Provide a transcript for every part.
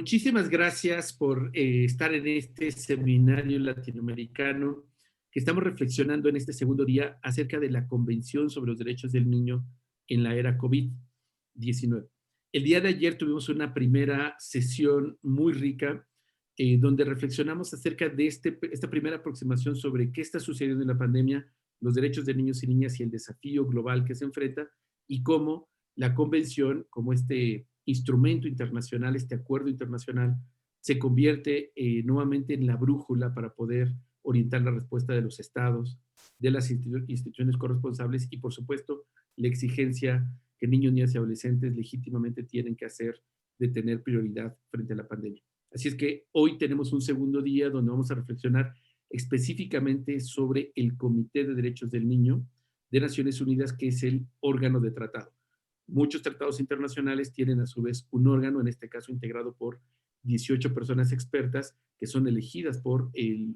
Muchísimas gracias por estar en este seminario latinoamericano que estamos reflexionando en este segundo día acerca de la Convención sobre los Derechos del Niño en la era COVID-19. El día de ayer tuvimos una primera sesión muy rica donde reflexionamos acerca de esta primera aproximación sobre qué está sucediendo en la pandemia, los derechos de niños y niñas y el desafío global que se enfrenta y cómo la convención, como este instrumento internacional, este acuerdo internacional, se convierte nuevamente en la brújula para poder orientar la respuesta de los estados, de las instituciones corresponsables y, por supuesto, la exigencia que niños, niñas y adolescentes legítimamente tienen que hacer de tener prioridad frente a la pandemia. Así es que hoy tenemos un segundo día donde vamos a reflexionar específicamente sobre el Comité de Derechos del Niño de Naciones Unidas, que es el órgano de tratado. Muchos tratados internacionales tienen a su vez un órgano, en este caso integrado por 18 personas expertas que son elegidas por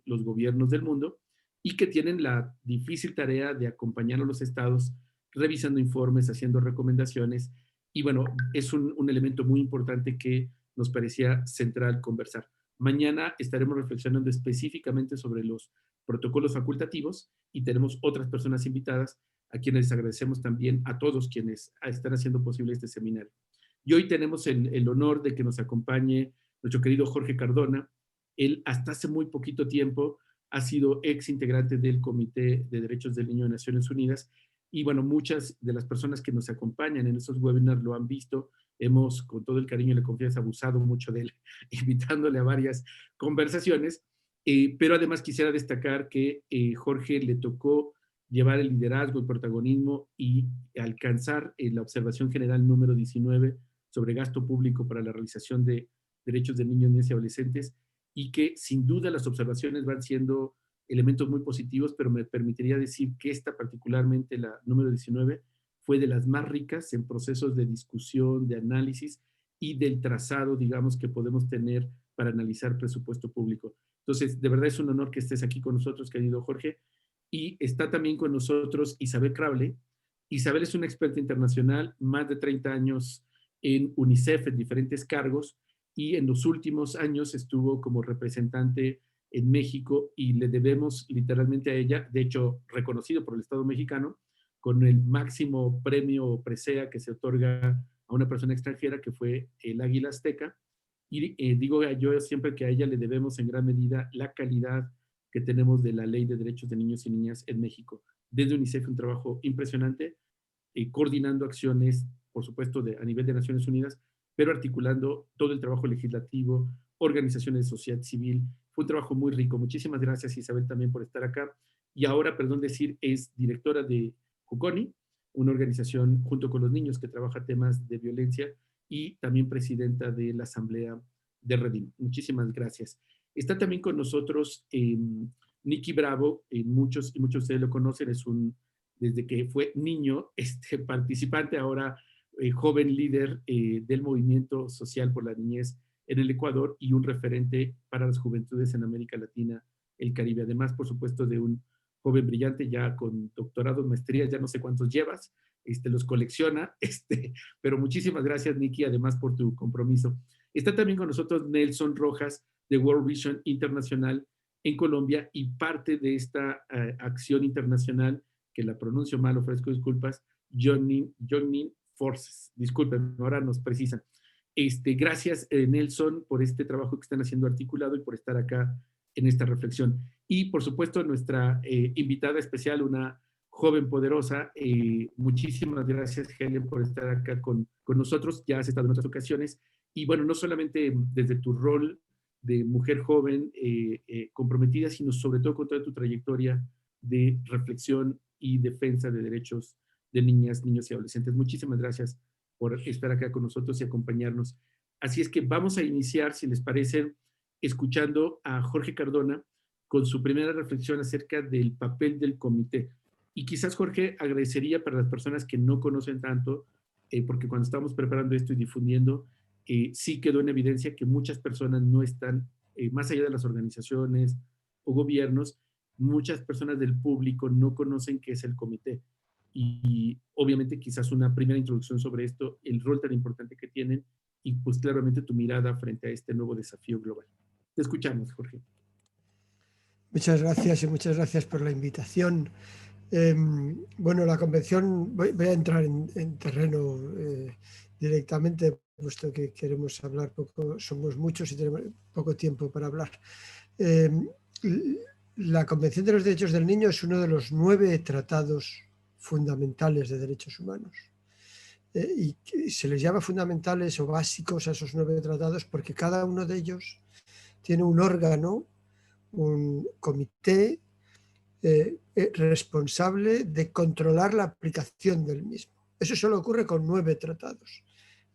los gobiernos del mundo y que tienen la difícil tarea de acompañar a los estados revisando informes, haciendo recomendaciones y bueno, es un elemento muy importante que nos parecía central conversar. Mañana estaremos reflexionando específicamente sobre los protocolos facultativos y tenemos otras personas invitadas a quienes les agradecemos también a todos quienes están haciendo posible este seminario. Y hoy tenemos el honor de que nos acompañe nuestro querido Jorge Cardona. Él hasta hace muy poquito tiempo ha sido ex integrante del Comité de Derechos del Niño de Naciones Unidas y bueno, muchas de las personas que nos acompañan en estos webinars lo han visto. Hemos, con todo el cariño y la confianza, abusado mucho de él, invitándole a varias conversaciones, pero además quisiera destacar que Jorge le tocó llevar el liderazgo, el protagonismo y alcanzar la observación general número 19 sobre gasto público para la realización de derechos de niños, niñas y adolescentes, y que sin duda las observaciones van siendo elementos muy positivos, pero me permitiría decir que esta particularmente, la número 19, fue de las más ricas en procesos de discusión, de análisis y del trazado, digamos, que podemos tener para analizar presupuesto público. Entonces, de verdad es un honor que estés aquí con nosotros, querido Jorge. Y está también con nosotros Isabel Crable. Isabel es una experta internacional, más de 30 años en UNICEF en diferentes cargos y en los últimos años estuvo como representante en México y le debemos literalmente a ella, de hecho reconocido por el Estado mexicano, con el máximo premio presea que se otorga a una persona extranjera, que fue el Águila Azteca. Y digo yo siempre que a ella le debemos en gran medida la calidad que tenemos de la Ley de Derechos de Niños y Niñas en México. Desde UNICEF un trabajo impresionante, coordinando acciones, por supuesto, a nivel de Naciones Unidas, pero articulando todo el trabajo legislativo, organizaciones de sociedad civil. Fue un trabajo muy rico. Muchísimas gracias, Isabel, también por estar acá. Y ahora, perdón decir, es directora de Juconi, una organización junto con los niños que trabaja temas de violencia y también presidenta de la Asamblea de Redim. Muchísimas gracias. Está también con nosotros Nicky Bravo, muchos de ustedes lo conocen, desde que fue niño, participante, ahora joven líder del movimiento social por la niñez en el Ecuador y un referente para las juventudes en América Latina, el Caribe. Además, por supuesto, de un joven brillante ya con doctorados, maestrías, ya no sé cuántos llevas, los colecciona, pero muchísimas gracias, Nicky, además por tu compromiso. Está también con nosotros Nelson Rojas, de World Vision Internacional en Colombia y parte de esta acción internacional, que la pronuncio mal, ofrezco disculpas, Joining Forces. Disculpen, ahora nos precisan. Gracias, Nelson, por este trabajo que están haciendo articulado y por estar acá en esta reflexión. Y, por supuesto, nuestra invitada especial, una joven poderosa. Muchísimas gracias, Helen, por estar acá con nosotros. Ya has estado en otras ocasiones. Y, bueno, no solamente desde tu rol de mujer joven comprometida, sino sobre todo con toda tu trayectoria de reflexión y defensa de derechos de niñas, niños y adolescentes. Muchísimas gracias por estar acá con nosotros y acompañarnos. Así es que vamos a iniciar, si les parece, escuchando a Jorge Cardona con su primera reflexión acerca del papel del comité. Y quizás, Jorge, agradecería para las personas que no conocen tanto, porque cuando estamos preparando esto y difundiendo, sí quedó en evidencia que muchas personas no están, más allá de las organizaciones o gobiernos, muchas personas del público no conocen qué es el comité. Y obviamente quizás una primera introducción sobre esto, el rol tan importante que tienen y pues claramente tu mirada frente a este nuevo desafío global. Te escuchamos, Jorge. Muchas gracias y muchas gracias por la invitación. Bueno, la convención, voy a entrar en terreno directamente, puesto que queremos hablar poco, somos muchos y tenemos poco tiempo para hablar. La Convención de los Derechos del Niño es uno de los 9 tratados fundamentales de derechos humanos. Y se les llama fundamentales o básicos a esos 9 tratados porque cada uno de ellos tiene un órgano, un comité responsable de controlar la aplicación del mismo. Eso solo ocurre con 9 tratados.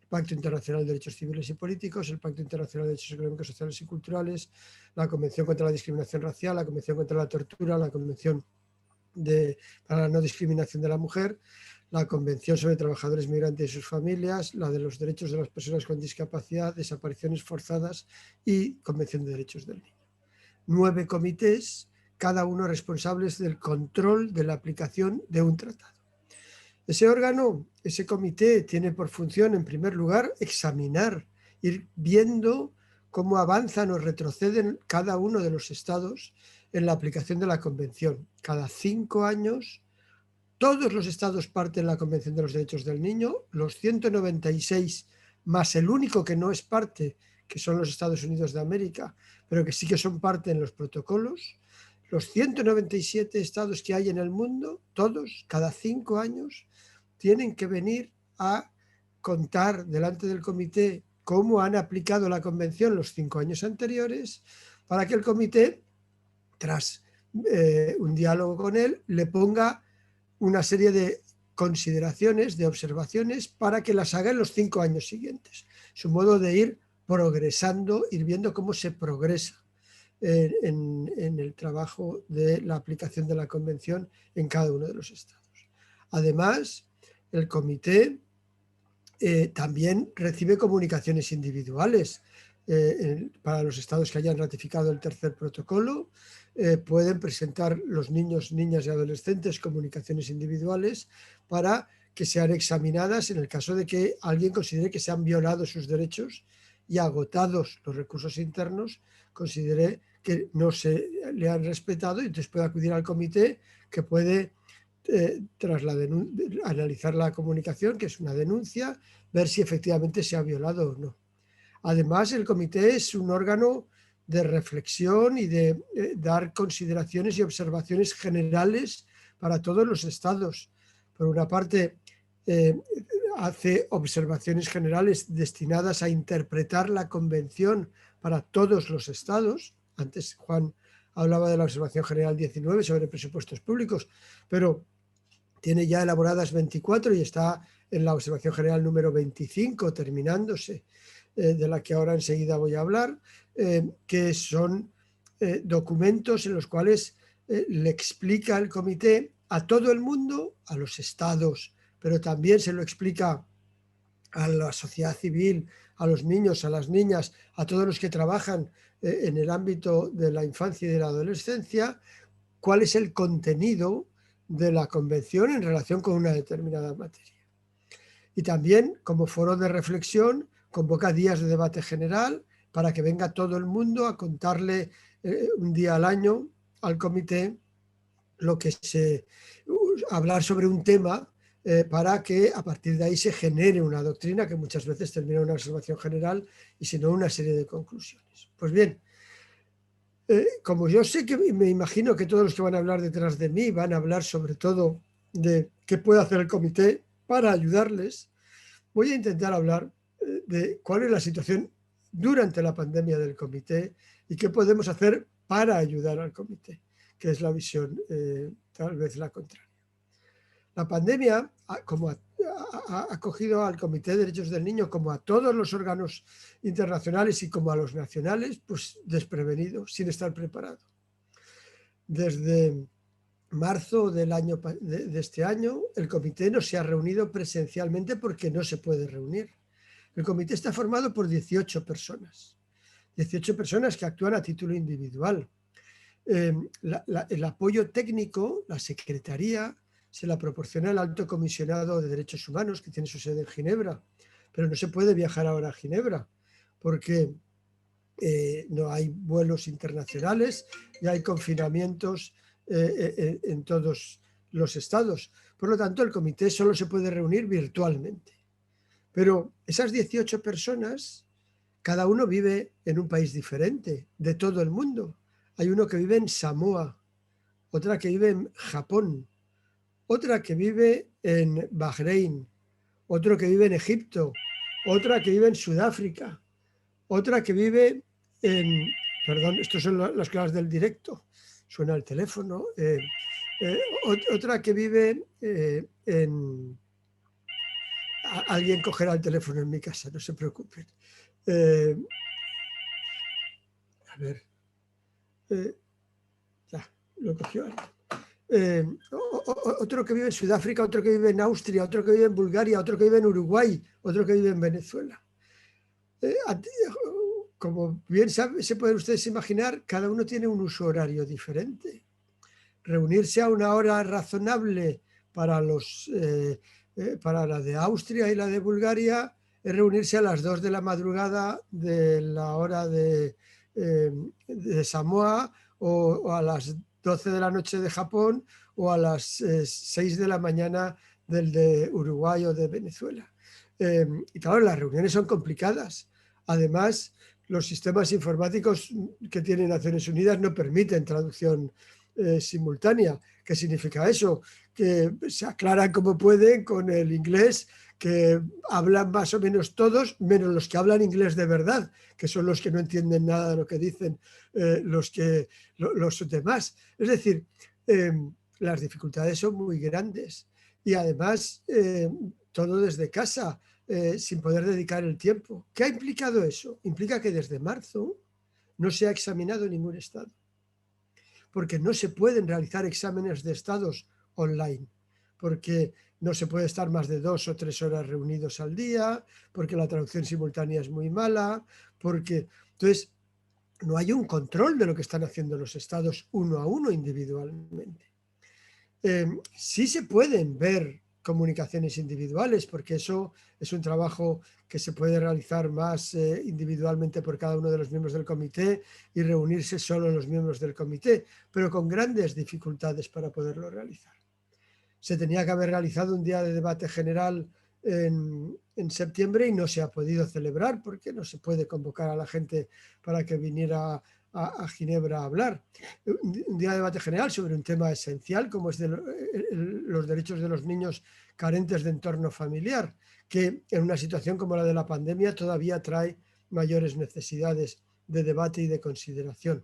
El Pacto Internacional de Derechos Civiles y Políticos, el Pacto Internacional de Derechos Económicos, Sociales y Culturales, la Convención contra la Discriminación Racial, la Convención contra la Tortura, la Convención para la No Discriminación de la Mujer, la Convención sobre Trabajadores Migrantes y sus familias, la de los derechos de las personas con discapacidad, desapariciones forzadas y Convención de Derechos del Niño. 9 comités, cada uno responsables del control de la aplicación de un tratado. Ese órgano, ese comité, tiene por función, en primer lugar, examinar, ir viendo cómo avanzan o retroceden cada uno de los estados en la aplicación de la Convención. Cada 5 años, todos los estados parten de la Convención de los Derechos del Niño, los 196 más el único que no es parte, que son los Estados Unidos de América, pero que sí que son parte en los protocolos. Los 197 estados que hay en el mundo, todos, cada 5 años, tienen que venir a contar delante del comité cómo han aplicado la convención los 5 años anteriores, para que el comité, tras un diálogo con él, le ponga una serie de consideraciones, de observaciones, para que las haga en los 5 años siguientes. Es un modo de ir progresando, ir viendo cómo se progresa en el trabajo de la aplicación de la convención en cada uno de los estados. Además, el comité también recibe comunicaciones individuales para los estados que hayan ratificado el tercer protocolo. Pueden presentar los niños, niñas y adolescentes comunicaciones individuales para que sean examinadas en el caso de que alguien considere que se han violado sus derechos y, agotados los recursos internos, considere que no se le han respetado, y entonces puede acudir al comité, que puede tras analizar la comunicación, que es una denuncia, ver si efectivamente se ha violado o no. Además, el comité es un órgano de reflexión y de dar consideraciones y observaciones generales para todos los estados. Por una parte, hace observaciones generales destinadas a interpretar la convención para todos los estados. Antes Juan hablaba de la observación general 19 sobre presupuestos públicos, pero tiene ya elaboradas 24 y está en la observación general número 25, terminándose, de la que ahora enseguida voy a hablar, que son documentos en los cuales le explica el comité a todo el mundo, a los estados, pero también se lo explica a la sociedad civil, a los niños, a las niñas, a todos los que trabajan en el ámbito de la infancia y de la adolescencia, cuál es el contenido de la convención en relación con una determinada materia. Y también, como foro de reflexión, convoca días de debate general para que venga todo el mundo a contarle un día al año al comité hablar sobre un tema, para que a partir de ahí se genere una doctrina que muchas veces termina en una observación general y si no una serie de conclusiones. Pues bien, como yo sé que me imagino que todos los que van a hablar detrás de mí van a hablar sobre todo de qué puede hacer el comité para ayudarles, voy a intentar hablar de cuál es la situación durante la pandemia del comité y qué podemos hacer para ayudar al comité, que es la visión tal vez la contraria. La pandemia, como ha cogido al Comité de Derechos del Niño, como a todos los órganos internacionales y como a los nacionales, pues desprevenido, sin estar preparado. Desde marzo de este año, el comité no se ha reunido presencialmente porque no se puede reunir. El comité está formado por 18 personas. 18 personas que actúan a título individual. El apoyo técnico, la secretaría, se la proporciona el Alto Comisionado de Derechos Humanos, que tiene su sede en Ginebra, pero no se puede viajar ahora a Ginebra porque no hay vuelos internacionales y hay confinamientos en todos los estados. Por lo tanto, el comité solo se puede reunir virtualmente. Pero esas 18 personas, cada uno vive en un país diferente de todo el mundo. Hay uno que vive en Samoa, otra que vive en Japón, otra que vive en Bahrein, otro que vive en Egipto, otra que vive en Sudáfrica, otra que vive en... Perdón, estas son las claves del directo. Suena el teléfono. Otra que vive en... Alguien cogerá el teléfono en mi casa, no se preocupen. A ver. Ya, lo cogió alguien. Otro que vive en Sudáfrica, otro que vive en Austria, otro que vive en Bulgaria, otro que vive en Uruguay, otro que vive en Venezuela. Como bien se pueden ustedes imaginar, cada uno tiene un uso horario diferente. Reunirse a una hora razonable para la de Austria y la de Bulgaria es reunirse a las 2 de la madrugada de la hora de Samoa o a las 12 de la noche de Japón o a las 6 de la mañana del de Uruguay o de Venezuela. Y claro, las reuniones son complicadas. Además, los sistemas informáticos que tiene Naciones Unidas no permiten traducción simultánea. ¿Qué significa eso? Que se aclaran como pueden con el inglés, que hablan más o menos todos, menos los que hablan inglés de verdad, que son los que no entienden nada de lo que dicen los demás. Es decir, las dificultades son muy grandes y además todo desde casa, sin poder dedicar el tiempo. ¿Qué ha implicado eso? Implica que desde marzo no se ha examinado ningún estado, porque no se pueden realizar exámenes de estados online, porque no se puede estar más de 2 o 3 horas reunidos al día, porque la traducción simultánea es muy mala, porque entonces no hay un control de lo que están haciendo los estados uno a uno individualmente. Sí se pueden ver comunicaciones individuales, porque eso es un trabajo que se puede realizar más individualmente por cada uno de los miembros del comité y reunirse solo los miembros del comité, pero con grandes dificultades para poderlo realizar. Se tenía que haber realizado un día de debate general en septiembre y no se ha podido celebrar porque no se puede convocar a la gente para que viniera a Ginebra a hablar. Un día de debate general sobre un tema esencial como es los derechos de los niños carentes de entorno familiar, que en una situación como la de la pandemia todavía trae mayores necesidades de debate y de consideración.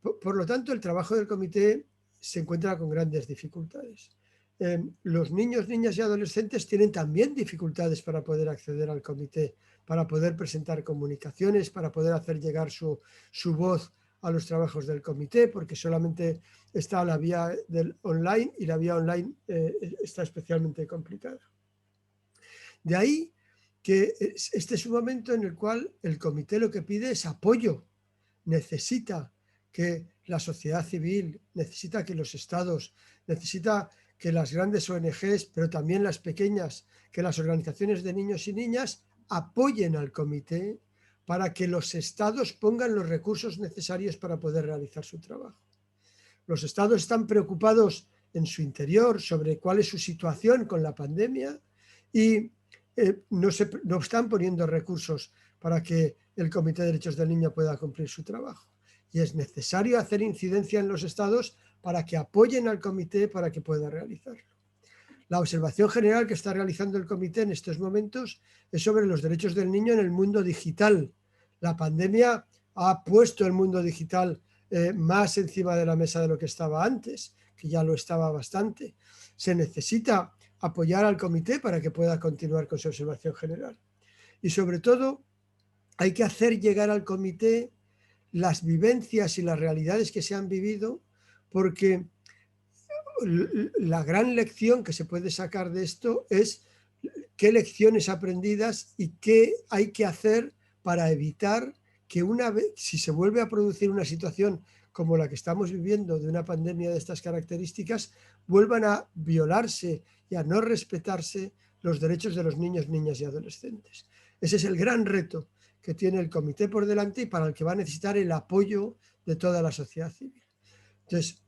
Por lo tanto, el trabajo del comité se encuentra con grandes dificultades. Los niños, niñas y adolescentes tienen también dificultades para poder acceder al comité, para poder presentar comunicaciones, para poder hacer llegar su voz a los trabajos del comité, porque solamente está la vía del online y la vía online está especialmente complicada. De ahí que este es un momento en el cual el comité lo que pide es apoyo. Necesita que la sociedad civil, necesita que los estados, necesita que las grandes ONGs, pero también las pequeñas, que las organizaciones de niños y niñas apoyen al comité para que los estados pongan los recursos necesarios para poder realizar su trabajo. Los estados están preocupados en su interior sobre cuál es su situación con la pandemia y no están poniendo recursos para que el Comité de Derechos del Niño pueda cumplir su trabajo. Y es necesario hacer incidencia en los estados para que apoyen al comité para que pueda realizarlo. La observación general que está realizando el comité en estos momentos es sobre los derechos del niño en el mundo digital. La pandemia ha puesto el mundo digital más encima de la mesa de lo que estaba antes, que ya lo estaba bastante. Se necesita apoyar al comité para que pueda continuar con su observación general. Y sobre todo, hay que hacer llegar al comité las vivencias y las realidades que se han vivido, porque la gran lección que se puede sacar de esto es qué lecciones aprendidas y qué hay que hacer para evitar que si se vuelve a producir una situación como la que estamos viviendo de una pandemia de estas características, vuelvan a violarse y a no respetarse los derechos de los niños, niñas y adolescentes. Ese es el gran reto que tiene el comité por delante y para el que va a necesitar el apoyo de toda la sociedad civil. Entonces,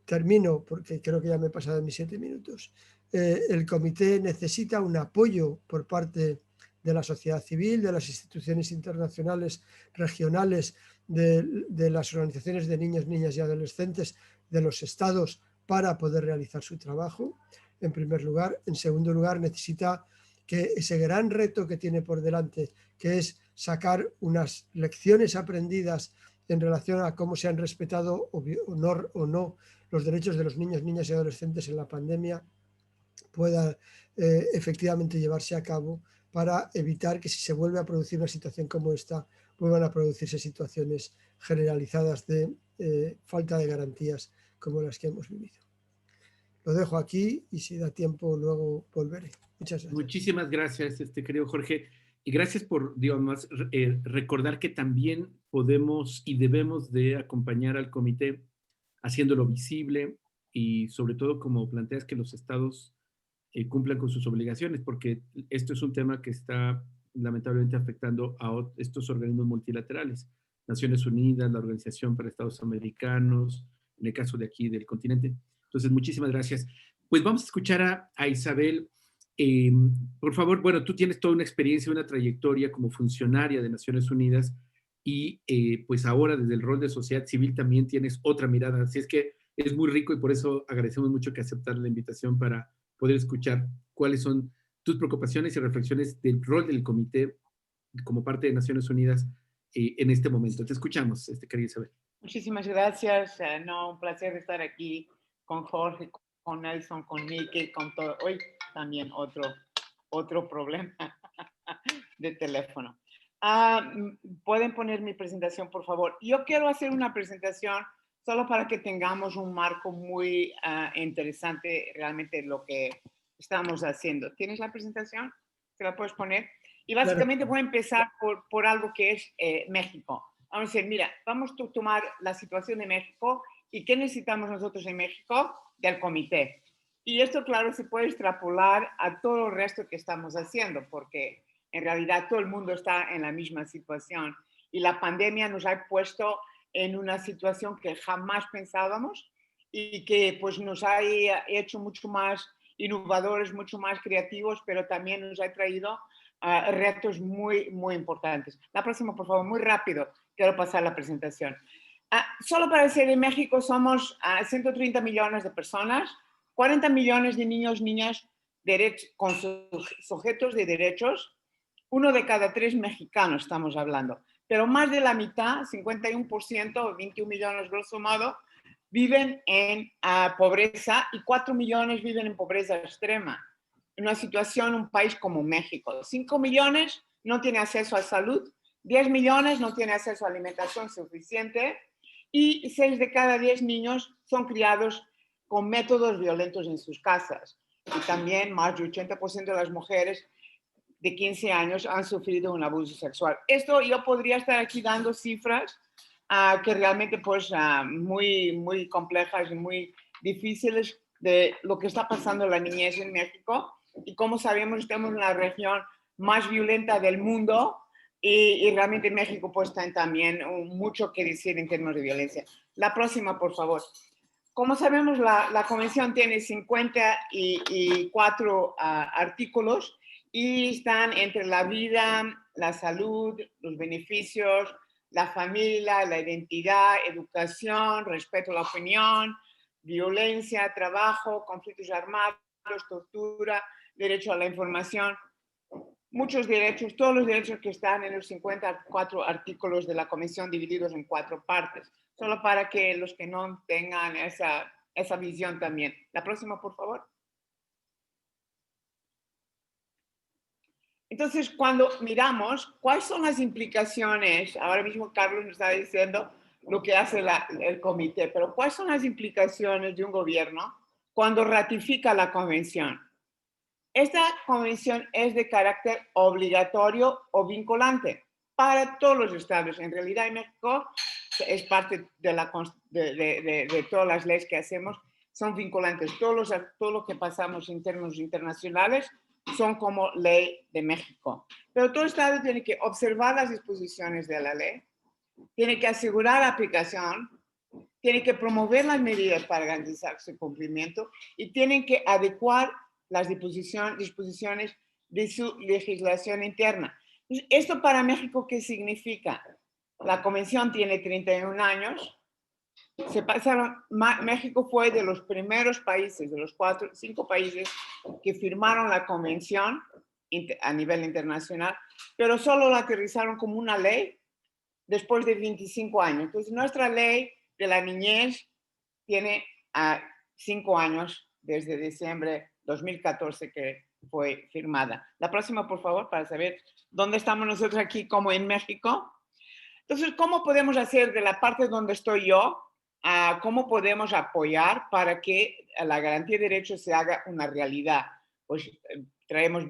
termino porque creo que ya me he pasado mis 7 minutos. El comité necesita un apoyo por parte de la sociedad civil, de las instituciones internacionales, regionales, de las organizaciones de niños, niñas y adolescentes, de los estados para poder realizar su trabajo, en primer lugar. En segundo lugar, necesita que ese gran reto que tiene por delante, que es sacar unas lecciones aprendidas en relación a cómo se han respetado o no los derechos de los niños, niñas y adolescentes en la pandemia, pueda efectivamente llevarse a cabo para evitar que si se vuelve a producir una situación como esta, vuelvan a producirse situaciones generalizadas de falta de garantías como las que hemos vivido. Lo dejo aquí y si da tiempo luego volveré. Muchas gracias. Muchísimas gracias, querido Jorge. Y gracias por, digamos, recordar que también podemos y debemos de acompañar al comité haciéndolo visible y sobre todo, como planteas, que los estados cumplan con sus obligaciones, porque esto es un tema que está lamentablemente afectando a estos organismos multilaterales, Naciones Unidas, la Organización para Estados Americanos, en el caso de aquí del continente. Entonces, muchísimas gracias. Pues vamos a escuchar a Isabel. Por favor, bueno, tú tienes toda una experiencia, una trayectoria como funcionaria de Naciones Unidas y pues ahora desde el rol de sociedad civil también tienes otra mirada. Así es que es muy rico y por eso agradecemos mucho que aceptar la invitación para poder escuchar cuáles son tus preocupaciones y reflexiones del rol del comité como parte de Naciones Unidas en este momento. Te escuchamos, querida Isabel. Muchísimas gracias. Un placer estar aquí con Jorge, con Nelson, con Miki, con todo. Hoy también otro problema de teléfono. ¿Pueden poner mi presentación, por favor? Yo quiero hacer una presentación solo para que tengamos un marco muy interesante realmente lo que estamos haciendo. ¿Tienes la presentación? ¿Se la puedes poner? Y básicamente voy a empezar por algo que es México. Vamos a decir, mira, vamos a tomar la situación de México y qué necesitamos nosotros en México del comité. Y esto, claro, se puede extrapolar a todo el resto que estamos haciendo, porque en realidad todo el mundo está en la misma situación y la pandemia nos ha puesto en una situación que jamás pensábamos y que pues nos ha hecho mucho más innovadores, mucho más creativos, pero también nos ha traído retos muy, muy importantes. La próxima, por favor, muy rápido. Quiero pasar la presentación. Solo para decir, en México somos 130 millones de personas, 40 millones de niños, niñas con sujetos de derechos. 1 de cada 3 mexicanos estamos hablando. Pero más de la mitad, 51%, 21 millones grosso modo, viven en pobreza y 4 millones viven en pobreza extrema. En una situación, un país como México. 5 millones no tienen acceso a salud, 10 millones no tienen acceso a alimentación suficiente y 6 de cada 10 niños son criados con métodos violentos en sus casas. Y también más del 80% de las mujeres de 15 años han sufrido un abuso sexual. Esto yo podría estar aquí dando cifras que realmente pues muy, muy complejas y muy difíciles de lo que está pasando en la niñez en México. Y como sabemos, estamos en la región más violenta del mundo y realmente México pues tiene también mucho que decir en términos de violencia. La próxima, por favor. Como sabemos, la Convención tiene 54 artículos y están entre la vida, la salud, los beneficios, la familia, la identidad, educación, respeto a la opinión, violencia, trabajo, conflictos armados, tortura, derecho a la información. Muchos derechos, todos los derechos que están en los 54 artículos de la Convención divididos en 4 partes. Solo para que los que no tengan esa visión también. La próxima, por favor. Entonces, cuando miramos cuáles son las implicaciones, ahora mismo Carlos nos está diciendo lo que hace el comité, pero ¿cuáles son las implicaciones de un gobierno cuando ratifica la convención? Esta convención es de carácter obligatorio o vinculante para todos los estados. En realidad, en México es parte de todas las leyes que hacemos, son vinculantes. Todo lo que pasamos en términos internacionales son como ley de México. Pero todo Estado tiene que observar las disposiciones de la ley, tiene que asegurar la aplicación, tiene que promover las medidas para garantizar su cumplimiento y tienen que adecuar las disposiciones de su legislación interna. Entonces, ¿esto para México qué significa? La convención tiene 31 años. México fue de los primeros países, de los 5 países que firmaron la convención a nivel internacional, pero solo la aterrizaron como una ley después de 25 años. Entonces, nuestra ley de la niñez tiene 5 años desde diciembre 2014 que fue firmada. La próxima, por favor, para saber dónde estamos nosotros aquí como en México. Entonces, ¿cómo podemos hacer de la parte donde estoy yo? ¿Cómo podemos apoyar para que la garantía de derechos se haga una realidad? Pues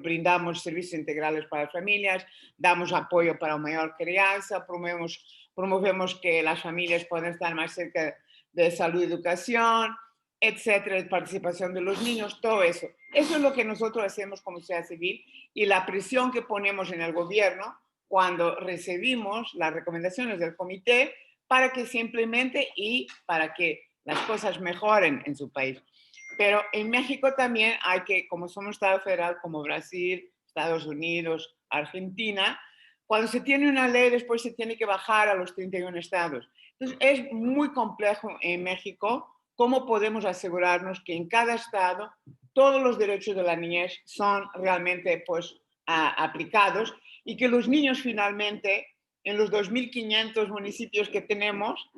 brindamos servicios integrales para las familias, damos apoyo para una mayor crianza, promovemos que las familias puedan estar más cerca de salud y educación, etcétera, participación de los niños, todo eso. Eso es lo que nosotros hacemos como sociedad civil y la presión que ponemos en el gobierno cuando recibimos las recomendaciones del comité para que se implemente y para que las cosas mejoren en su país. Pero en México también hay que, como somos Estado federal, como Brasil, Estados Unidos, Argentina, cuando se tiene una ley después se tiene que bajar a los 31 estados. Entonces es muy complejo en México cómo podemos asegurarnos que en cada estado todos los derechos de la niñez son realmente pues, aplicados y que los niños finalmente en los 2.500 municipios que tenemos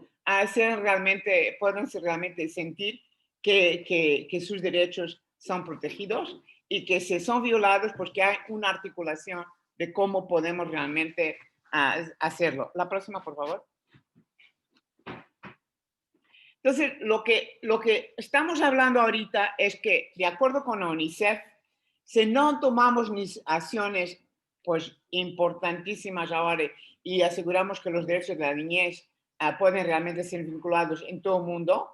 puedan realmente sentir que sus derechos son protegidos y que si son violados, pues que hay una articulación de cómo podemos realmente hacerlo. La próxima, por favor. Entonces, lo que estamos hablando ahorita es que, de acuerdo con la UNICEF, si no tomamos acciones pues, importantísimas ahora y aseguramos que los derechos de la niñez pueden realmente ser vinculados en todo el mundo,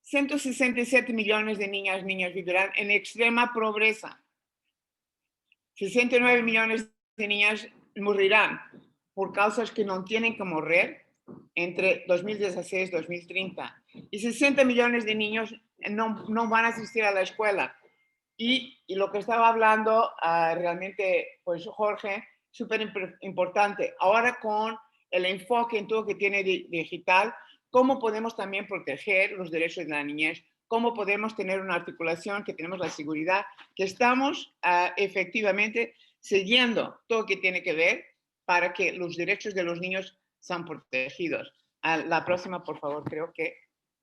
167 millones de niñas y niños vivirán en extrema pobreza. 69 millones de niñas morirán por causas que no tienen que morir entre 2016 y 2030. Y 60 millones de niños no van a asistir a la escuela. Y lo que estaba hablando realmente, pues Jorge, súper importante. Ahora con el enfoque en todo que tiene digital, cómo podemos también proteger los derechos de la niñez, cómo podemos tener una articulación, que tenemos la seguridad, que estamos efectivamente siguiendo todo lo que tiene que ver para que los derechos de los niños sean protegidos. La próxima, por favor, creo que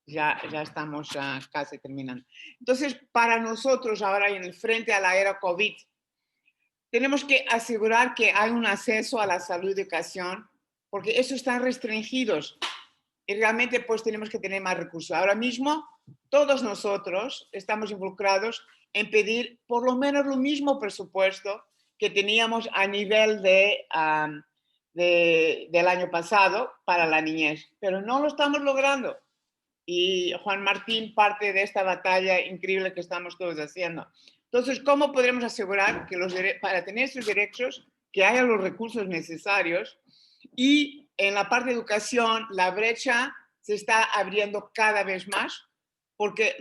ya estamos casi terminando. Entonces, para nosotros ahora en el frente a la era COVID, tenemos que asegurar que hay un acceso a la salud y educación, porque eso están restringidos y realmente pues tenemos que tener más recursos. Ahora mismo, todos nosotros estamos involucrados en pedir por lo menos lo mismo presupuesto que teníamos a nivel del año pasado para la niñez, pero no lo estamos logrando. Y Juan Martín parte de esta batalla increíble que estamos todos haciendo. Entonces, ¿cómo podremos asegurar que para tener estos derechos, que haya los recursos necesarios? Y en la parte de educación, la brecha se está abriendo cada vez más, porque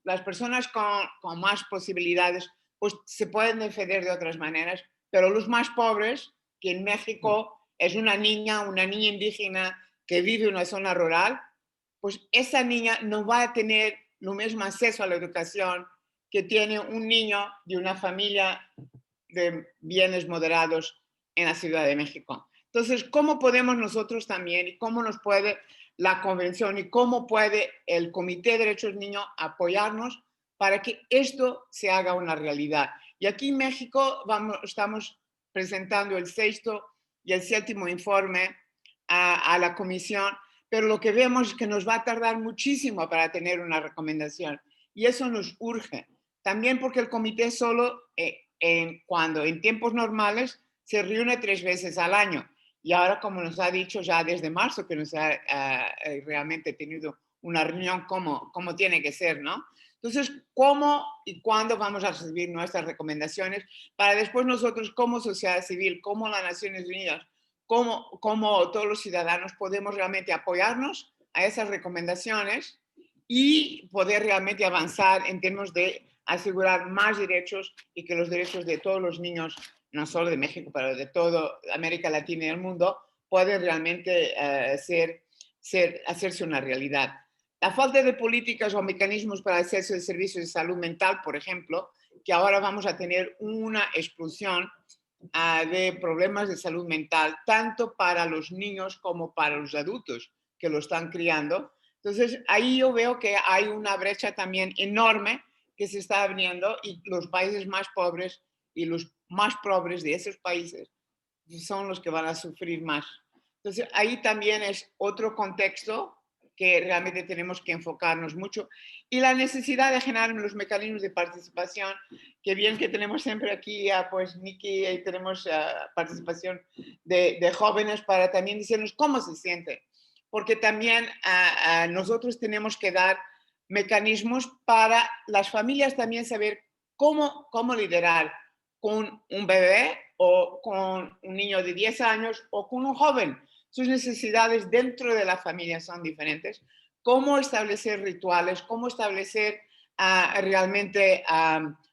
las personas con más posibilidades pues, se pueden defender de otras maneras, pero los más pobres, que en México es una niña indígena que vive en una zona rural, pues esa niña no va a tener lo mismo acceso a la educación que tiene un niño de una familia de bienes moderados en la Ciudad de México. Entonces, ¿cómo podemos nosotros también y cómo nos puede la convención y cómo puede el Comité de Derechos del Niño apoyarnos para que esto se haga una realidad? Y aquí en México estamos presentando el 6º y el 7º informe a la comisión, pero lo que vemos es que nos va a tardar muchísimo para tener una recomendación y eso nos urge. También porque el comité solo cuando en tiempos normales se reúne 3 veces al año y ahora, como nos ha dicho ya desde marzo, que nos ha realmente tenido una reunión como tiene que ser, ¿no? Entonces, ¿cómo y cuándo vamos a recibir nuestras recomendaciones para después nosotros como sociedad civil, como las Naciones Unidas, como todos los ciudadanos podemos realmente apoyarnos a esas recomendaciones y poder realmente avanzar en términos de asegurar más derechos y que los derechos de todos los niños, no solo de México, pero de toda América Latina y el mundo, pueden realmente hacerse una realidad? La falta de políticas o mecanismos para acceso a servicios de salud mental, por ejemplo, que ahora vamos a tener una explosión de problemas de salud mental, tanto para los niños como para los adultos que lo están criando. Entonces, ahí yo veo que hay una brecha también enorme que se está abriendo y los países más pobres y los más pobres de esos países son los que van a sufrir más. Entonces, ahí también es otro contexto que realmente tenemos que enfocarnos mucho. Y la necesidad de generar los mecanismos de participación, que bien que tenemos siempre aquí, pues Nikki, y tenemos participación de jóvenes para también decirnos cómo se siente. Porque también nosotros tenemos que dar mecanismos para las familias también saber cómo liderar con un bebé o con un niño de 10 años o con un joven. Sus necesidades dentro de la familia son diferentes. Cómo establecer rituales, cómo establecer realmente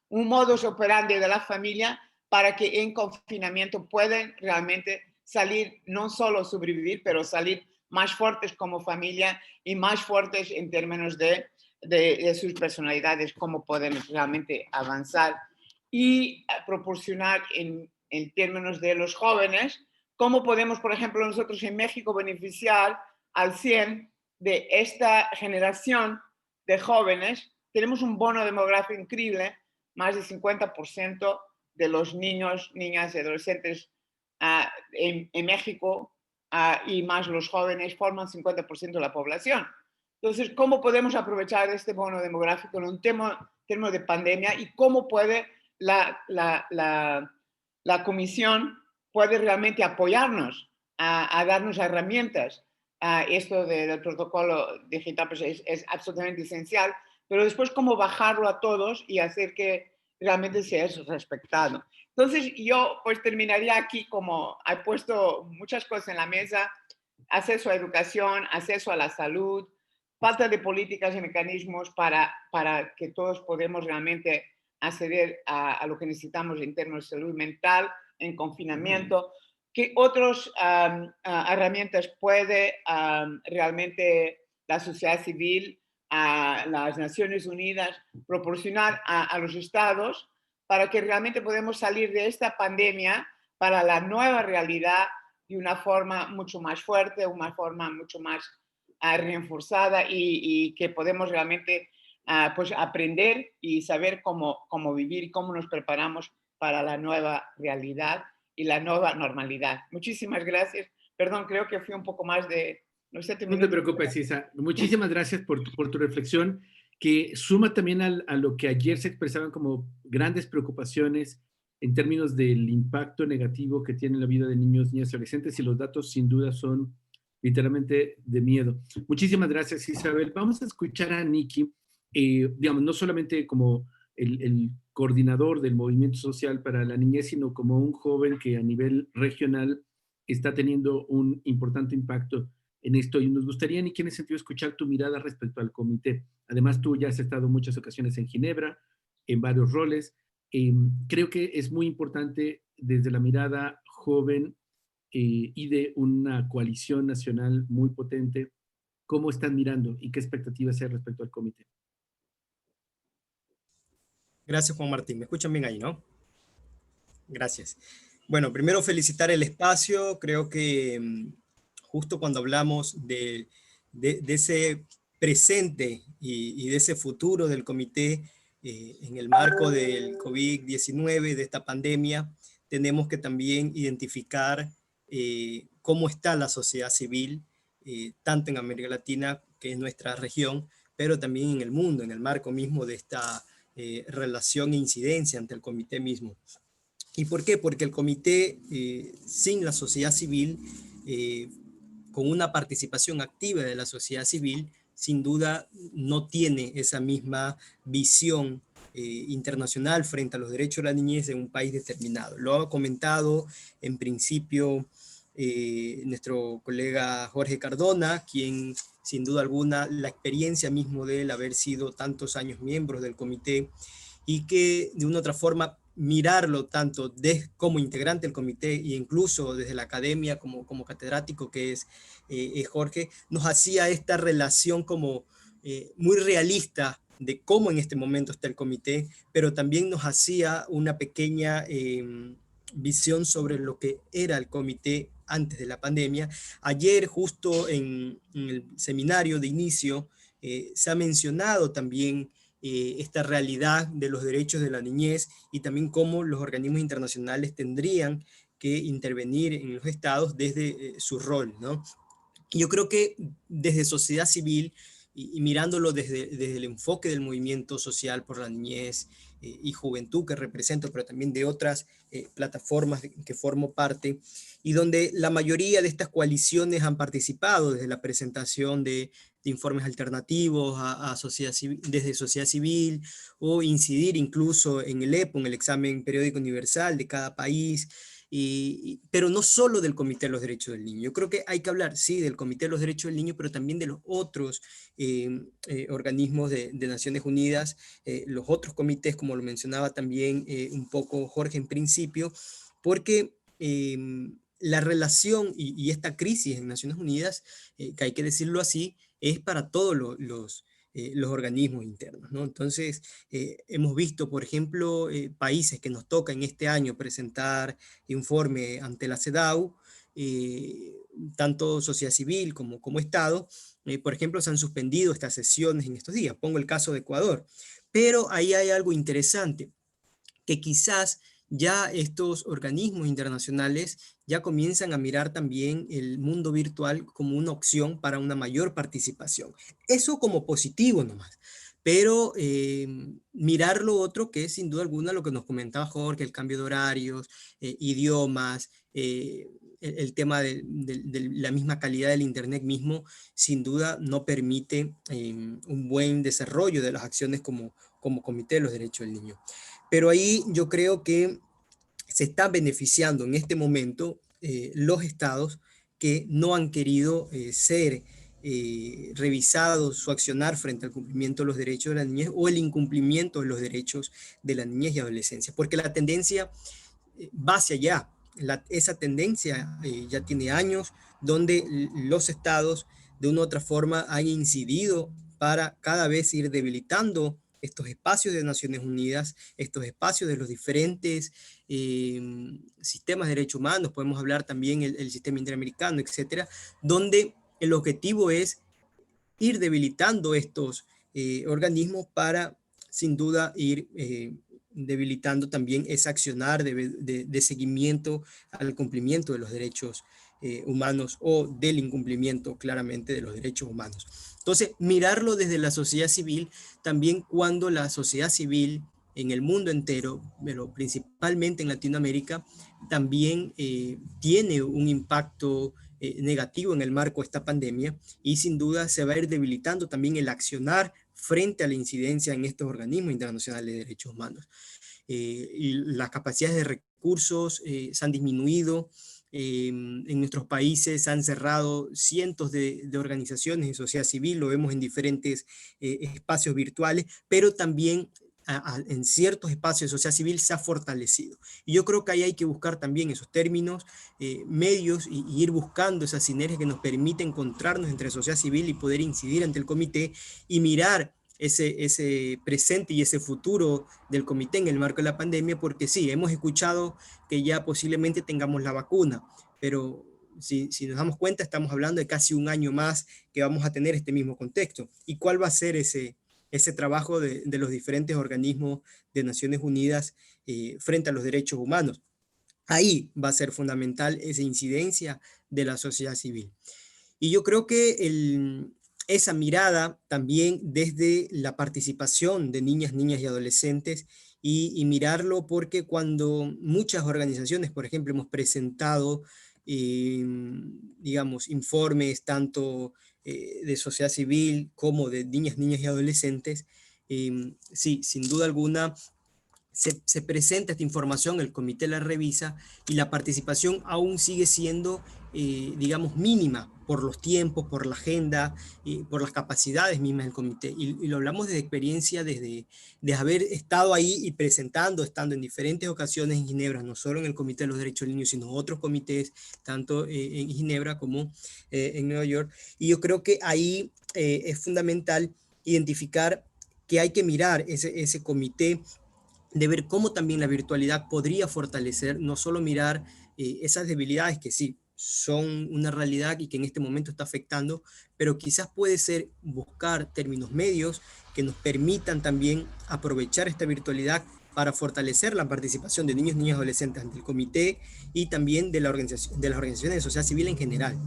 un modus operandi de la familia para que en confinamiento puedan realmente salir, no solo sobrevivir, pero salir más fuertes como familia y más fuertes en términos de sus personalidades, cómo pueden realmente avanzar y proporcionar en términos de los jóvenes, cómo podemos, por ejemplo, nosotros en México beneficiar al 100 de esta generación de jóvenes. Tenemos un bono demográfico increíble, más del 50% de los niños, niñas y adolescentes en México y más los jóvenes forman 50% de la población. Entonces, ¿cómo podemos aprovechar este bono demográfico en un tema de pandemia y cómo puede la comisión puede realmente apoyarnos a darnos herramientas? Esto del protocolo digital pues es absolutamente esencial, pero después cómo bajarlo a todos y hacer que realmente sea respetado. Entonces yo pues terminaría aquí, como he puesto muchas cosas en la mesa: acceso a educación, acceso a la salud, falta de políticas y mecanismos para que todos podamos realmente acceder a lo que necesitamos en términos de salud mental, en confinamiento. ¿Qué otras herramientas puede realmente la sociedad civil, las Naciones Unidas proporcionar a los estados para que realmente podamos salir de esta pandemia para la nueva realidad de una forma mucho más fuerte, una forma mucho más reforzada y que podemos realmente pues aprender y saber cómo vivir y cómo nos preparamos para la nueva realidad y la nueva normalidad? Muchísimas gracias. Perdón, creo que fui un poco más de... No te preocupes, Isa. Muchísimas gracias por tu reflexión, que suma también a lo que ayer se expresaban como grandes preocupaciones en términos del impacto negativo que tiene la vida de niños, niñas y adolescentes, y los datos sin duda son literalmente de miedo. Muchísimas gracias, Isabel. Vamos a escuchar a Nikki, digamos, no solamente como el coordinador del movimiento social para la niñez, sino como un joven que a nivel regional está teniendo un importante impacto en esto. Y nos gustaría, Nikki, en ese sentido, escuchar tu mirada respecto al comité. Además, tú ya has estado en muchas ocasiones en Ginebra, en varios roles. Creo que es muy importante desde la mirada joven y de una coalición nacional muy potente, cómo están mirando y qué expectativas hay respecto al comité. Gracias, Juan Martín. ¿Me escuchan bien ahí, no? Gracias. Bueno, primero felicitar el espacio. Creo que justo cuando hablamos de ese presente y de ese futuro del comité en el marco del COVID-19, de esta pandemia, tenemos que también identificar cómo está la sociedad civil, tanto en América Latina, que es nuestra región, pero también en el mundo, en el marco mismo de esta relación e incidencia ante el comité mismo. ¿Y por qué? Porque el comité, sin la sociedad civil, con una participación activa de la sociedad civil, sin duda no tiene esa misma visión internacional frente a los derechos de la niñez en un país determinado. Lo ha comentado en principio nuestro colega Jorge Cardona, quien sin duda alguna la experiencia mismo de él haber sido tantos años miembro del comité y que de una u otra forma mirarlo tanto como integrante del comité e incluso desde la academia como catedrático que es Jorge, nos hacía esta relación como muy realista de cómo en este momento está el comité, pero también nos hacía una pequeña visión sobre lo que era el comité antes de la pandemia. Ayer, justo en el seminario de inicio, se ha mencionado también esta realidad de los derechos de la niñez y también cómo los organismos internacionales tendrían que intervenir en los estados desde su rol, ¿no? Yo creo que desde sociedad civil y mirándolo desde el enfoque del movimiento social por la niñez y juventud que represento, pero también de otras plataformas que formo parte, y donde la mayoría de estas coaliciones han participado desde la presentación de informes alternativos a sociedad civil, desde sociedad civil, o incidir incluso en el EPO, en el examen periódico universal de cada país, pero no solo del Comité de los Derechos del Niño. Yo creo que hay que hablar, sí, del Comité de los Derechos del Niño, pero también de los otros organismos de Naciones Unidas, los otros comités, como lo mencionaba también un poco Jorge en principio, porque la relación y esta crisis en Naciones Unidas, que hay que decirlo así, es para todos los organismos internos, ¿no? Entonces, hemos visto, por ejemplo, países que nos toca en este año presentar informe ante la CEDAW, tanto sociedad civil como Estado, por ejemplo, se han suspendido estas sesiones en estos días. Pongo el caso de Ecuador. Pero ahí hay algo interesante, que quizás ya estos organismos internacionales ya comienzan a mirar también el mundo virtual como una opción para una mayor participación. Eso como positivo nomás. Pero mirar lo otro, que es sin duda alguna lo que nos comentaba Jorge, el cambio de horarios, idiomas, el tema de la misma calidad del Internet mismo, sin duda no permite un buen desarrollo de las acciones como Comité de los Derechos del Niño. Pero ahí yo creo que se está beneficiando en este momento los estados que no han querido ser revisados su accionar frente al cumplimiento de los derechos de la niñez o el incumplimiento de los derechos de la niñez y adolescencia, porque la tendencia va hacia allá. Esa tendencia ya tiene años, donde los estados de una u otra forma han incidido para cada vez ir debilitando estos espacios de Naciones Unidas, estos espacios de los diferentes sistemas de derechos humanos, podemos hablar también el sistema interamericano, etcétera, donde el objetivo es ir debilitando estos organismos para, sin duda, ir debilitando también ese accionar de seguimiento al cumplimiento de los derechos humanos o del incumplimiento claramente de los derechos humanos. Entonces, mirarlo desde la sociedad civil, también cuando la sociedad civil en el mundo entero, pero principalmente en Latinoamérica, también tiene un impacto negativo en el marco de esta pandemia y sin duda se va a ir debilitando también el accionar frente a la incidencia en estos organismos internacionales de derechos humanos. Y las capacidades de recursos se han disminuido. En nuestros países se han cerrado cientos de organizaciones de sociedad civil, lo vemos en diferentes espacios virtuales, pero también en ciertos espacios de sociedad civil se ha fortalecido. Y yo creo que ahí hay que buscar también esos términos medios y ir buscando esas sinergias que nos permiten encontrarnos entre sociedad civil y poder incidir ante el comité y mirar ese presente y ese futuro del comité en el marco de la pandemia, porque sí, hemos escuchado que ya posiblemente tengamos la vacuna, pero si nos damos cuenta, estamos hablando de casi un año más que vamos a tener este mismo contexto. ¿Y cuál va a ser ese trabajo de los diferentes organismos de Naciones Unidas frente a los derechos humanos? Ahí va a ser fundamental esa incidencia de la sociedad civil. Y yo creo que esa mirada también desde la participación de niñas y adolescentes y mirarlo porque cuando muchas organizaciones, por ejemplo, hemos presentado, digamos, informes tanto de sociedad civil como de niñas, niñas y adolescentes, sí, sin duda alguna, se presenta esta información, el comité la revisa y la participación aún sigue siendo, digamos, mínima por los tiempos, por la agenda, por las capacidades mismas del comité. Y lo hablamos de experiencia de haber estado ahí y presentando, estando en diferentes ocasiones en Ginebra, no solo en el Comité de los Derechos del Niño, sino otros comités, tanto en Ginebra como en Nueva York. Y yo creo que ahí es fundamental identificar que hay que mirar ese comité, de ver cómo también la virtualidad podría fortalecer, no solo mirar esas debilidades que sí son una realidad y que en este momento está afectando, pero quizás puede ser buscar términos medios que nos permitan también aprovechar esta virtualidad para fortalecer la participación de niños, niñas y adolescentes ante el comité y también de las organizaciones de sociedad civil en general.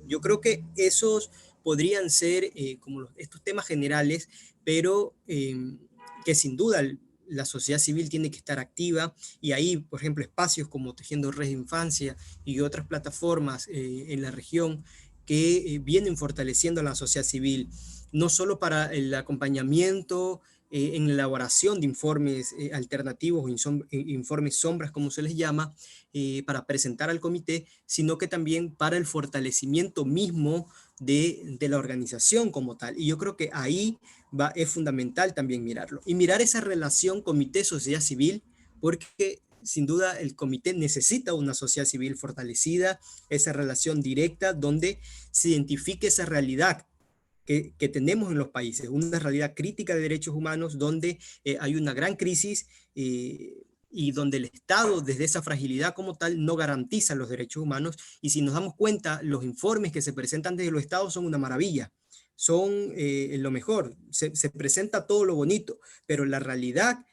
Yo creo que esos podrían ser como estos temas generales, pero que sin duda la sociedad civil tiene que estar activa y ahí, por ejemplo, espacios como Tejiendo Redes de Infancia y otras plataformas en la región que vienen fortaleciendo a la sociedad civil, no solo para el acompañamiento en la elaboración de informes alternativos o informes sombras, como se les llama, para presentar al comité, sino que también para el fortalecimiento mismo de la organización como tal. Y yo creo que ahí es fundamental también mirarlo. Y mirar esa relación comité-sociedad civil, porque sin duda el comité necesita una sociedad civil fortalecida, esa relación directa donde se identifique esa realidad que tenemos en los países, una realidad crítica de derechos humanos donde hay una gran crisis y donde el Estado, desde esa fragilidad como tal, no garantiza los derechos humanos. Y si nos damos cuenta, los informes que se presentan desde los Estados son una maravilla, son lo mejor, se presenta todo lo bonito, pero la realidad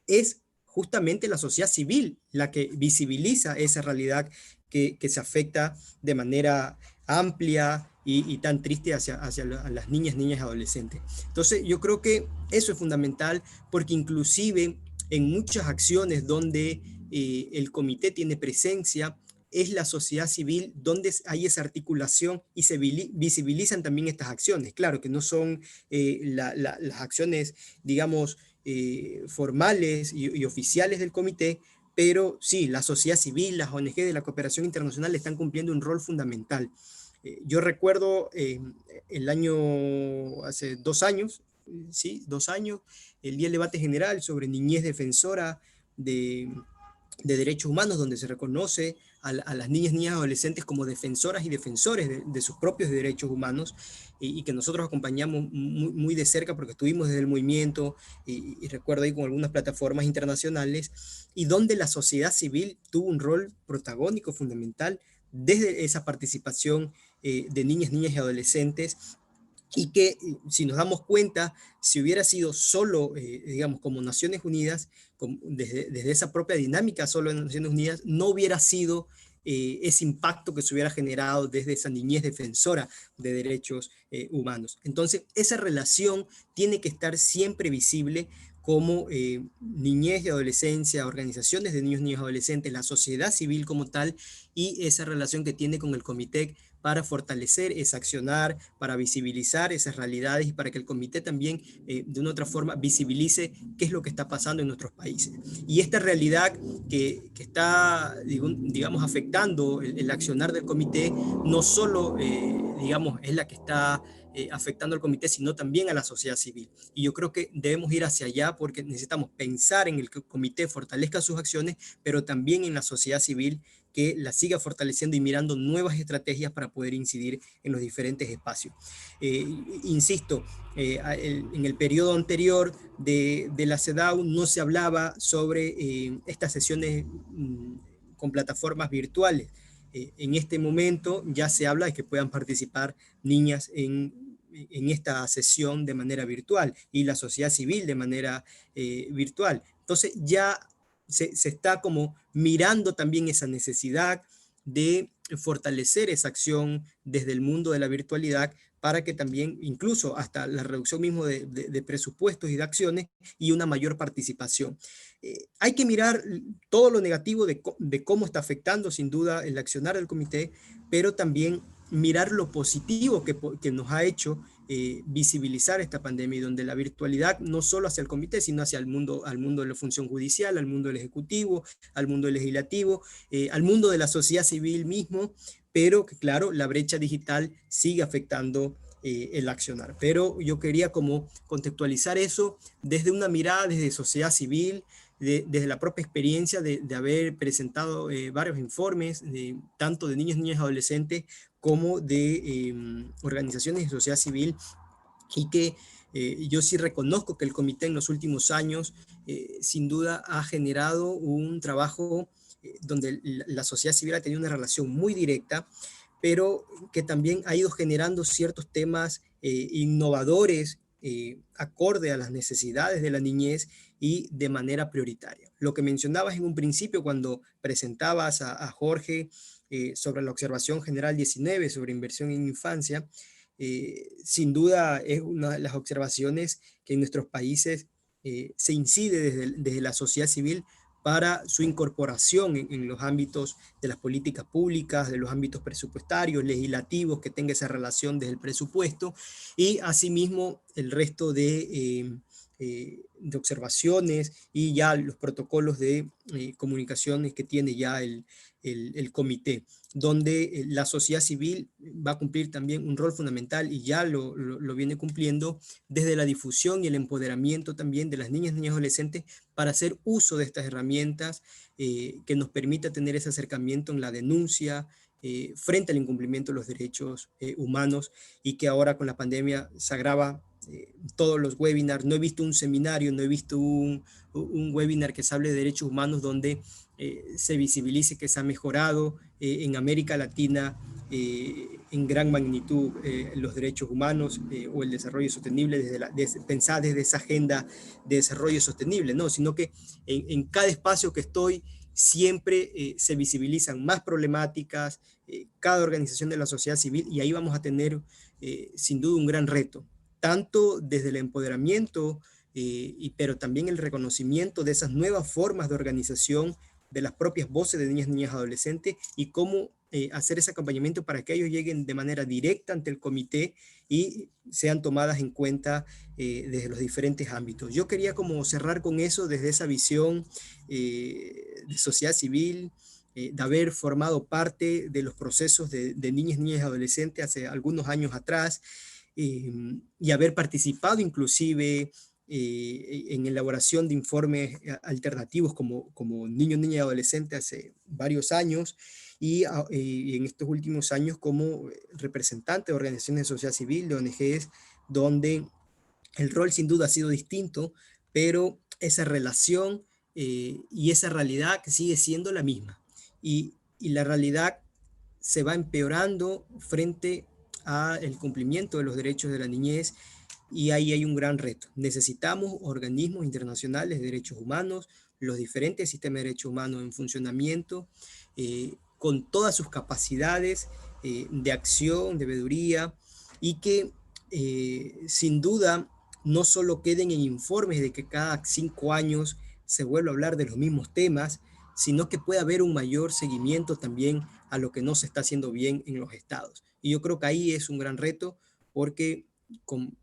es justamente la sociedad civil la que visibiliza esa realidad que se afecta de manera amplia y tan triste hacia las niñas y adolescentes. Entonces yo creo que eso es fundamental porque inclusive en muchas acciones donde el comité tiene presencia, es la sociedad civil donde hay esa articulación y se visibilizan también estas acciones. Claro que no son las acciones, digamos, formales y oficiales del comité, pero sí, la sociedad civil, las ONG de la cooperación internacional están cumpliendo un rol fundamental. Yo recuerdo el año, hace 2 años, sí, 2 años, el Día del Debate General sobre Niñez Defensora de derechos humanos, donde se reconoce a las niñas, niñas y adolescentes como defensoras y defensores de sus propios derechos humanos y que nosotros acompañamos muy de cerca porque estuvimos desde el movimiento y recuerdo ahí con algunas plataformas internacionales y donde la sociedad civil tuvo un rol protagónico fundamental desde esa participación de niñas, niñas y adolescentes y que si nos damos cuenta, si hubiera sido solo, digamos, como Naciones Unidas, desde esa propia dinámica solo en Naciones Unidas, no hubiera sido ese impacto que se hubiera generado desde esa niñez defensora de derechos humanos. Entonces, esa relación tiene que estar siempre visible como niñez y adolescencia, organizaciones de niños, niñas y adolescentes, la sociedad civil como tal, y esa relación que tiene con el comité para fortalecer ese accionar, para visibilizar esas realidades y para que el comité también de una otra forma visibilice qué es lo que está pasando en nuestros países. Y esta realidad que está, digamos, afectando el accionar del comité, no solo, digamos, es la que está afectando al comité, sino también a la sociedad civil. Y yo creo que debemos ir hacia allá porque necesitamos pensar en el que el comité fortalezca sus acciones, pero también en la sociedad civil que la siga fortaleciendo y mirando nuevas estrategias para poder incidir en los diferentes espacios. Insisto, en el periodo anterior de la CEDAW no se hablaba sobre estas sesiones con plataformas virtuales. En este momento ya se habla de que puedan participar niñas en esta sesión de manera virtual y la sociedad civil de manera virtual. Entonces ya se está como mirando también esa necesidad de fortalecer esa acción desde el mundo de la virtualidad para que también, incluso hasta la reducción mismo de presupuestos y de acciones y una mayor participación. Hay que mirar todo lo negativo de cómo está afectando sin duda el accionar del comité, pero también mirar lo positivo que nos ha hecho visibilizar esta pandemia, y donde la virtualidad no solo hacia el comité, sino hacia el mundo, al mundo de la función judicial, al mundo del ejecutivo, al mundo legislativo, al mundo de la sociedad civil mismo, pero que claro, la brecha digital sigue afectando el accionar. Pero yo quería como contextualizar eso desde una mirada, desde sociedad civil, desde la propia experiencia de haber presentado varios informes, tanto de niños, niñas y adolescentes, como de organizaciones de sociedad civil, y que yo sí reconozco que el comité en los últimos años sin duda ha generado un trabajo donde la sociedad civil ha tenido una relación muy directa, pero que también ha ido generando ciertos temas innovadores, acorde a las necesidades de la niñez y de manera prioritaria. Lo que mencionabas en un principio cuando presentabas a Jorge sobre la observación general 19, sobre inversión en infancia, sin duda es una de las observaciones que en nuestros países se incide desde la sociedad civil para su incorporación en los ámbitos de las políticas públicas, de los ámbitos presupuestarios, legislativos, que tenga esa relación desde el presupuesto, y asimismo el resto de observaciones y ya los protocolos de comunicaciones que tiene ya el comité, donde la sociedad civil va a cumplir también un rol fundamental, y ya lo viene cumpliendo desde la difusión y el empoderamiento también de las niñas, niños y adolescentes, para hacer uso de estas herramientas que nos permita tener ese acercamiento en la denuncia frente al incumplimiento de los derechos humanos, y que ahora con la pandemia se agrava todos los webinars. No he visto un seminario, no he visto un webinar que se hable de derechos humanos donde se visibilice que se ha mejorado en América Latina en gran magnitud los derechos humanos o el desarrollo sostenible, pensar desde esa agenda de desarrollo sostenible, ¿no? Sino que en cada espacio que estoy siempre se visibilizan más problemáticas, cada organización de la sociedad civil, y ahí vamos a tener sin duda un gran reto, tanto desde el empoderamiento, pero también el reconocimiento de esas nuevas formas de organización de las propias voces de niñas, niñas, adolescentes, y cómo hacer ese acompañamiento para que ellos lleguen de manera directa ante el comité y sean tomadas en cuenta desde los diferentes ámbitos. Yo quería como cerrar con eso, desde esa visión de sociedad civil, de haber formado parte de los procesos de niñas, niñas y adolescentes hace algunos años atrás, y haber participado inclusive en elaboración de informes alternativos como niños, niñas y adolescentes hace varios años, y en estos últimos años como representante de organizaciones de sociedad civil, de ONGs, donde el rol sin duda ha sido distinto, pero esa relación y esa realidad que sigue siendo la misma. Y la realidad se va empeorando frente al cumplimiento de los derechos de la niñez, y ahí hay un gran reto. Necesitamos organismos internacionales de derechos humanos, los diferentes sistemas de derechos humanos en funcionamiento, con todas sus capacidades de acción, de veeduría, y que sin duda no solo queden en informes de que cada 5 años se vuelva a hablar de los mismos temas, sino que pueda haber un mayor seguimiento también a lo que no se está haciendo bien en los estados. Y yo creo que ahí es un gran reto, porque con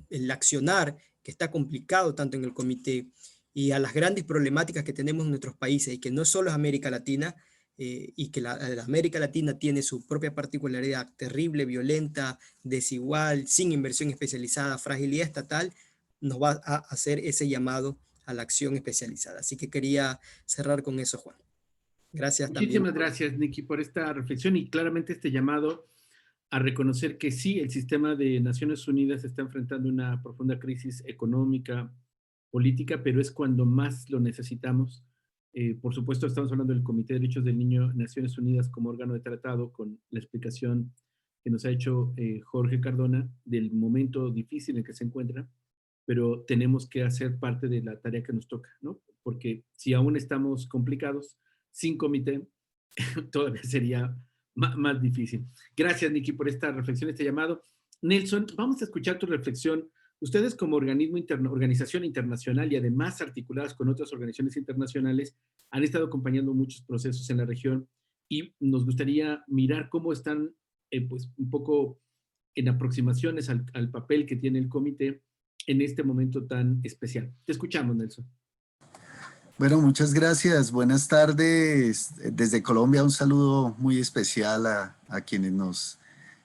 el accionar que está complicado tanto en el comité, y a las grandes problemáticas que tenemos en nuestros países, y que no solo es América Latina, y que la América Latina tiene su propia particularidad terrible, violenta, desigual, sin inversión especializada, fragilidad estatal, nos va a hacer ese llamado a la acción especializada. Así que quería cerrar con eso, Juan. Gracias también. Muchísimas gracias, Nicky, por esta reflexión y claramente este llamado a reconocer que sí, el sistema de Naciones Unidas está enfrentando una profunda crisis económica, política, pero es cuando más lo necesitamos. Por supuesto, estamos hablando del Comité de Derechos del Niño, Naciones Unidas como órgano de tratado, con la explicación que nos ha hecho Jorge Cardona del momento difícil en el que se encuentra, pero tenemos que hacer parte de la tarea que nos toca, ¿no? Porque si aún estamos complicados, sin comité, todavía sería más difícil. Gracias, Nicky, por esta reflexión, este llamado. Nelson, vamos a escuchar tu reflexión. Ustedes como organización internacional y además articuladas con otras organizaciones internacionales han estado acompañando muchos procesos en la región, y nos gustaría mirar cómo están pues un poco en aproximaciones al papel que tiene el comité en este momento tan especial. Te escuchamos, Nelson. Bueno, muchas gracias. Buenas tardes. Desde Colombia un saludo muy especial a quienes nos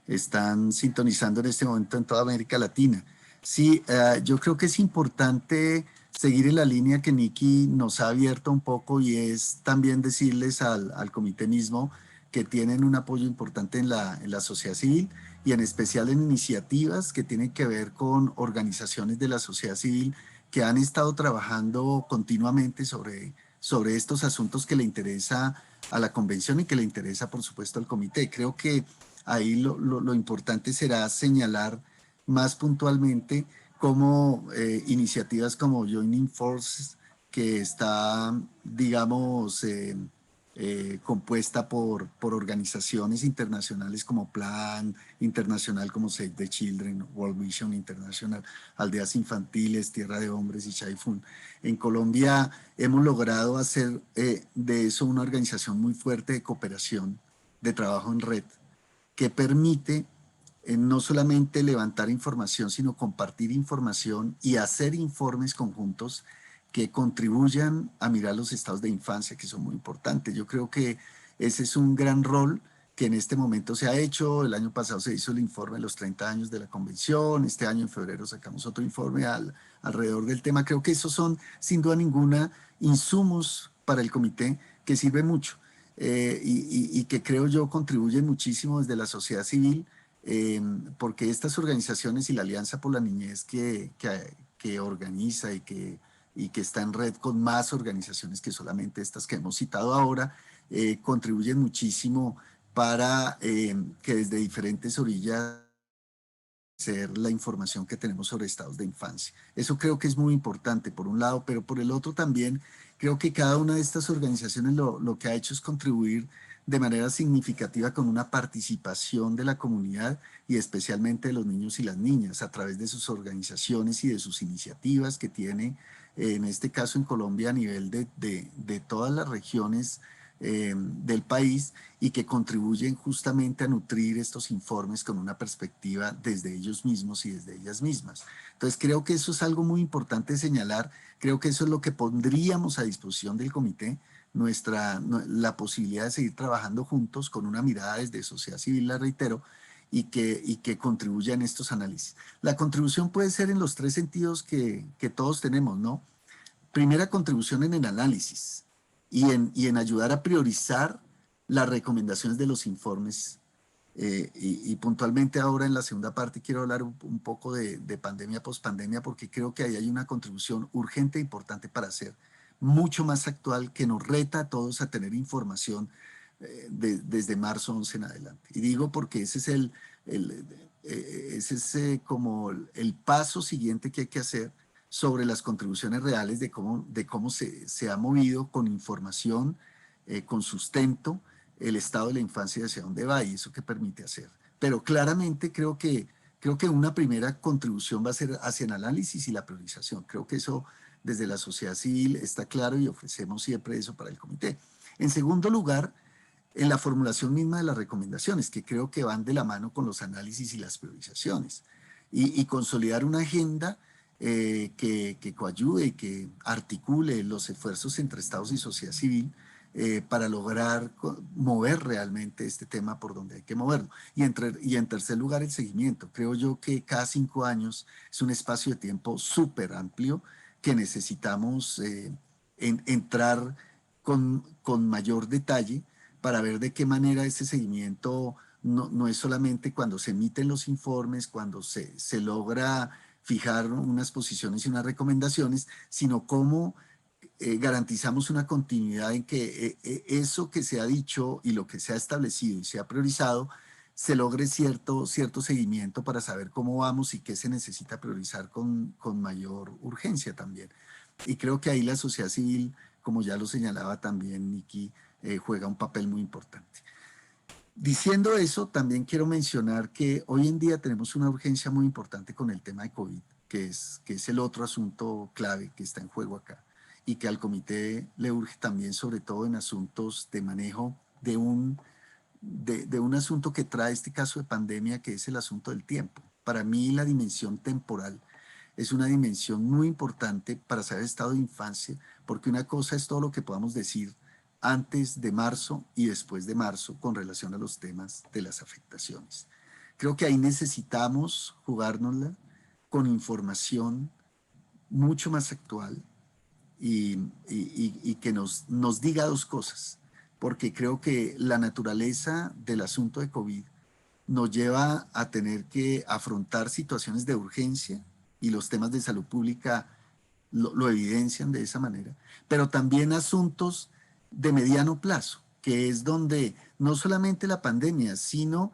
están sintonizando en este momento en toda América Latina. Sí, yo creo que es importante seguir en la línea que Nicky nos ha abierto un poco y es también decirles al comité mismo que tienen un apoyo importante en la sociedad civil y en especial en iniciativas que tienen que ver con organizaciones de la sociedad civil que han estado trabajando continuamente sobre estos asuntos que le interesa a la convención y que le interesa, por supuesto, al comité. Creo que ahí lo importante será señalar más puntualmente cómo iniciativas como Joining Forces, que está, digamos, compuesta por organizaciones internacionales como Plan Internacional, como Save the Children, World Vision International, Aldeas Infantiles, Tierra de Hombres y Chaifún. En Colombia hemos logrado hacer de eso una organización muy fuerte de cooperación, de trabajo en red, que permite no solamente levantar información, sino compartir información y hacer informes conjuntos que contribuyan a mirar los estados de infancia, que son muy importantes. Yo creo que ese es un gran rol que en este momento se ha hecho. El año pasado se hizo el informe de los 30 años de la convención, este año en febrero sacamos otro informe alrededor del tema. Creo que esos son, sin duda ninguna, insumos para el comité que sirven mucho y que creo yo contribuyen muchísimo desde la sociedad civil, porque estas organizaciones y la Alianza por la Niñez que organiza y que está en red con más organizaciones que solamente estas que hemos citado ahora, contribuyen muchísimo para que desde diferentes orillas ser la información que tenemos sobre estados de infancia. Eso creo que es muy importante por un lado, pero por el otro también creo que cada una de estas organizaciones lo que ha hecho es contribuir de manera significativa con una participación de la comunidad y especialmente de los niños y las niñas a través de sus organizaciones y de sus iniciativas que tiene, en este caso en Colombia a nivel de todas las regiones del país y que contribuyen justamente a nutrir estos informes con una perspectiva desde ellos mismos y desde ellas mismas. Entonces creo que eso es algo muy importante señalar, creo que eso es lo que pondríamos a disposición del comité, la posibilidad de seguir trabajando juntos con una mirada desde sociedad civil, la reitero, y que contribuya en estos análisis. La contribución puede ser en los tres sentidos que todos tenemos, ¿no? Primera contribución en el análisis y en ayudar a priorizar las recomendaciones de los informes. Y puntualmente ahora en la segunda parte quiero hablar un poco de pandemia, pospandemia, porque creo que ahí hay una contribución urgente e importante para hacer, mucho más actual, que nos reta a todos a tener información desde marzo 11 en adelante. Y digo porque ese es como el paso siguiente que hay que hacer sobre las contribuciones reales de cómo se ha movido con información, con sustento, el estado de la infancia y hacia dónde va y eso que permite hacer. Pero claramente creo que una primera contribución va a ser hacia el análisis y la priorización. Creo que eso desde la sociedad civil está claro y ofrecemos siempre eso para el comité. En segundo lugar, en la formulación misma de las recomendaciones, que creo que van de la mano con los análisis y las priorizaciones. Y consolidar una agenda que coayude y que articule los esfuerzos entre estados y sociedad civil para lograr mover realmente este tema por donde hay que moverlo. Y en tercer lugar, el seguimiento. Creo yo que cada 5 años es un espacio de tiempo súper amplio que necesitamos entrar con mayor detalle para ver de qué manera ese seguimiento no es solamente cuando se emiten los informes, cuando se logra fijar unas posiciones y unas recomendaciones, sino cómo garantizamos una continuidad en que eso que se ha dicho y lo que se ha establecido y se ha priorizado se logre cierto seguimiento para saber cómo vamos y qué se necesita priorizar con mayor urgencia también. Y creo que ahí la sociedad civil, como ya lo señalaba también Nicky, juega un papel muy importante. Diciendo eso, también quiero mencionar que hoy en día tenemos una urgencia muy importante con el tema de COVID, que es el otro asunto clave que está en juego acá y que al comité le urge también, sobre todo en asuntos de manejo de un de un asunto que trae este caso de pandemia, que es el asunto del tiempo. Para mí la dimensión temporal es una dimensión muy importante para saber el estado de infancia, porque una cosa es todo lo que podamos decir antes de marzo y después de marzo con relación a los temas de las afectaciones. Creo que ahí necesitamos jugárnosla con información mucho más actual y que nos diga dos cosas, porque creo que la naturaleza del asunto de COVID nos lleva a tener que afrontar situaciones de urgencia y los temas de salud pública lo evidencian de esa manera, pero también asuntos de mediano plazo, que es donde no solamente la pandemia, sino,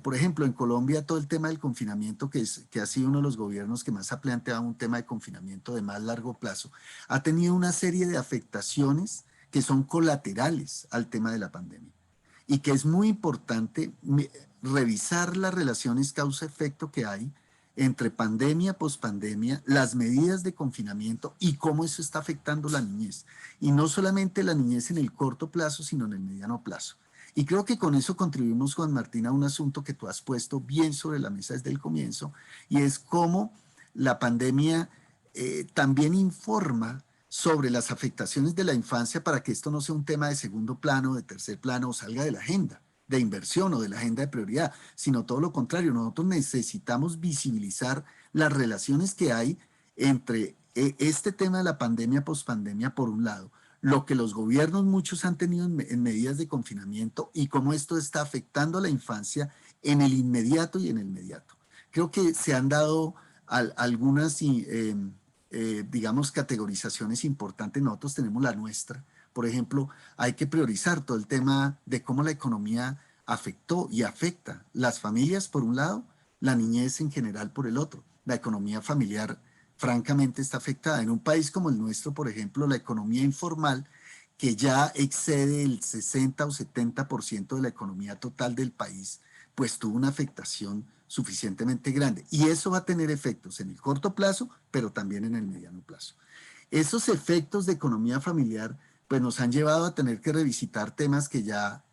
por ejemplo, en Colombia todo el tema del confinamiento, que ha sido uno de los gobiernos que más ha planteado un tema de confinamiento de más largo plazo, ha tenido una serie de afectaciones que son colaterales al tema de la pandemia y que es muy importante revisar las relaciones causa-efecto que hay entre pandemia, pospandemia, las medidas de confinamiento y cómo eso está afectando la niñez. Y no solamente la niñez en el corto plazo, sino en el mediano plazo. Y creo que con eso contribuimos, Juan Martín, a un asunto que tú has puesto bien sobre la mesa desde el comienzo, y es cómo la pandemia también informa sobre las afectaciones de la infancia para que esto no sea un tema de segundo plano, de tercer plano, o salga de la agenda de inversión o de la agenda de prioridad, sino todo lo contrario. Nosotros necesitamos visibilizar las relaciones que hay entre este tema de la pandemia, pospandemia, por un lado, lo que los gobiernos muchos han tenido en medidas de confinamiento y cómo esto está afectando a la infancia en el inmediato y en el mediato. Creo que se han dado algunas, digamos, categorizaciones importantes. Nosotros tenemos la nuestra. Por ejemplo, hay que priorizar todo el tema de cómo la economía afectó y afecta las familias por un lado, la niñez en general por el otro. La economía familiar francamente está afectada. En un país como el nuestro, por ejemplo, la economía informal, que ya excede el 60 o 70% de la economía total del país, pues tuvo una afectación suficientemente grande. Y eso va a tener efectos en el corto plazo, pero también en el mediano plazo. Esos efectos de economía familiar pues nos han llevado a tener que revisitar temas que ya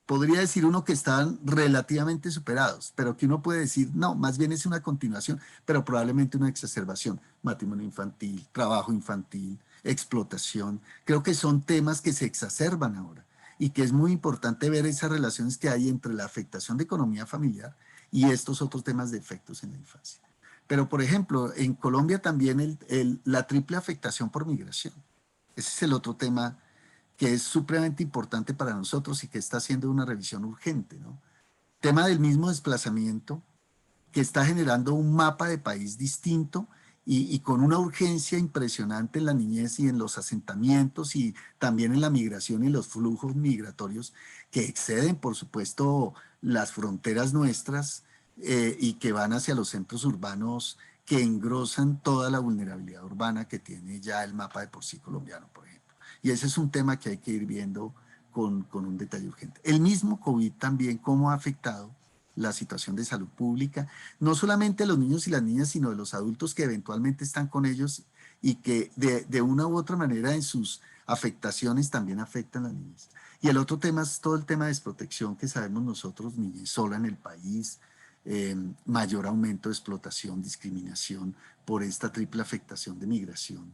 podría decir uno que estaban relativamente superados, pero que uno puede decir, no, más bien es una continuación, pero probablemente una exacerbación. Matrimonio infantil, trabajo infantil, explotación. Creo que son temas que se exacerban ahora y que es muy importante ver esas relaciones que hay entre la afectación de economía familiar y estos otros temas de efectos en la infancia. Pero, por ejemplo, en Colombia también la triple afectación por migración. Ese es el otro tema que es supremamente importante para nosotros y que está haciendo una revisión urgente, ¿no? Tema del mismo desplazamiento, que está generando un mapa de país distinto y con una urgencia impresionante en la niñez y en los asentamientos y también en la migración y los flujos migratorios que exceden, por supuesto, las fronteras nuestras y que van hacia los centros urbanos que engrosan toda la vulnerabilidad urbana que tiene ya el mapa de por sí colombiano, por ejemplo. Y ese es un tema que hay que ir viendo con un detalle urgente. El mismo COVID también, cómo ha afectado la situación de salud pública, no solamente de los niños y las niñas, sino de los adultos que eventualmente están con ellos y que de una u otra manera en sus afectaciones también afectan a las niñas. Y el otro tema es todo el tema de desprotección que sabemos nosotros, niñez sola en el país, mayor aumento de explotación, discriminación por esta triple afectación de migración.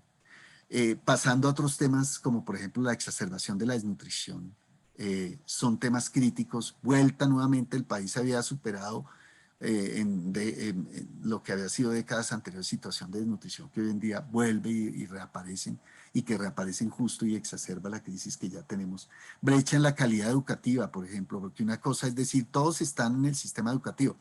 Pasando a otros temas como por ejemplo la exacerbación de la desnutrición, son temas críticos. Vuelta nuevamente, el país había superado en lo que había sido décadas anteriores situación de desnutrición que hoy en día vuelve y reaparecen y que reaparecen justo y exacerba la crisis que ya tenemos. Brecha en la calidad educativa, por ejemplo, porque una cosa es decir, todos están en el sistema educativo,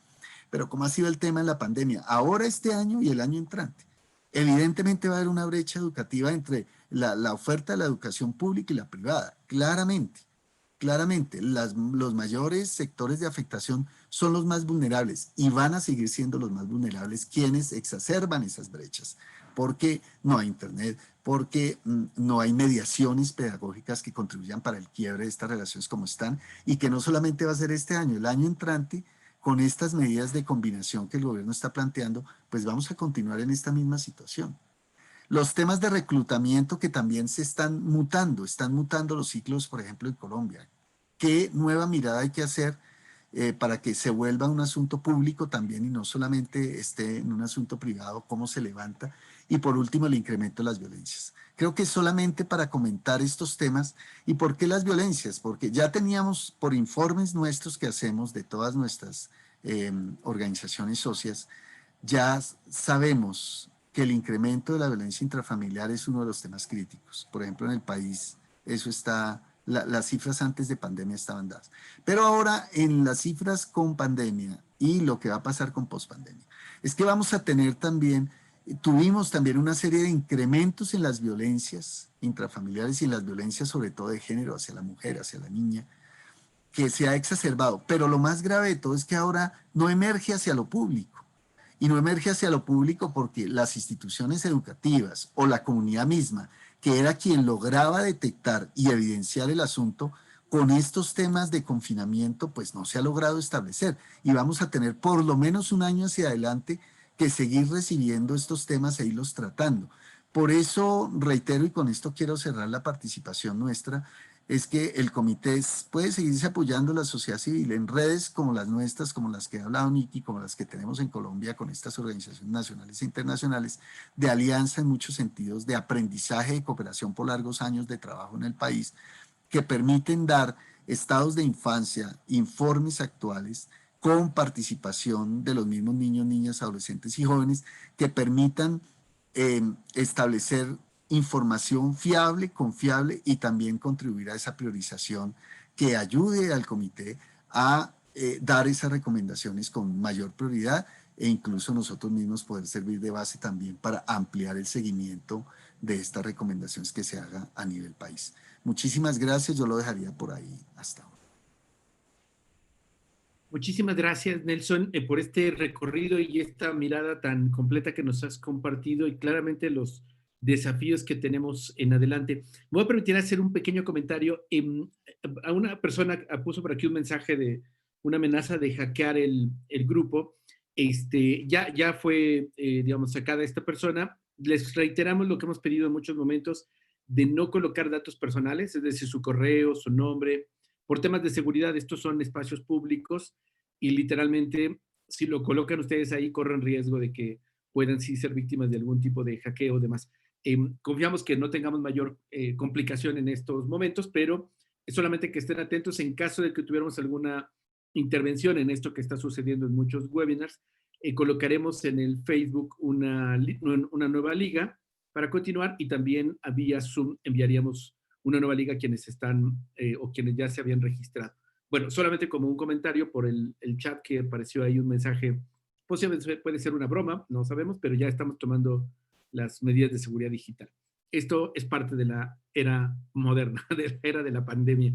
pero ¿cómo ha sido el tema en la pandemia? Ahora este año y el año entrante. Evidentemente va a haber una brecha educativa entre la oferta de la educación pública y la privada, claramente. Claramente, los mayores sectores de afectación son los más vulnerables y van a seguir siendo los más vulnerables quienes exacerban esas brechas, porque no hay internet, porque no hay mediaciones pedagógicas que contribuyan para el quiebre de estas relaciones como están, y que no solamente va a ser este año, el año entrante, con estas medidas de combinación que el gobierno está planteando, pues vamos a continuar en esta misma situación. Los temas de reclutamiento que también se están mutando los ciclos, por ejemplo, en Colombia. qué nueva mirada hay que hacer para que se vuelva un asunto público también y no solamente esté en un asunto privado, cómo se levanta. Y por último, el incremento de las violencias. Creo que solamente para comentar estos temas. ¿Y por qué las violencias? Porque ya teníamos por informes nuestros que hacemos de todas nuestras organizaciones socias, ya sabemos que el incremento de la violencia intrafamiliar es uno de los temas críticos. Por ejemplo, en el país, eso está, las cifras antes de pandemia estaban dadas. Pero ahora, en las cifras con pandemia y lo que va a pasar con pospandemia, es que vamos a tener también, tuvimos también una serie de incrementos en las violencias intrafamiliares y en las violencias sobre todo de género hacia la mujer, hacia la niña, que se ha exacerbado. Pero lo más grave de todo es que ahora no emerge hacia lo público. Y no emerge hacia lo público porque las instituciones educativas o la comunidad misma, que era quien lograba detectar y evidenciar el asunto, con estos temas de confinamiento, pues no se ha logrado establecer. Y vamos a tener por lo menos un año hacia adelante que seguir recibiendo estos temas e irlos tratando. Por eso, reitero, y con esto quiero cerrar la participación nuestra, es que el comité puede seguirse apoyando a la sociedad civil en redes como las nuestras, como las que ha hablado Nicky, como las que tenemos en Colombia con estas organizaciones nacionales e internacionales, de alianza en muchos sentidos, de aprendizaje, de cooperación por largos años de trabajo en el país, que permiten dar estados de infancia, informes actuales, con participación de los mismos niños, niñas, adolescentes y jóvenes, que permitan establecer información fiable, confiable y también contribuir a esa priorización que ayude al comité a dar esas recomendaciones con mayor prioridad e incluso nosotros mismos poder servir de base también para ampliar el seguimiento de estas recomendaciones que se haga a nivel país. Muchísimas gracias, yo lo dejaría por ahí hasta ahora. Muchísimas gracias, Nelson, por este recorrido y esta mirada tan completa que nos has compartido y claramente los desafíos que tenemos en adelante. Me voy a permitir hacer un pequeño comentario. A una persona puso por aquí un mensaje de una amenaza de hackear el grupo. Ya fue, digamos, sacada esta persona. Les reiteramos lo que hemos pedido en muchos momentos de no colocar datos personales, es decir, su correo, su nombre. Por temas de seguridad, estos son espacios públicos y literalmente, si lo colocan ustedes ahí, corren riesgo de que puedan sí ser víctimas de algún tipo de hackeo o demás. Confiamos que no tengamos mayor complicación en estos momentos, pero es solamente que estén atentos en caso de que tuviéramos alguna intervención en esto que está sucediendo en muchos webinars. Colocaremos en el Facebook una nueva liga para continuar y también vía Zoom enviaríamos una nueva liga a quienes están o quienes ya se habían registrado. Bueno, solamente como un comentario por el chat que apareció ahí un mensaje, posiblemente puede ser una broma, no sabemos, pero ya estamos tomando las medidas de seguridad digital. Esto es parte de la era moderna, de la era de la pandemia.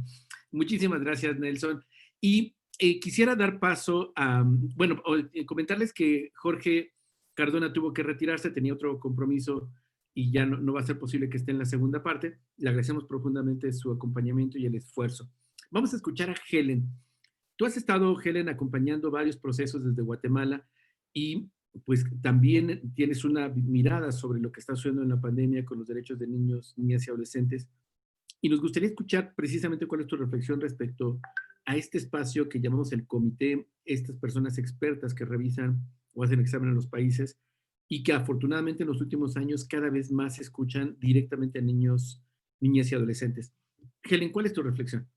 Muchísimas gracias, Nelson. Y quisiera dar paso a, bueno, comentarles que Jorge Cardona tuvo que retirarse, tenía otro compromiso y ya no va a ser posible que esté en la segunda parte. Le agradecemos profundamente su acompañamiento y el esfuerzo. Vamos a escuchar a Helen. Tú has estado, Helen, acompañando varios procesos desde Guatemala y pues también tienes una mirada sobre lo que está sucediendo en la pandemia con los derechos de niños, niñas y adolescentes. Y nos gustaría escuchar precisamente cuál es tu reflexión respecto a este espacio que llamamos el comité, estas personas expertas que revisan o hacen examen en los países y que afortunadamente en los últimos años cada vez más se escuchan directamente a niños, niñas y adolescentes. Helen, ¿cuál es tu reflexión?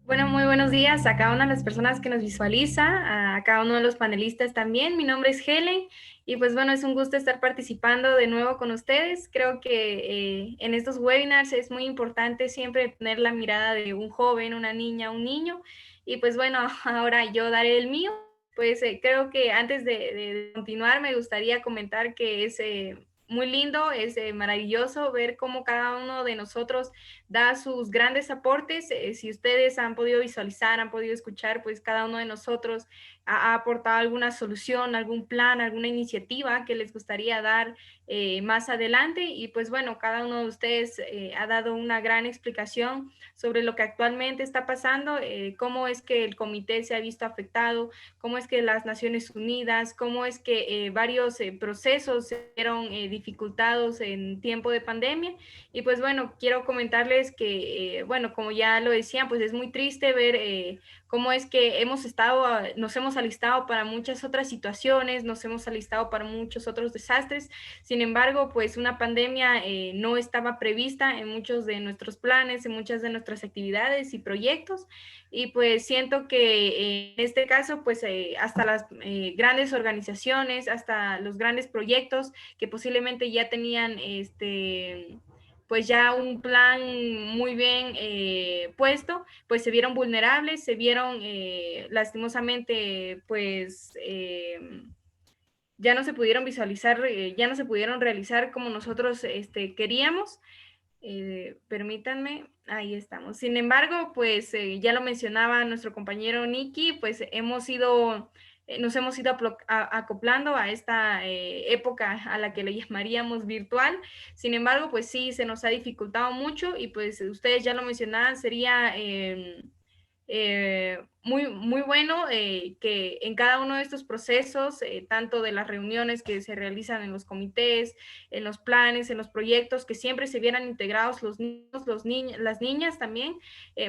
Bueno, muy buenos días a cada una de las personas que nos visualiza, a cada uno de los panelistas también. Mi nombre es Helen y pues bueno, es un gusto estar participando de nuevo con ustedes. Creo que en estos webinars es muy importante siempre tener la mirada de un joven, una niña, un niño. Y pues bueno, ahora yo daré el mío. Pues creo que antes de continuar me gustaría comentar que es muy lindo, es maravilloso ver cómo cada uno de nosotros da sus grandes aportes. Si ustedes han podido visualizar, han podido escuchar, pues cada uno de nosotros ha aportado alguna solución, algún plan, alguna iniciativa que les gustaría dar más adelante. Y pues bueno, cada uno de ustedes ha dado una gran explicación sobre lo que actualmente está pasando, cómo es que el comité se ha visto afectado, cómo es que las Naciones Unidas, cómo es que varios procesos se vieron dificultados en tiempo de pandemia. Y pues bueno, quiero comentarles comentarles que, bueno, como ya lo decían, pues es muy triste ver cómo es que nos hemos alistado para muchas otras situaciones, nos hemos alistado para muchos otros desastres. Sin embargo, pues una pandemia no estaba prevista en muchos de nuestros planes, en muchas de nuestras actividades y proyectos. Y pues siento que en este caso, pues hasta las grandes organizaciones, hasta los grandes proyectos que posiblemente ya tenían pues ya un plan muy bien puesto, pues se vieron vulnerables, se vieron lastimosamente, pues ya no se pudieron visualizar, ya no se pudieron realizar como nosotros queríamos. Permítanme, ahí estamos. Sin embargo, pues ya lo mencionaba nuestro compañero Nicky, pues nos hemos ido acoplando a esta época a la que le llamaríamos virtual. Sin embargo, pues sí, se nos ha dificultado mucho y pues ustedes ya lo mencionaban, sería muy, muy bueno que en cada uno de estos procesos, tanto de las reuniones que se realizan en los comités, en los planes, en los proyectos, que siempre se vieran integrados los niños, las niñas también,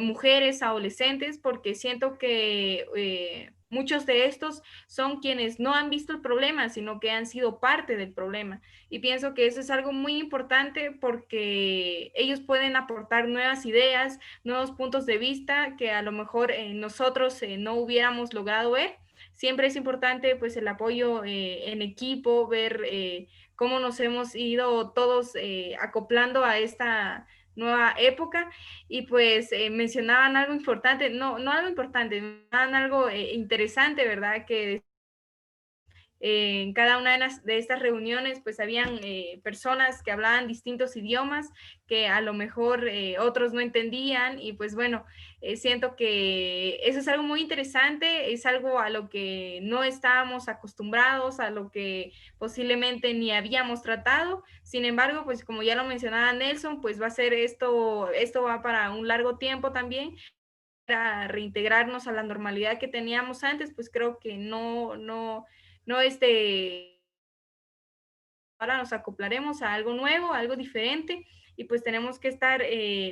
mujeres, adolescentes, porque siento que muchos de estos son quienes no han visto el problema, sino que han sido parte del problema. Y pienso que eso es algo muy importante porque ellos pueden aportar nuevas ideas, nuevos puntos de vista que a lo mejor nosotros no hubiéramos logrado ver. Siempre es importante pues el apoyo en equipo, ver cómo nos hemos ido todos acoplando a esta nueva época. Y pues mencionaban algo importante, no algo importante, mencionaban algo interesante, ¿verdad? Que en cada una de estas reuniones pues habían personas que hablaban distintos idiomas que a lo mejor otros no entendían y pues bueno, siento que eso es algo muy interesante, es algo a lo que no estábamos acostumbrados, a lo que posiblemente ni habíamos tratado. Sin embargo, pues como ya lo mencionaba Nelson, pues va a ser esto va para un largo tiempo también. Para reintegrarnos a la normalidad que teníamos antes, pues creo que no ahora nos acoplaremos a algo nuevo, a algo diferente, y pues tenemos que estar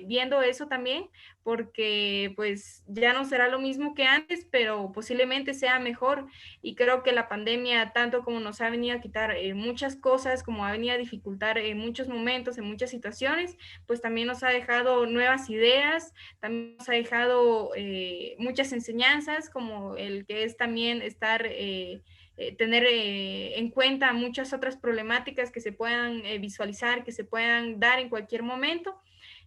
viendo eso también, porque pues ya no será lo mismo que antes, pero posiblemente sea mejor. Y creo que la pandemia, tanto como nos ha venido a quitar muchas cosas, como ha venido a dificultar en muchos momentos, en muchas situaciones, pues también nos ha dejado nuevas ideas, también nos ha dejado muchas enseñanzas, como el que es también estar tener en cuenta muchas otras problemáticas que se puedan visualizar, que se puedan dar en cualquier momento.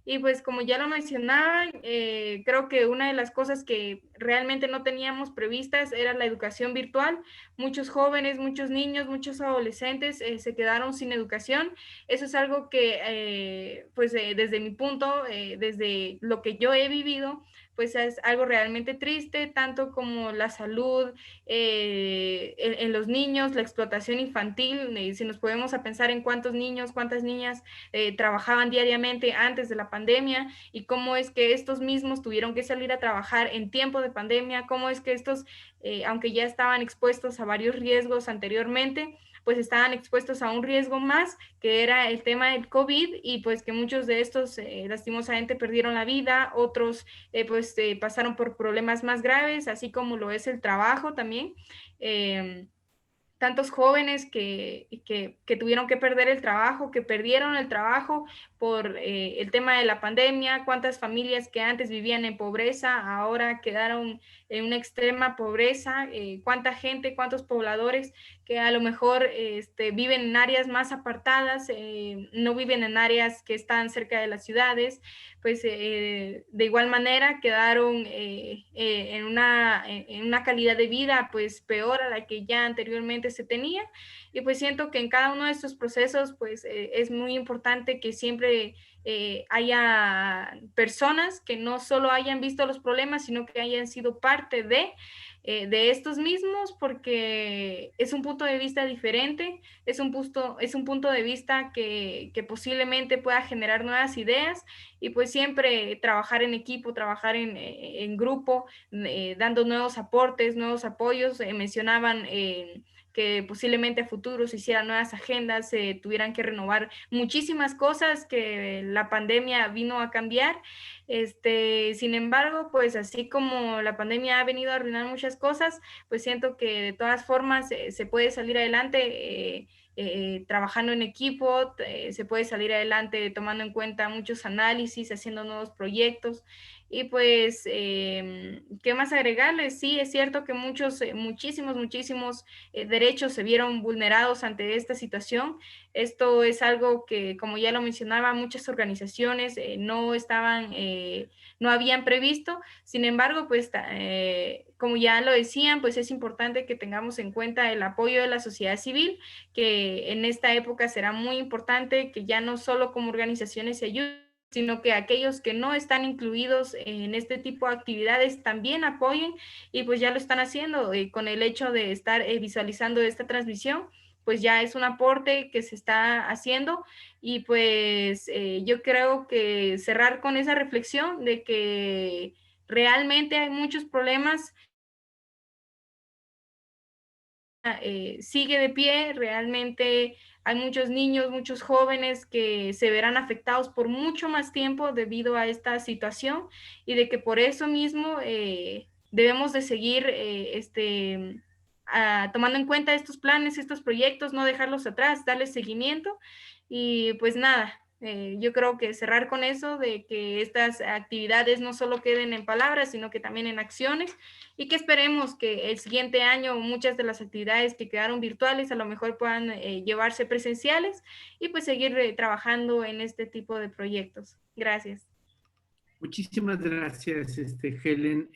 Y pues como ya lo mencionaban, creo que una de las cosas que realmente no teníamos previstas era la educación virtual. Muchos jóvenes, muchos niños, muchos adolescentes se quedaron sin educación. Eso es algo que, pues desde mi punto, desde lo que yo he vivido, pues es algo realmente triste, tanto como la salud en los niños, la explotación infantil. Si nos podemos a pensar en cuántos niños, cuántas niñas trabajaban diariamente antes de la pandemia y cómo es que estos mismos tuvieron que salir a trabajar en tiempo de pandemia, cómo es que estos, aunque ya estaban expuestos a varios riesgos anteriormente, pues estaban expuestos a un riesgo más, que era el tema del COVID, y pues que muchos de estos lastimosamente perdieron la vida, otros pasaron por problemas más graves, así como lo es el trabajo también. Tantos jóvenes que tuvieron que perder el trabajo, que perdieron el trabajo por el tema de la pandemia, cuántas familias que antes vivían en pobreza ahora quedaron en una extrema pobreza, cuánta gente, cuántos pobladores que a lo mejor viven en áreas más apartadas, no viven en áreas que están cerca de las ciudades, pues de igual manera quedaron en una calidad de vida pues peor a la que ya anteriormente se tenía. Y pues siento que en cada uno de estos procesos pues es muy importante que siempre haya personas que no solo hayan visto los problemas, sino que hayan sido parte de estos mismos, porque es un punto de vista diferente, es un punto de vista que posiblemente pueda generar nuevas ideas, y pues siempre trabajar en equipo, trabajar en grupo, dando nuevos aportes, nuevos apoyos. Mencionaban que posiblemente a futuro se hicieran nuevas agendas, se tuvieran que renovar muchísimas cosas que la pandemia vino a cambiar. Sin embargo, pues así como la pandemia ha venido a arruinar muchas cosas, pues siento que de todas formas se puede salir adelante trabajando en equipo, se puede salir adelante tomando en cuenta muchos análisis, haciendo nuevos proyectos. Y pues, ¿qué más agregarles? Sí, es cierto que muchísimos derechos se vieron vulnerados ante esta situación. Esto es algo que, como ya lo mencionaba, muchas organizaciones no habían previsto. Sin embargo, pues, como ya lo decían, pues es importante que tengamos en cuenta el apoyo de la sociedad civil, que en esta época será muy importante que ya no solo como organizaciones se ayuden, sino que aquellos que no están incluidos en este tipo de actividades también apoyen, y pues ya lo están haciendo con el hecho de estar visualizando esta transmisión, pues ya es un aporte que se está haciendo. Y pues yo creo que cerrar con esa reflexión de que realmente hay muchos problemas, sigue de pie, realmente hay muchos niños, muchos jóvenes que se verán afectados por mucho más tiempo debido a esta situación, y de que por eso mismo debemos de seguir tomando en cuenta estos planes, estos proyectos, no dejarlos atrás, darles seguimiento. Y pues nada, yo creo que cerrar con eso, de que estas actividades no solo queden en palabras, sino que también en acciones, y que esperemos que el siguiente año muchas de las actividades que quedaron virtuales a lo mejor puedan llevarse presenciales, y pues seguir trabajando en este tipo de proyectos. Gracias. Muchísimas gracias, Helen.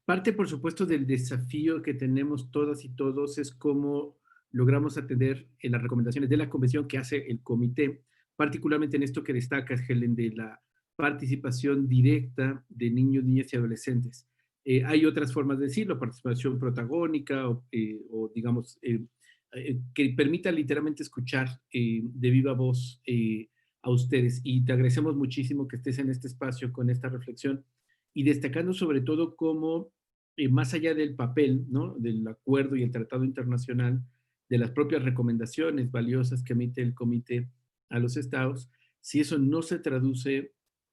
Parte, por supuesto, del desafío que tenemos todas y todos es cómo logramos atender en las recomendaciones de la convención que hace el comité, particularmente en esto que destacas, Helen, de la participación directa de niños, niñas y adolescentes. Hay otras formas de decirlo, participación protagónica o digamos, que permita literalmente escuchar de viva voz a ustedes. Y te agradecemos muchísimo que estés en este espacio con esta reflexión y destacando sobre todo cómo, más allá del papel, ¿no?, del acuerdo y el tratado internacional, de las propias recomendaciones valiosas que emite el comité a los estados, si eso no se traduce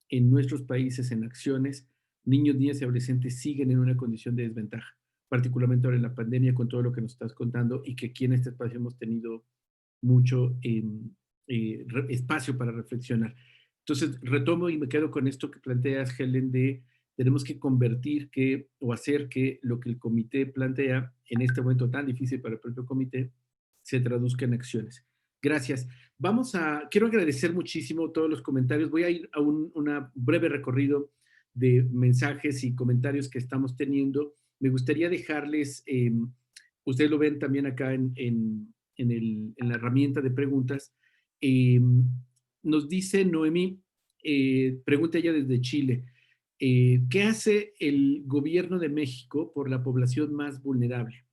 en nuestros países en acciones, niños, niñas y adolescentes siguen en una condición de desventaja, particularmente ahora en la pandemia con todo lo que nos estás contando, y que aquí en este espacio hemos tenido mucho espacio para reflexionar. Entonces, retomo y me quedo con esto que planteas, Helen, de tenemos que convertir o hacer que lo que el comité plantea en este momento tan difícil para el propio comité se traduzca en acciones. Gracias. Quiero agradecer muchísimo todos los comentarios. Voy a ir a un breve recorrido de mensajes y comentarios que estamos teniendo. Me gustaría dejarles, ustedes lo ven también acá en la herramienta de preguntas. Nos dice Noemí, pregunta ella desde Chile, ¿qué hace el gobierno de México por la población más vulnerable?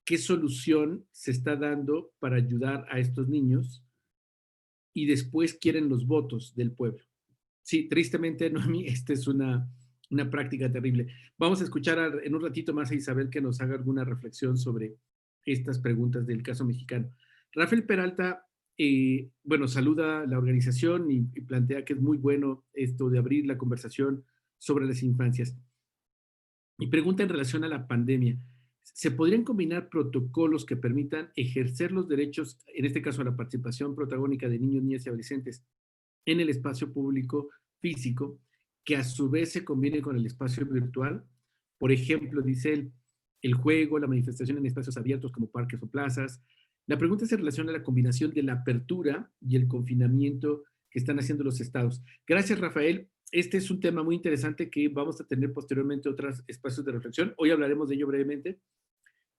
¿Qué solución se está dando para ayudar a estos niños? Y después quieren los votos del pueblo. Sí, tristemente, Noemí, esta es una práctica terrible. Vamos a escuchar en un ratito más a Isabel que nos haga alguna reflexión sobre estas preguntas del caso mexicano. Rafael Peralta, bueno, saluda la organización y plantea que es muy bueno esto de abrir la conversación sobre las infancias. Y pregunta en relación a la pandemia, ¿se podrían combinar protocolos que permitan ejercer los derechos, en este caso a la participación protagónica de niños, niñas y adolescentes en el espacio público físico, que a su vez se combine con el espacio virtual? Por ejemplo, dice él, el juego, la manifestación en espacios abiertos como parques o plazas. La pregunta se relaciona a la combinación de la apertura y el confinamiento que están haciendo los estados. Gracias, Rafael. Este es un tema muy interesante que vamos a tener posteriormente otros espacios de reflexión. Hoy hablaremos de ello brevemente,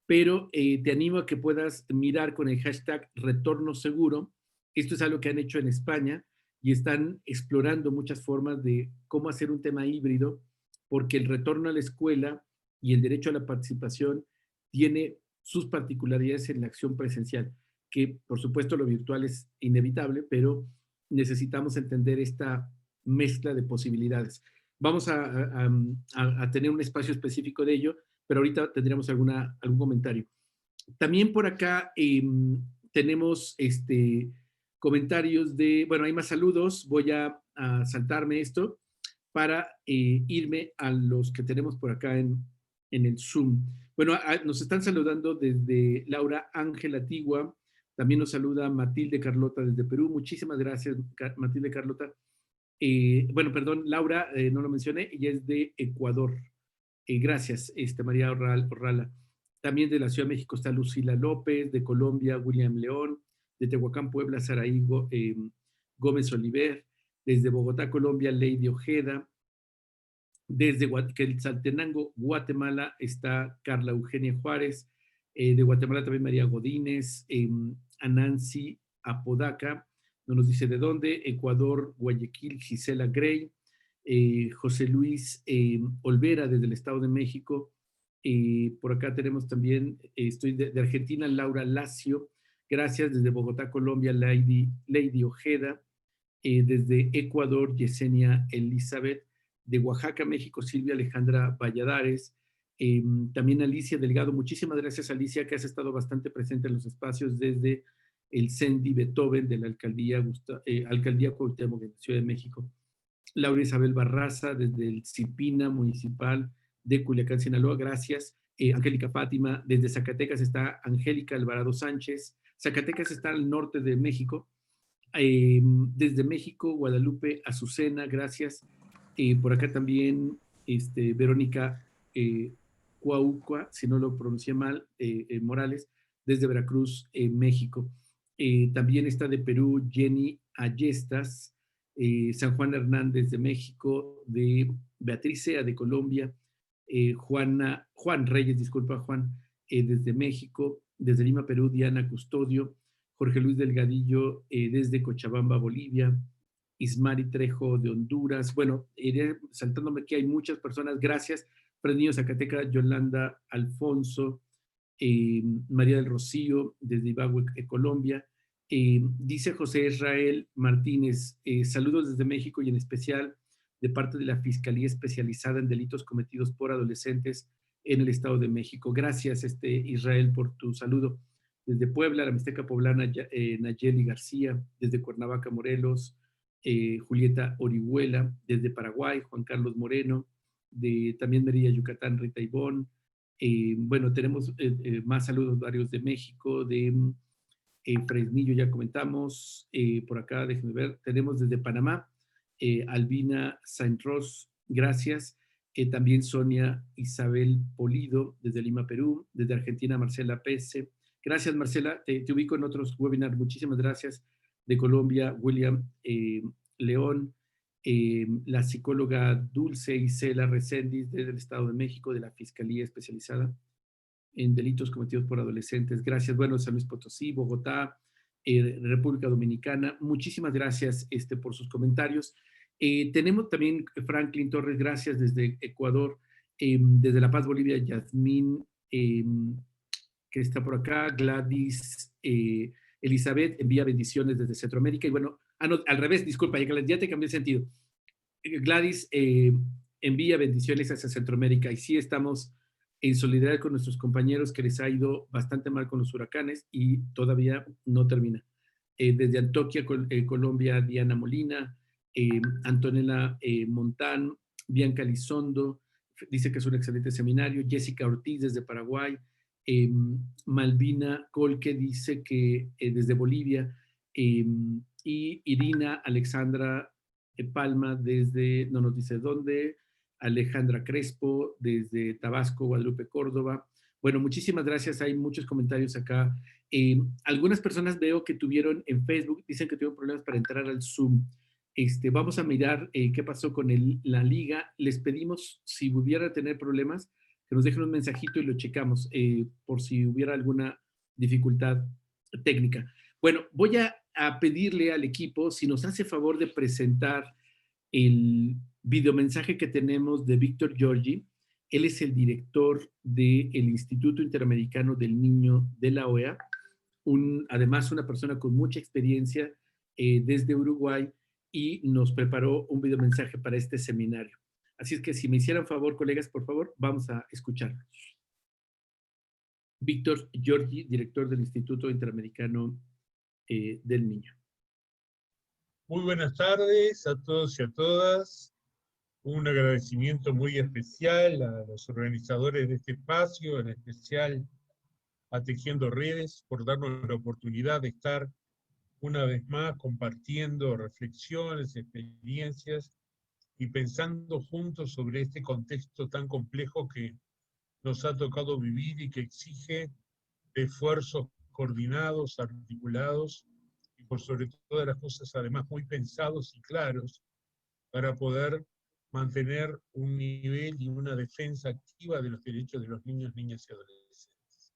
pero te animo a que puedas mirar con el hashtag Retorno Seguro. Esto es algo que han hecho en España y están explorando muchas formas de cómo hacer un tema híbrido, porque el retorno a la escuela y el derecho a la participación tiene sus particularidades en la acción presencial, que por supuesto lo virtual es inevitable, pero necesitamos entender esta mezcla de posibilidades. Vamos a tener un espacio específico de ello, pero ahorita tendríamos algún comentario. También por acá tenemos comentarios de, bueno, hay más saludos, voy a saltarme esto para irme a los que tenemos por acá en el Zoom. Bueno, nos están saludando desde Laura Ángela Tigua, también nos saluda Matilde Carlota desde Perú. Muchísimas gracias, Matilde Carlota. Bueno, perdón, Laura, no lo mencioné, ella es de Ecuador. Gracias, María Orrala. También de la Ciudad de México está Lucila López, de Colombia, William León, de Tehuacán, Puebla, Saraí Gómez Oliver, desde Bogotá, Colombia, Lady Ojeda, desde Quetzaltenango, Guatemala, está Carla Eugenia Juárez, de Guatemala también María Godínez, Anansi Apodaca, no nos dice de dónde, Ecuador, Guayaquil, Gisela Grey, José Luis Olvera desde el Estado de México, por acá tenemos también, estoy de Argentina, Laura Lacio, gracias, desde Bogotá, Colombia, Lady Ojeda, desde Ecuador, Yesenia Elizabeth, de Oaxaca, México, Silvia Alejandra Valladares, también Alicia Delgado, muchísimas gracias Alicia, que has estado bastante presente en los espacios desde el Sendy Beethoven de la Alcaldía Cuauhtémoc de la Ciudad de México. Laura Isabel Barraza, desde el CIPINA Municipal de Culiacán, Sinaloa, gracias. Angélica Fátima, desde Zacatecas está Angélica Alvarado Sánchez. Zacatecas está al norte de México. Desde México, Guadalupe Azucena, gracias. Por acá también Verónica Cuauhua, si no lo pronuncié mal, Morales, desde Veracruz, México. También está de Perú Jenny Ayestas, San Juan Hernández de México, de Beatriz Sea de Colombia, Juan Reyes, disculpa Juan, desde México, desde Lima, Perú, Diana Custodio, Jorge Luis Delgadillo desde Cochabamba, Bolivia, Ismari Trejo de Honduras. Bueno, iré saltándome que hay muchas personas, gracias. Fresnillo, Zacatecas, Yolanda Alfonso, María del Rocío desde Ibagué, Colombia. Dice José Israel Martínez, saludos desde México y en especial de parte de la Fiscalía Especializada en Delitos Cometidos por Adolescentes en el Estado de México. Gracias, Israel, por tu saludo. Desde Puebla, la Mixteca Poblana, Nayeli García, desde Cuernavaca, Morelos, Julieta Orihuela, desde Paraguay, Juan Carlos Moreno, de también Mérida, Yucatán, Rita Ivón. Bueno, tenemos más saludos varios de México, de Fresnillo ya comentamos, por acá déjenme ver, tenemos desde Panamá, Albina Saint-Ross, gracias, también Sonia Isabel Polido, desde Lima, Perú, desde Argentina, Marcela Pese, gracias Marcela, te ubico en otros webinars, muchísimas gracias, de Colombia, William León, la psicóloga Dulce Isela Reséndiz, desde el Estado de México, de la Fiscalía Especializada en Delitos Cometidos por Adolescentes. Gracias. Bueno, San Luis Potosí, Bogotá, República Dominicana. Muchísimas gracias por sus comentarios. Tenemos también Franklin Torres, gracias desde Ecuador, desde La Paz, Bolivia, Yasmín, que está por acá, Gladys, Elizabeth, envía bendiciones desde Centroamérica. Y bueno, no, al revés, disculpa, ya te cambié el sentido. Gladys envía bendiciones hacia Centroamérica y sí estamos en solidaridad con nuestros compañeros que les ha ido bastante mal con los huracanes y todavía no termina. Desde Antioquia, Colombia, Diana Molina, Antonella Montán, Bianca Lizondo, dice que es un excelente seminario, Jessica Ortiz desde Paraguay, Malvina Colque dice que desde Bolivia, y Irina Alexandra Palma desde, no nos dice dónde, Alejandra Crespo desde Tabasco, Guadalupe, Córdoba. Bueno, muchísimas gracias, hay muchos comentarios acá. Algunas personas veo que tuvieron en Facebook, dicen que tuvieron problemas para entrar al Zoom. Vamos a mirar qué pasó con la liga. Les pedimos, si hubiera tener problemas, que nos dejen un mensajito y lo checamos, por si hubiera alguna dificultad técnica. Bueno, voy a pedirle al equipo si nos hace favor de presentar el videomensaje que tenemos de Víctor Giorgi. Él es el director del Instituto Interamericano del Niño de la OEA, además una persona con mucha experiencia desde Uruguay, y nos preparó un videomensaje para este seminario. Así es que si me hicieran favor, colegas, por favor, vamos a escucharlo. Víctor Giorgi, director del Instituto Interamericano del Niño. Muy buenas tardes a todos y a todas. Un agradecimiento muy especial a los organizadores de este espacio, en especial a Tejiendo Redes, por darnos la oportunidad de estar una vez más compartiendo reflexiones, experiencias y pensando juntos sobre este contexto tan complejo que nos ha tocado vivir y que exige esfuerzos coordinados, articulados y por sobre todas las cosas además muy pensados y claros para poder mantener un nivel y una defensa activa de los derechos de los niños, niñas y adolescentes.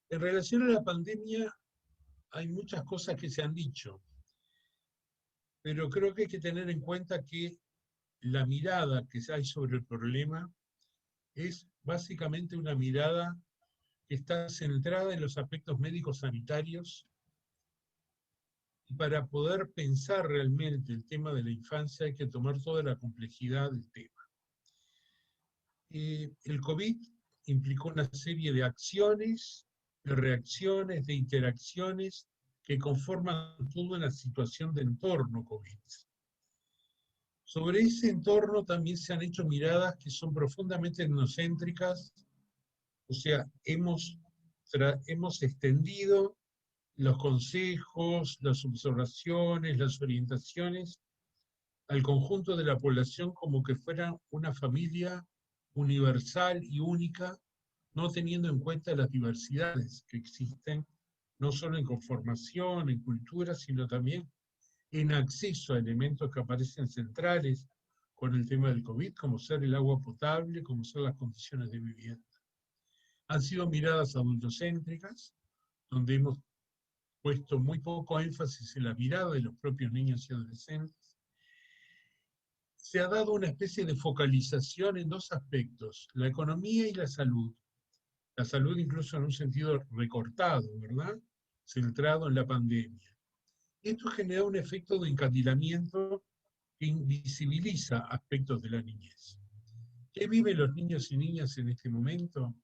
En relación a la pandemia, hay muchas cosas que se han dicho, pero creo que hay que tener en cuenta que la mirada que hay sobre el problema es básicamente una mirada que está centrada en los aspectos médicos sanitarios, y para poder pensar realmente el tema de la infancia hay que tomar toda la complejidad del tema. El COVID implicó una serie de acciones, de reacciones, de interacciones que conforman toda una situación de entorno COVID. Sobre ese entorno también se han hecho miradas que son profundamente etnocéntricas, o sea, hemos extendido los consejos, las observaciones, las orientaciones al conjunto de la población como que fuera una familia universal y única, no teniendo en cuenta las diversidades que existen, no solo en conformación, en cultura, sino también en acceso a elementos que aparecen centrales con el tema del COVID, como ser el agua potable, como ser las condiciones de vivienda. Han sido miradas adultocéntricas, donde hemos puesto muy poco énfasis en la mirada de los propios niños y adolescentes. Se ha dado una especie de focalización en dos aspectos, la economía y la salud. La salud incluso en un sentido recortado, ¿verdad? Centrado en la pandemia. Esto genera un efecto de encandilamiento que invisibiliza aspectos de la niñez. ¿Qué viven los niños y niñas en este momento?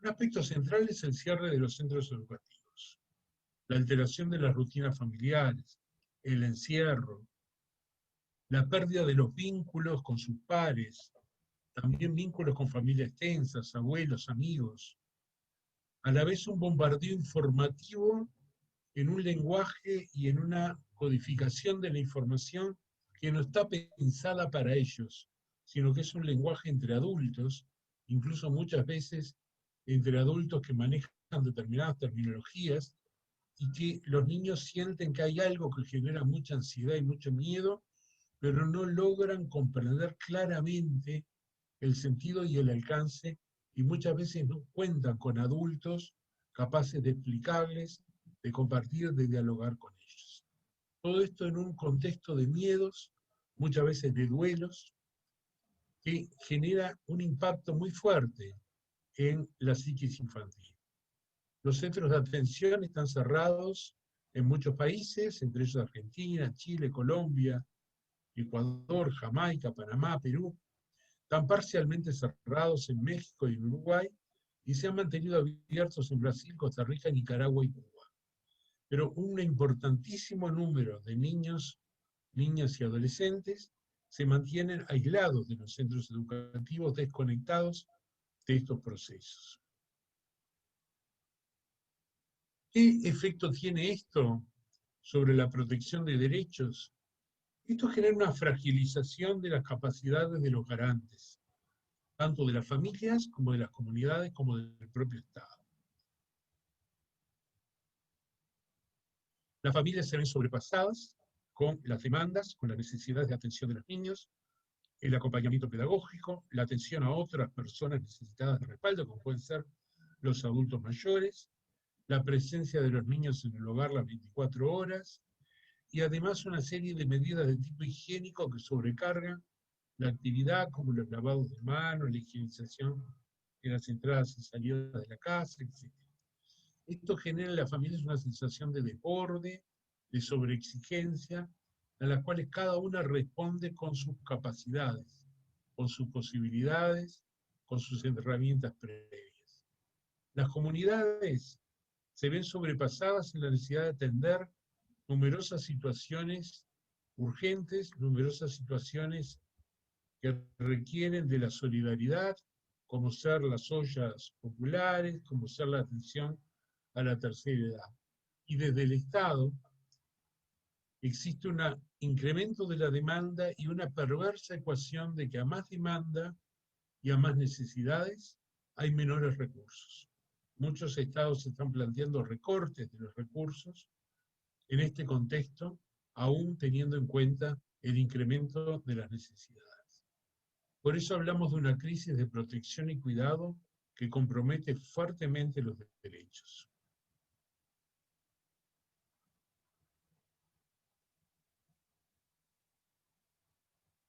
Un aspecto central es el cierre de los centros educativos, la alteración de las rutinas familiares, el encierro, la pérdida de los vínculos con sus pares, también vínculos con familias extensas, abuelos, amigos. A la vez un bombardeo informativo en un lenguaje y en una codificación de la información que no está pensada para ellos, sino que es un lenguaje entre adultos, incluso muchas veces entre adultos que manejan determinadas terminologías, y que los niños sienten que hay algo que genera mucha ansiedad y mucho miedo, pero no logran comprender claramente el sentido y el alcance, y muchas veces no cuentan con adultos capaces de explicarles, de compartir, de dialogar con ellos. Todo esto en un contexto de miedos, muchas veces de duelos, que genera un impacto muy fuerte en la psiquis infantil. Los centros de atención están cerrados en muchos países, entre ellos Argentina, Chile, Colombia, Ecuador, Jamaica, Panamá, Perú. Están parcialmente cerrados en México y en Uruguay, y se han mantenido abiertos en Brasil, Costa Rica, Nicaragua y Cuba. Pero un importantísimo número de niños, niñas y adolescentes se mantienen aislados de los centros educativos, desconectados de estos procesos. ¿Qué efecto tiene esto sobre la protección de derechos? Esto genera una fragilización de las capacidades de los garantes, tanto de las familias como de las comunidades como del propio Estado. Las familias se ven sobrepasadas con las demandas, con las necesidades de atención de los niños, el acompañamiento pedagógico, la atención a otras personas necesitadas de respaldo, como pueden ser los adultos mayores, la presencia de los niños en el hogar las 24 horas, y además una serie de medidas de tipo higiénico que sobrecargan la actividad, como los lavados de manos, la higienización de las entradas y salidas de la casa, etc. Esto genera en las familias una sensación de desborde, de sobreexigencia, a las cuales cada una responde con sus capacidades, con sus posibilidades, con sus herramientas previas. Las comunidades se ven sobrepasadas en la necesidad de atender numerosas situaciones urgentes, numerosas situaciones que requieren de la solidaridad, como ser las ollas populares, como ser la atención a la tercera edad. Y desde el Estado existe un incremento de la demanda y una perversa ecuación de que a más demanda y a más necesidades hay menores recursos. Muchos estados están planteando recortes de los recursos en este contexto, aún teniendo en cuenta el incremento de las necesidades. Por eso hablamos de una crisis de protección y cuidado que compromete fuertemente los derechos.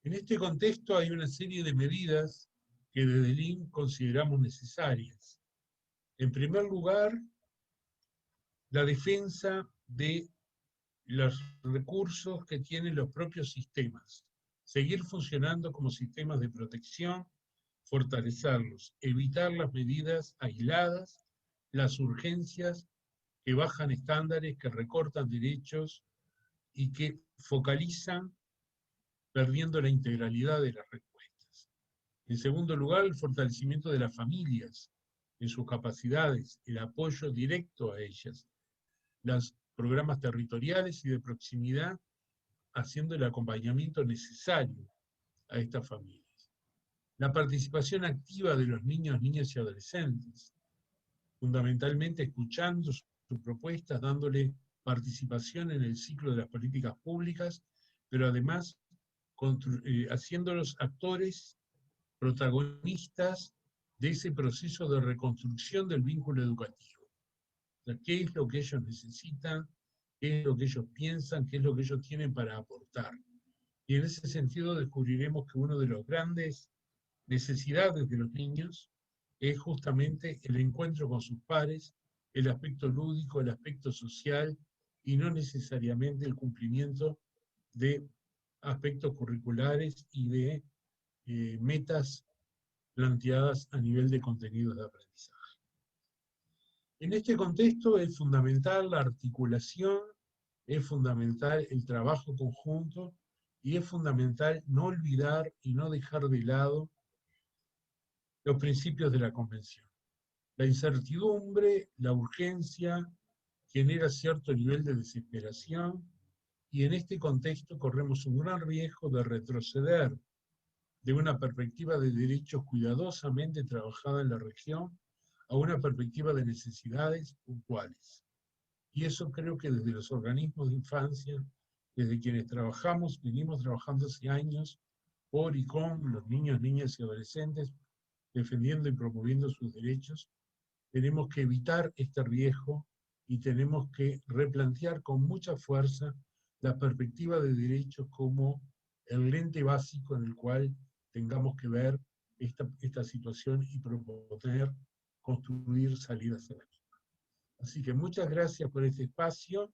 En este contexto hay una serie de medidas que desde el INC consideramos necesarias. En primer lugar, la defensa de los recursos que tienen los propios sistemas. Seguir funcionando como sistemas de protección, fortalecerlos, evitar las medidas aisladas, las urgencias que bajan estándares, que recortan derechos y que focalizan perdiendo la integralidad de las respuestas. En segundo lugar, el fortalecimiento de las familias en sus capacidades, el apoyo directo a ellas, los programas territoriales y de proximidad, haciendo el acompañamiento necesario a estas familias. La participación activa de los niños, niñas y adolescentes, fundamentalmente escuchando sus propuestas, dándole participación en el ciclo de las políticas públicas, pero además haciéndolos actores, protagonistas de ese proceso de reconstrucción del vínculo educativo. O sea, ¿qué es lo que ellos necesitan? ¿Qué es lo que ellos piensan? ¿Qué es lo que ellos tienen para aportar? Y en ese sentido descubriremos que una de las grandes necesidades de los niños es justamente el encuentro con sus pares, el aspecto lúdico, el aspecto social, y no necesariamente el cumplimiento de aspectos curriculares y de metas planteadas a nivel de contenidos de aprendizaje. En este contexto es fundamental la articulación, es fundamental el trabajo conjunto y es fundamental no olvidar y no dejar de lado los principios de la Convención. La incertidumbre, la urgencia, genera cierto nivel de desesperación y en este contexto corremos un gran riesgo de retroceder de una perspectiva de derechos cuidadosamente trabajada en la región a una perspectiva de necesidades puntuales. Y eso creo que desde los organismos de infancia, desde quienes trabajamos, venimos trabajando hace años por y con los niños, niñas y adolescentes, defendiendo y promoviendo sus derechos, tenemos que evitar este riesgo y tenemos que replantear con mucha fuerza la perspectiva de derechos como el lente básico en el cual tengamos que ver esta situación y proponer construir salidas a la misma. Así que muchas gracias por este espacio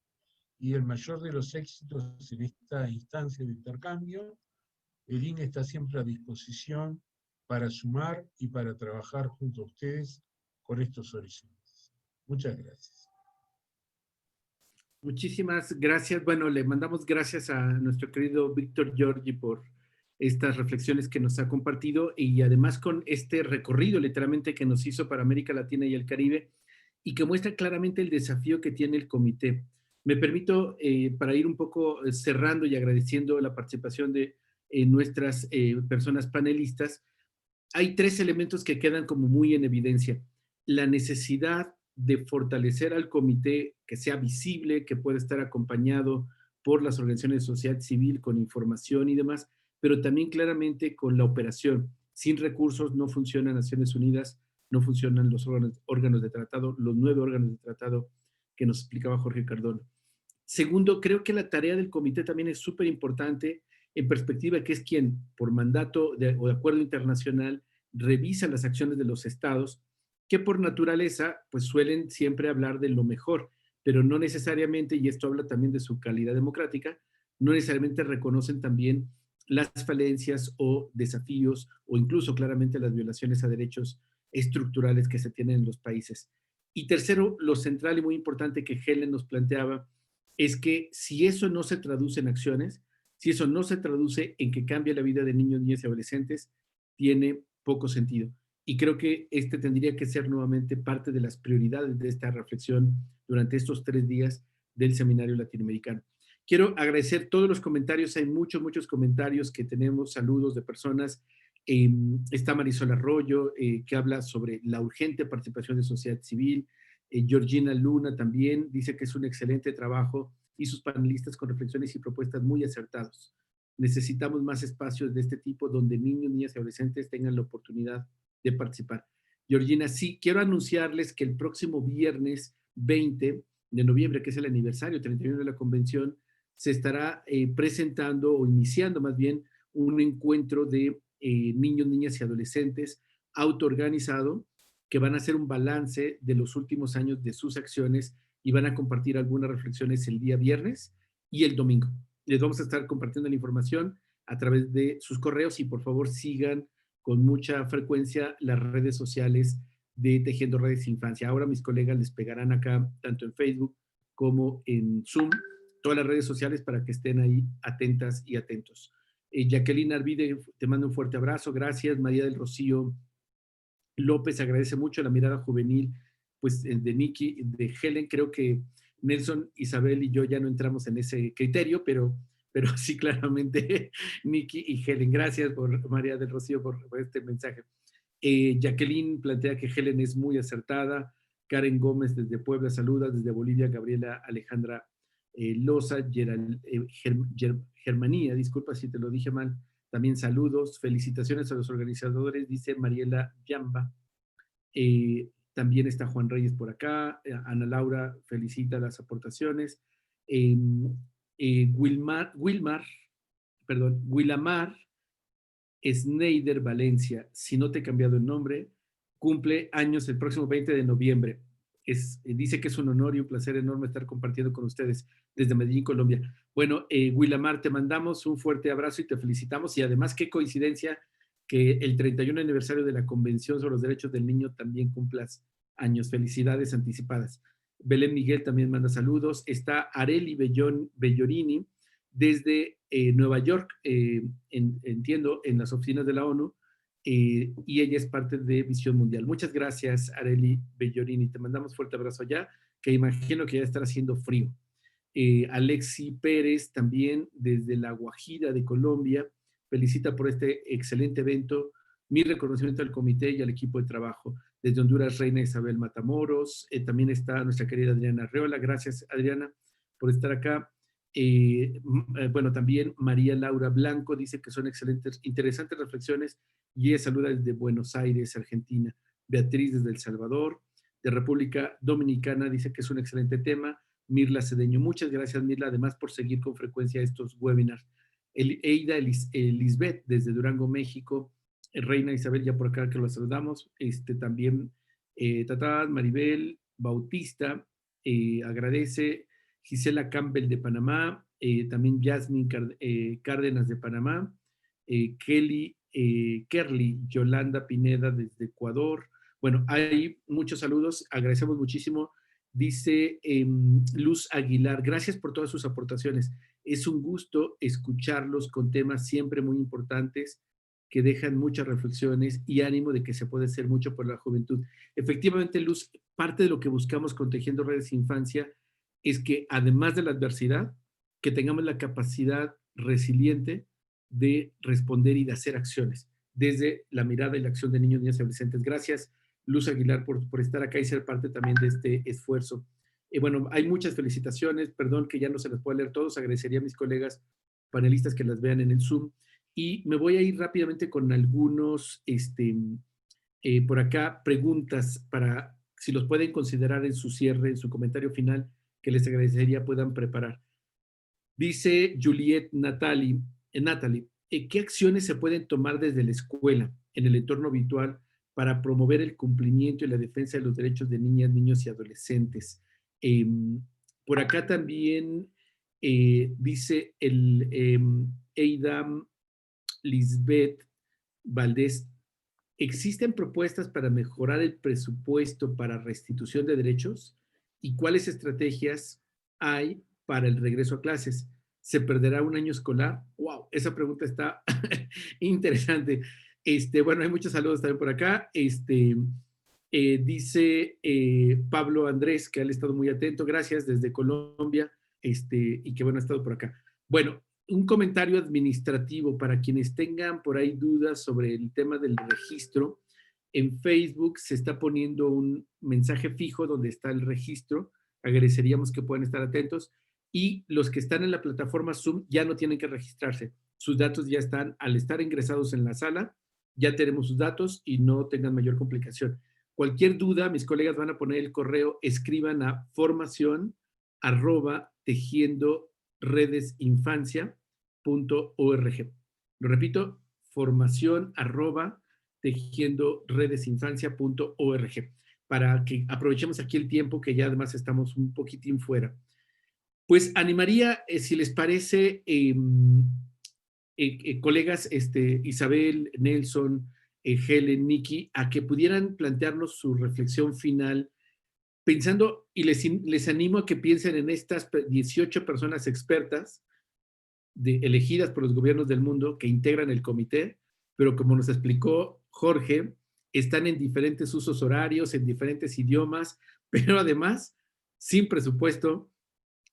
y el mayor de los éxitos en esta instancia de intercambio. El INC está siempre a disposición para sumar y para trabajar junto a ustedes con estos horizontes. Muchas gracias. Muchísimas gracias. Bueno, le mandamos gracias a nuestro querido Víctor Giorgi por estas reflexiones que nos ha compartido y además con este recorrido literalmente que nos hizo para América Latina y el Caribe y que muestra claramente el desafío que tiene el comité. Me permito, para ir un poco cerrando y agradeciendo la participación de nuestras personas panelistas, hay tres elementos que quedan como muy en evidencia. La necesidad de fortalecer al comité, que sea visible, que pueda estar acompañado por las organizaciones de sociedad civil con información y demás, pero también claramente con la operación. Sin recursos no funcionan Naciones Unidas, no funcionan los órganos de tratado, los 9 órganos de tratado que nos explicaba Jorge Cardona. Segundo, creo que la tarea del comité también es súper importante en perspectiva que es quien, por mandato o de acuerdo internacional, revisa las acciones de los estados, que por naturaleza pues suelen siempre hablar de lo mejor, pero no necesariamente, y esto habla también de su calidad democrática, no necesariamente reconocen también las falencias o desafíos o incluso claramente las violaciones a derechos estructurales que se tienen en los países. Y tercero, lo central y muy importante que Helen nos planteaba es que si eso no se traduce en acciones, si eso no se traduce en que cambie la vida de niños, niñas y adolescentes, tiene poco sentido. Y creo que este tendría que ser nuevamente parte de las prioridades de esta reflexión durante estos 3 días del Seminario Latinoamericano. Quiero agradecer todos los comentarios, hay muchos comentarios que tenemos, saludos de personas. Está Marisol Arroyo, que habla sobre la urgente participación de sociedad civil. Georgina Luna también dice que es un excelente trabajo y sus panelistas con reflexiones y propuestas muy acertados. Necesitamos más espacios de este tipo donde niños, niñas y adolescentes tengan la oportunidad de participar. Georgina, sí, quiero anunciarles que el próximo viernes 20 de noviembre, que es el aniversario 31 de la convención, se estará presentando o iniciando más bien un encuentro de niños, niñas y adolescentes autoorganizado que van a hacer un balance de los últimos años de sus acciones y van a compartir algunas reflexiones el día viernes y el domingo. Les vamos a estar compartiendo la información a través de sus correos y por favor sigan con mucha frecuencia las redes sociales de Tejiendo Redes Infancia. Ahora mis colegas les pegarán acá, tanto en Facebook como en Zoom, todas las redes sociales para que estén ahí atentas y atentos. Jacqueline Arvide, te mando un fuerte abrazo, gracias. María del Rocío López agradece mucho la mirada juvenil pues, de Nikki, de Helen. Creo que Nelson, Isabel y yo ya no entramos en ese criterio, pero sí claramente Nikki y Helen. Gracias por María del Rocío por este mensaje. Jacqueline plantea que Helen es muy acertada. Karen Gómez desde Puebla saluda, desde Bolivia Gabriela Alejandra Loza, Germanía, disculpa si te lo dije mal, también saludos, felicitaciones a los organizadores, dice Mariela Yamba. También está Juan Reyes por acá, Ana Laura felicita las aportaciones. Willamar Schneider Valencia, si no te he cambiado el nombre, cumple años el próximo 20 de noviembre. Dice que es un honor y un placer enorme estar compartiendo con ustedes desde Medellín, Colombia. Bueno, Willamar, te mandamos un fuerte abrazo y te felicitamos. Y además, qué coincidencia que el 31 aniversario de la Convención sobre los Derechos del Niño también cumplas años. Felicidades anticipadas. Belén Miguel también manda saludos. Está Areli Bellorini desde Nueva York, entiendo, en las oficinas de la ONU. Y ella es parte de Visión Mundial. Muchas gracias, Areli Bellorini. Te mandamos fuerte abrazo allá, que imagino que ya estará haciendo frío. Alexi Pérez, también desde La Guajira de Colombia, felicita por este excelente evento. Mi reconocimiento al comité y al equipo de trabajo. Desde Honduras, Reina Isabel Matamoros. También está nuestra querida Adriana Arreola. Gracias, Adriana, por estar acá. Bueno, también María Laura Blanco dice que son excelentes, interesantes reflexiones y ella saluda desde Buenos Aires, Argentina. Beatriz desde El Salvador, de República Dominicana, dice que es un excelente tema. Mirla Cedeño, muchas gracias Mirla, además por seguir con frecuencia estos webinars. Eida Lisbeth desde Durango, México. Reina Isabel, ya por acá que lo saludamos. También Maribel Bautista agradece. Gisela Campbell de Panamá, también Jasmine Cárdenas de Panamá, Kerly Yolanda Pineda desde Ecuador. Bueno, hay muchos saludos, agradecemos muchísimo. Dice Luz Aguilar, gracias por todas sus aportaciones. Es un gusto escucharlos con temas siempre muy importantes que dejan muchas reflexiones y ánimo de que se puede hacer mucho por la juventud. Efectivamente, Luz, parte de lo que buscamos con Tejiendo Redes Infancia es que además de la adversidad, que tengamos la capacidad resiliente de responder y de hacer acciones desde la mirada y la acción de niños, niñas y adolescentes. Gracias, Luz Aguilar, por estar acá y ser parte también de este esfuerzo. Bueno, hay muchas felicitaciones, perdón que ya no se las puedo leer todos, agradecería a mis colegas panelistas que las vean en el Zoom. Y me voy a ir rápidamente con algunos, por acá, preguntas para, si los pueden considerar en su cierre, en su comentario final, que les agradecería puedan preparar. Dice Juliette Natalie, ¿qué acciones se pueden tomar desde la escuela, en el entorno virtual, para promover el cumplimiento y la defensa de los derechos de niñas, niños y adolescentes? Por acá también dice Eida Lisbeth Valdés, ¿existen propuestas para mejorar el presupuesto para restitución de derechos? ¿Y cuáles estrategias hay para el regreso a clases? ¿Se perderá un año escolar? ¡Wow! Esa pregunta está interesante. Bueno, hay muchos saludos también por acá. Dice Pablo Andrés, que él ha estado muy atento. Gracias, desde Colombia. Y que bueno, ha estado por acá. Bueno, un comentario administrativo para quienes tengan por ahí dudas sobre el tema del registro. En Facebook se está poniendo un mensaje fijo donde está el registro. Agradeceríamos que puedan estar atentos. Y los que están en la plataforma Zoom ya no tienen que registrarse. Sus datos ya están, al estar ingresados en la sala, ya tenemos sus datos y no tengan mayor complicación. Cualquier duda, mis colegas van a poner el correo, escriban a formación@tejiendoredesinfancia.org. Lo repito, formación@tejiendoredesinfancia.org, para que aprovechemos aquí el tiempo que ya además estamos un poquitín fuera. Pues animaría, si les parece, colegas, Isabel, Nelson, Helen, Nikki, a que pudieran plantearnos su reflexión final, pensando, y les animo a que piensen en estas 18 personas expertas elegidas por los gobiernos del mundo que integran el comité, pero como nos explicó Jorge, están en diferentes usos horarios, en diferentes idiomas, pero además sin presupuesto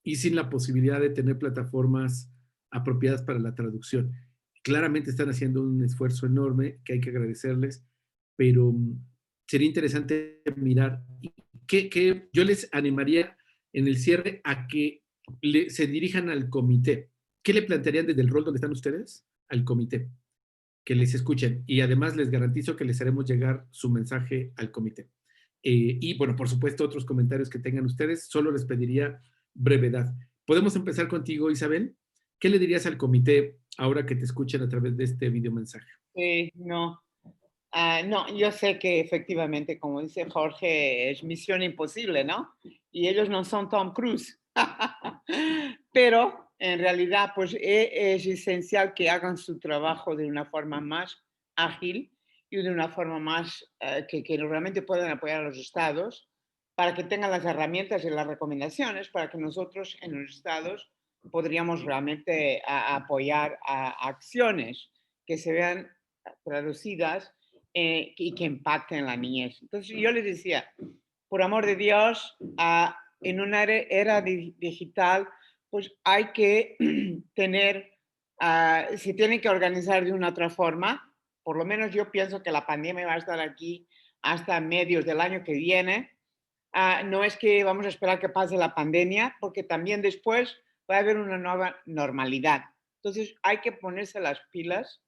y sin la posibilidad de tener plataformas apropiadas para la traducción. Claramente están haciendo un esfuerzo enorme que hay que agradecerles, pero sería interesante mirar que yo les animaría en el cierre a que se dirijan al comité. ¿Qué le plantearían desde el rol donde están ustedes al comité? Que les escuchen, y además les garantizo que les haremos llegar su mensaje al comité. Y bueno, por supuesto, otros comentarios que tengan ustedes, solo les pediría brevedad. ¿Podemos empezar contigo, Isabel? ¿Qué le dirías al comité ahora que te escuchen a través de este video mensaje? No. No, yo sé que efectivamente, como dice Jorge, es misión imposible, ¿no? Y ellos no son Tom Cruise. Pero en realidad, pues es esencial que hagan su trabajo de una forma más ágil y de una forma más que realmente puedan apoyar a los estados para que tengan las herramientas y las recomendaciones para que nosotros en los estados podríamos realmente apoyar a acciones que se vean traducidas y que impacten en la niñez. Entonces yo les decía, por amor de Dios, en una era digital, pues hay que tener, se tiene que organizar de una otra forma. Por lo menos yo pienso que la pandemia va a estar aquí hasta medios del año que viene. No es que vamos a esperar que pase la pandemia, porque también después va a haber una nueva normalidad. Entonces hay que ponerse las pilas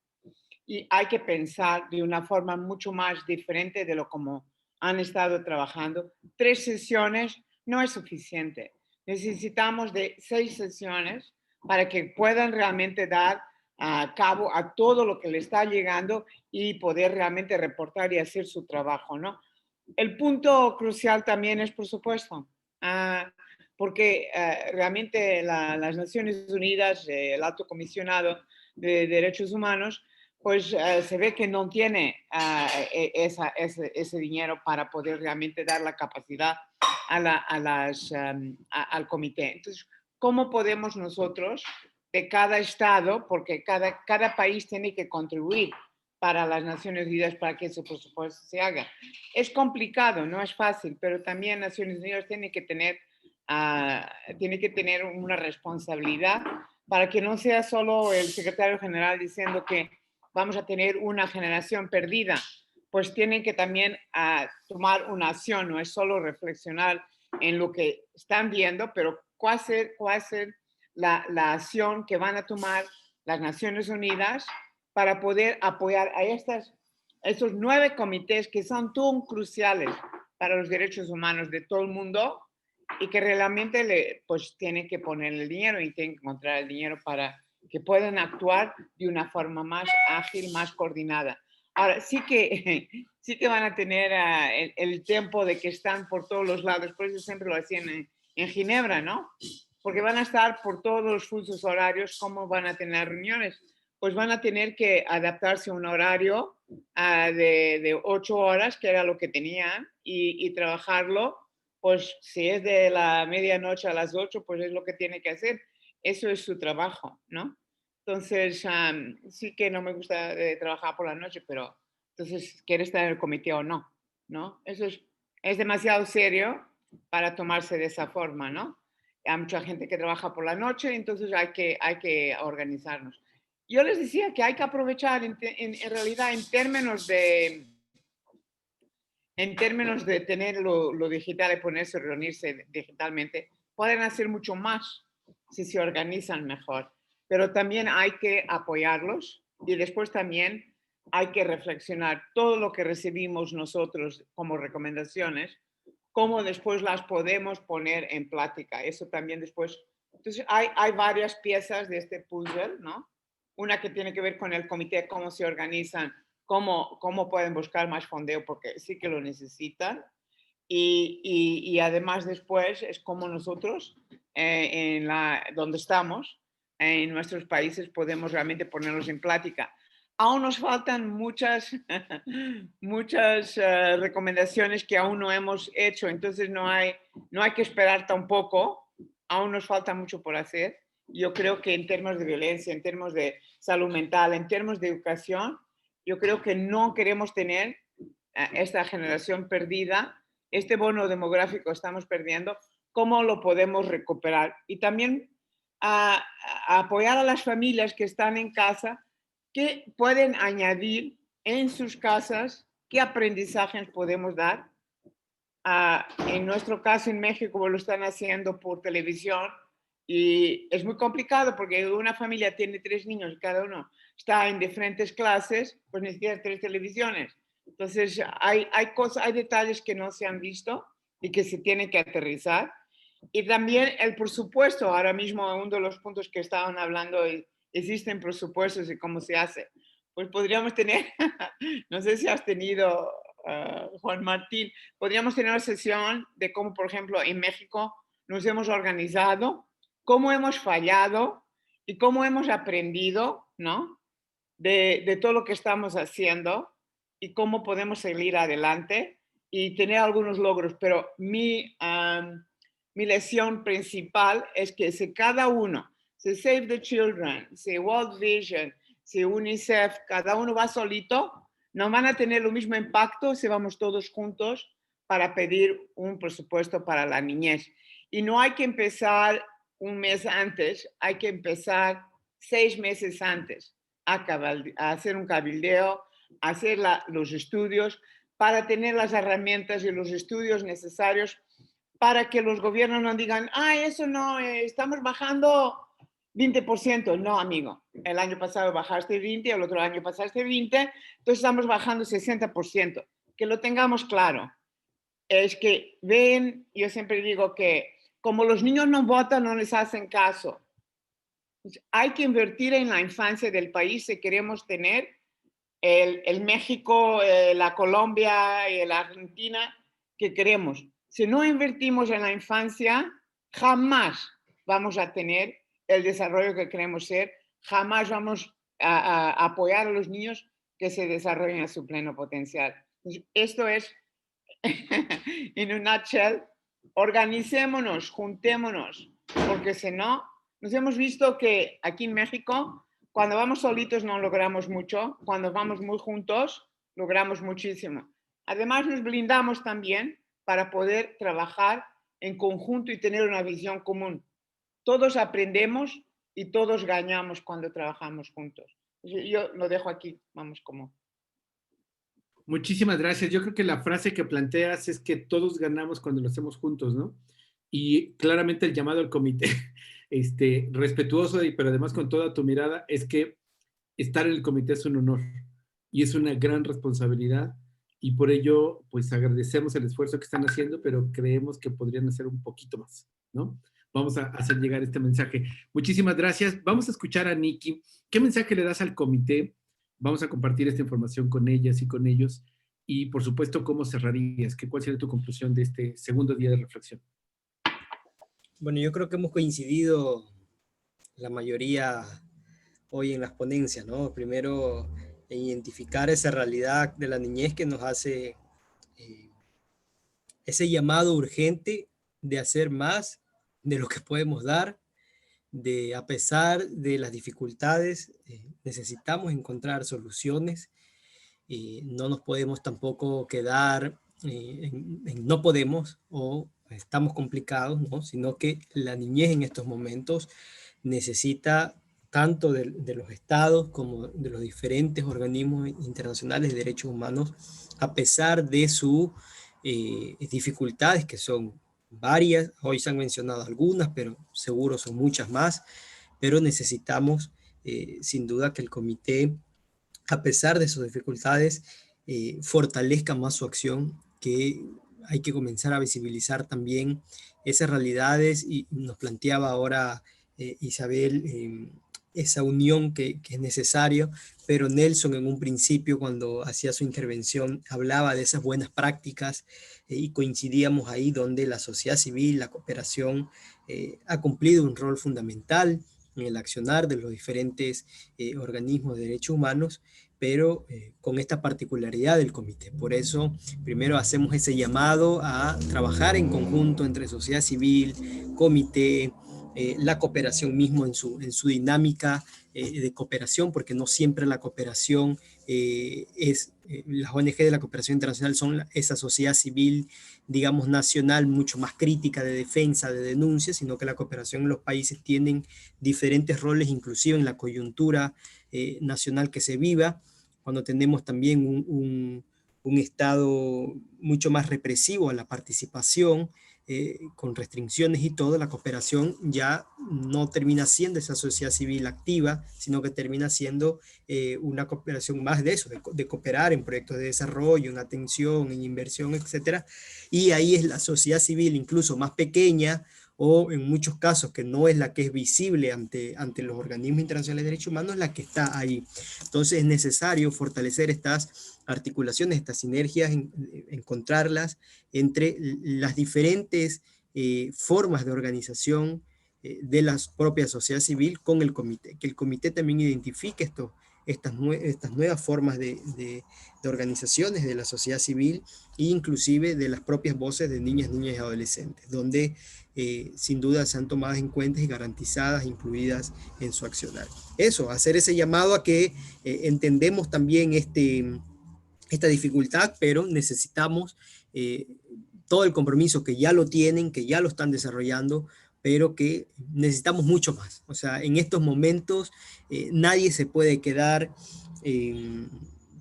y hay que pensar de una forma mucho más diferente de lo como han estado trabajando. 3 sesiones no es suficiente. Necesitamos de 6 sesiones para que puedan realmente dar a cabo a todo lo que le está llegando y poder realmente reportar y hacer su trabajo, ¿no? El punto crucial también es, por supuesto, porque realmente las Naciones Unidas, el Alto Comisionado de Derechos Humanos, pues se ve que no tiene ese dinero para poder realmente dar la capacidad al comité. Entonces, ¿cómo podemos nosotros, de cada estado, porque cada país tiene que contribuir para las Naciones Unidas para que ese presupuesto se haga? Es complicado, no es fácil, pero también Naciones Unidas tiene que tener una responsabilidad para que no sea solo el secretario general diciendo que vamos a tener una generación perdida, pues tienen que también tomar una acción, no es solo reflexionar en lo que están viendo, pero cuál va a ser la acción que van a tomar las Naciones Unidas para poder apoyar a estos 9 comités que son tan cruciales para los derechos humanos de todo el mundo y que realmente pues tienen que poner el dinero y tienen que encontrar el dinero para que puedan actuar de una forma más ágil, más coordinada. Ahora, sí que van a tener el tiempo de que están por todos los lados, por eso siempre lo hacían en Ginebra, ¿no? Porque van a estar por todos los fusos horarios. ¿Cómo van a tener reuniones? Pues van a tener que adaptarse a un horario de 8 horas, que era lo que tenían, y trabajarlo, pues si es de la medianoche a las 8, pues es lo que tiene que hacer. Eso es su trabajo, ¿no? Entonces, sí que no me gusta trabajar por la noche, pero entonces, ¿quiere estar en el comité o no? ¿No? Eso es demasiado serio para tomarse de esa forma, ¿no? Hay mucha gente que trabaja por la noche, entonces hay que organizarnos. Yo les decía que hay que aprovechar en realidad en términos de tener lo digital y ponerse, reunirse digitalmente, pueden hacer mucho más si se organizan mejor. Pero también hay que apoyarlos y después también hay que reflexionar todo lo que recibimos nosotros como recomendaciones, cómo después las podemos poner en práctica. Eso también después. Entonces, hay varias piezas de este puzzle, ¿no? Una que tiene que ver con el comité, cómo se organizan, cómo pueden buscar más fondeo, porque sí que lo necesitan. Y además después es como nosotros, donde estamos, en nuestros países, podemos realmente ponerlos en práctica. Aún nos faltan muchas recomendaciones que aún no hemos hecho, entonces no hay que esperar tampoco, aún nos falta mucho por hacer. Yo creo que en términos de violencia, en términos de salud mental, en términos de educación, yo creo que no queremos tener esta generación perdida, este bono demográfico estamos perdiendo, ¿cómo lo podemos recuperar? Y también a apoyar a las familias que están en casa, que pueden añadir en sus casas, qué aprendizajes podemos dar. En nuestro caso en México lo están haciendo por televisión y es muy complicado porque una familia tiene 3 niños y cada uno está en diferentes clases, pues necesitan 3 televisiones. Entonces hay detalles que no se han visto y que se tienen que aterrizar. Y también el presupuesto, ahora mismo uno de los puntos que estaban hablando, existen presupuestos y cómo se hace. Pues podríamos tener, no sé si has tenido, Juan Martín, podríamos tener una sesión de cómo, por ejemplo, en México nos hemos organizado, cómo hemos fallado y cómo hemos aprendido, ¿no? De todo lo que estamos haciendo y cómo podemos seguir adelante y tener algunos logros. Pero mi lección principal es que si cada uno, si Save the Children, si World Vision, si UNICEF, cada uno va solito, no van a tener el mismo impacto si vamos todos juntos para pedir un presupuesto para la niñez. Y no hay que empezar un mes antes, hay que empezar 6 meses antes a hacer un cabildeo, a hacer los estudios, para tener las herramientas y los estudios necesarios para que los gobiernos no digan, eso no, estamos bajando 20%. No, amigo, el año pasado bajaste 20, el otro año pasaste 20, entonces estamos bajando 60%. Que lo tengamos claro. Es que ven, yo siempre digo que como los niños no votan, no les hacen caso. Hay que invertir en la infancia del país si queremos tener el México, la Colombia y la Argentina que queremos. Si no invertimos en la infancia, jamás vamos a tener el desarrollo que queremos ser, jamás vamos a apoyar a los niños que se desarrollen a su pleno potencial. Entonces, esto es, en un nutshell, organicémonos, juntémonos, porque si no, nos hemos visto que aquí en México, cuando vamos solitos no logramos mucho, cuando vamos muy juntos logramos muchísimo. Además nos blindamos también para poder trabajar en conjunto y tener una visión común. Todos aprendemos y todos ganamos cuando trabajamos juntos. Yo lo dejo aquí, vamos como. Muchísimas gracias. Yo creo que la frase que planteas es que todos ganamos cuando lo hacemos juntos, ¿no? Y claramente el llamado al comité, respetuoso, pero además con toda tu mirada, es que estar en el comité es un honor y es una gran responsabilidad y por ello, pues agradecemos el esfuerzo que están haciendo, pero creemos que podrían hacer un poquito más, ¿no? Vamos a hacer llegar este mensaje. Muchísimas gracias. Vamos a escuchar a Nikki. ¿Qué mensaje le das al comité? Vamos a compartir esta información con ellas y con ellos. Y, por supuesto, ¿cómo cerrarías? ¿Cuál sería tu conclusión de este segundo día de reflexión? Bueno, yo creo que hemos coincidido la mayoría hoy en las ponencias, ¿no? Primero, e identificar esa realidad de la niñez que nos hace ese llamado urgente de hacer más de lo que podemos dar, de a pesar de las dificultades, necesitamos encontrar soluciones. No nos podemos tampoco quedar en no podemos o estamos complicados, ¿no? Sino que la niñez en estos momentos necesita tanto de los estados como de los diferentes organismos internacionales de derechos humanos, a pesar de sus dificultades, que son varias. Hoy se han mencionado algunas, pero seguro son muchas más. Pero necesitamos, sin duda, que el comité, a pesar de sus dificultades, fortalezca más su acción, que hay que comenzar a visibilizar también esas realidades, y nos planteaba ahora Isabel esa unión que es necesario, pero Nelson en un principio cuando hacía su intervención hablaba de esas buenas prácticas y coincidíamos ahí donde la sociedad civil, la cooperación ha cumplido un rol fundamental en el accionar de los diferentes organismos de derechos humanos, pero con esta particularidad del comité. Por eso, primero hacemos ese llamado a trabajar en conjunto entre sociedad civil, comité, la cooperación mismo en su dinámica de cooperación, porque no siempre la cooperación las ONG de la cooperación internacional son esa sociedad civil, digamos, nacional, mucho más crítica de defensa, de denuncia, sino que la cooperación en los países tienen diferentes roles, inclusive en la coyuntura nacional que se viva, cuando tenemos también un Estado mucho más represivo a la participación, con restricciones y todo, la cooperación ya no termina siendo esa sociedad civil activa, sino que termina siendo una cooperación más de eso, de cooperar en proyectos de desarrollo, en atención, en inversión, etc. Y ahí es la sociedad civil incluso más pequeña, o en muchos casos que no es la que es visible ante los organismos internacionales de derechos humanos, la que está ahí. Entonces es necesario fortalecer estas articulaciones, estas sinergias, encontrarlas entre las diferentes formas de organización de la propia sociedad civil con el comité, que el comité también identifique estas nuevas formas de organizaciones de la sociedad civil, e inclusive de las propias voces de niñas y adolescentes, donde sin duda sean tomadas en cuenta y garantizadas, incluidas en su accionar. Eso, hacer ese llamado a que entendemos también esta dificultad, pero necesitamos todo el compromiso que ya lo tienen, que ya lo están desarrollando, pero que necesitamos mucho más. O sea, en estos momentos nadie se puede quedar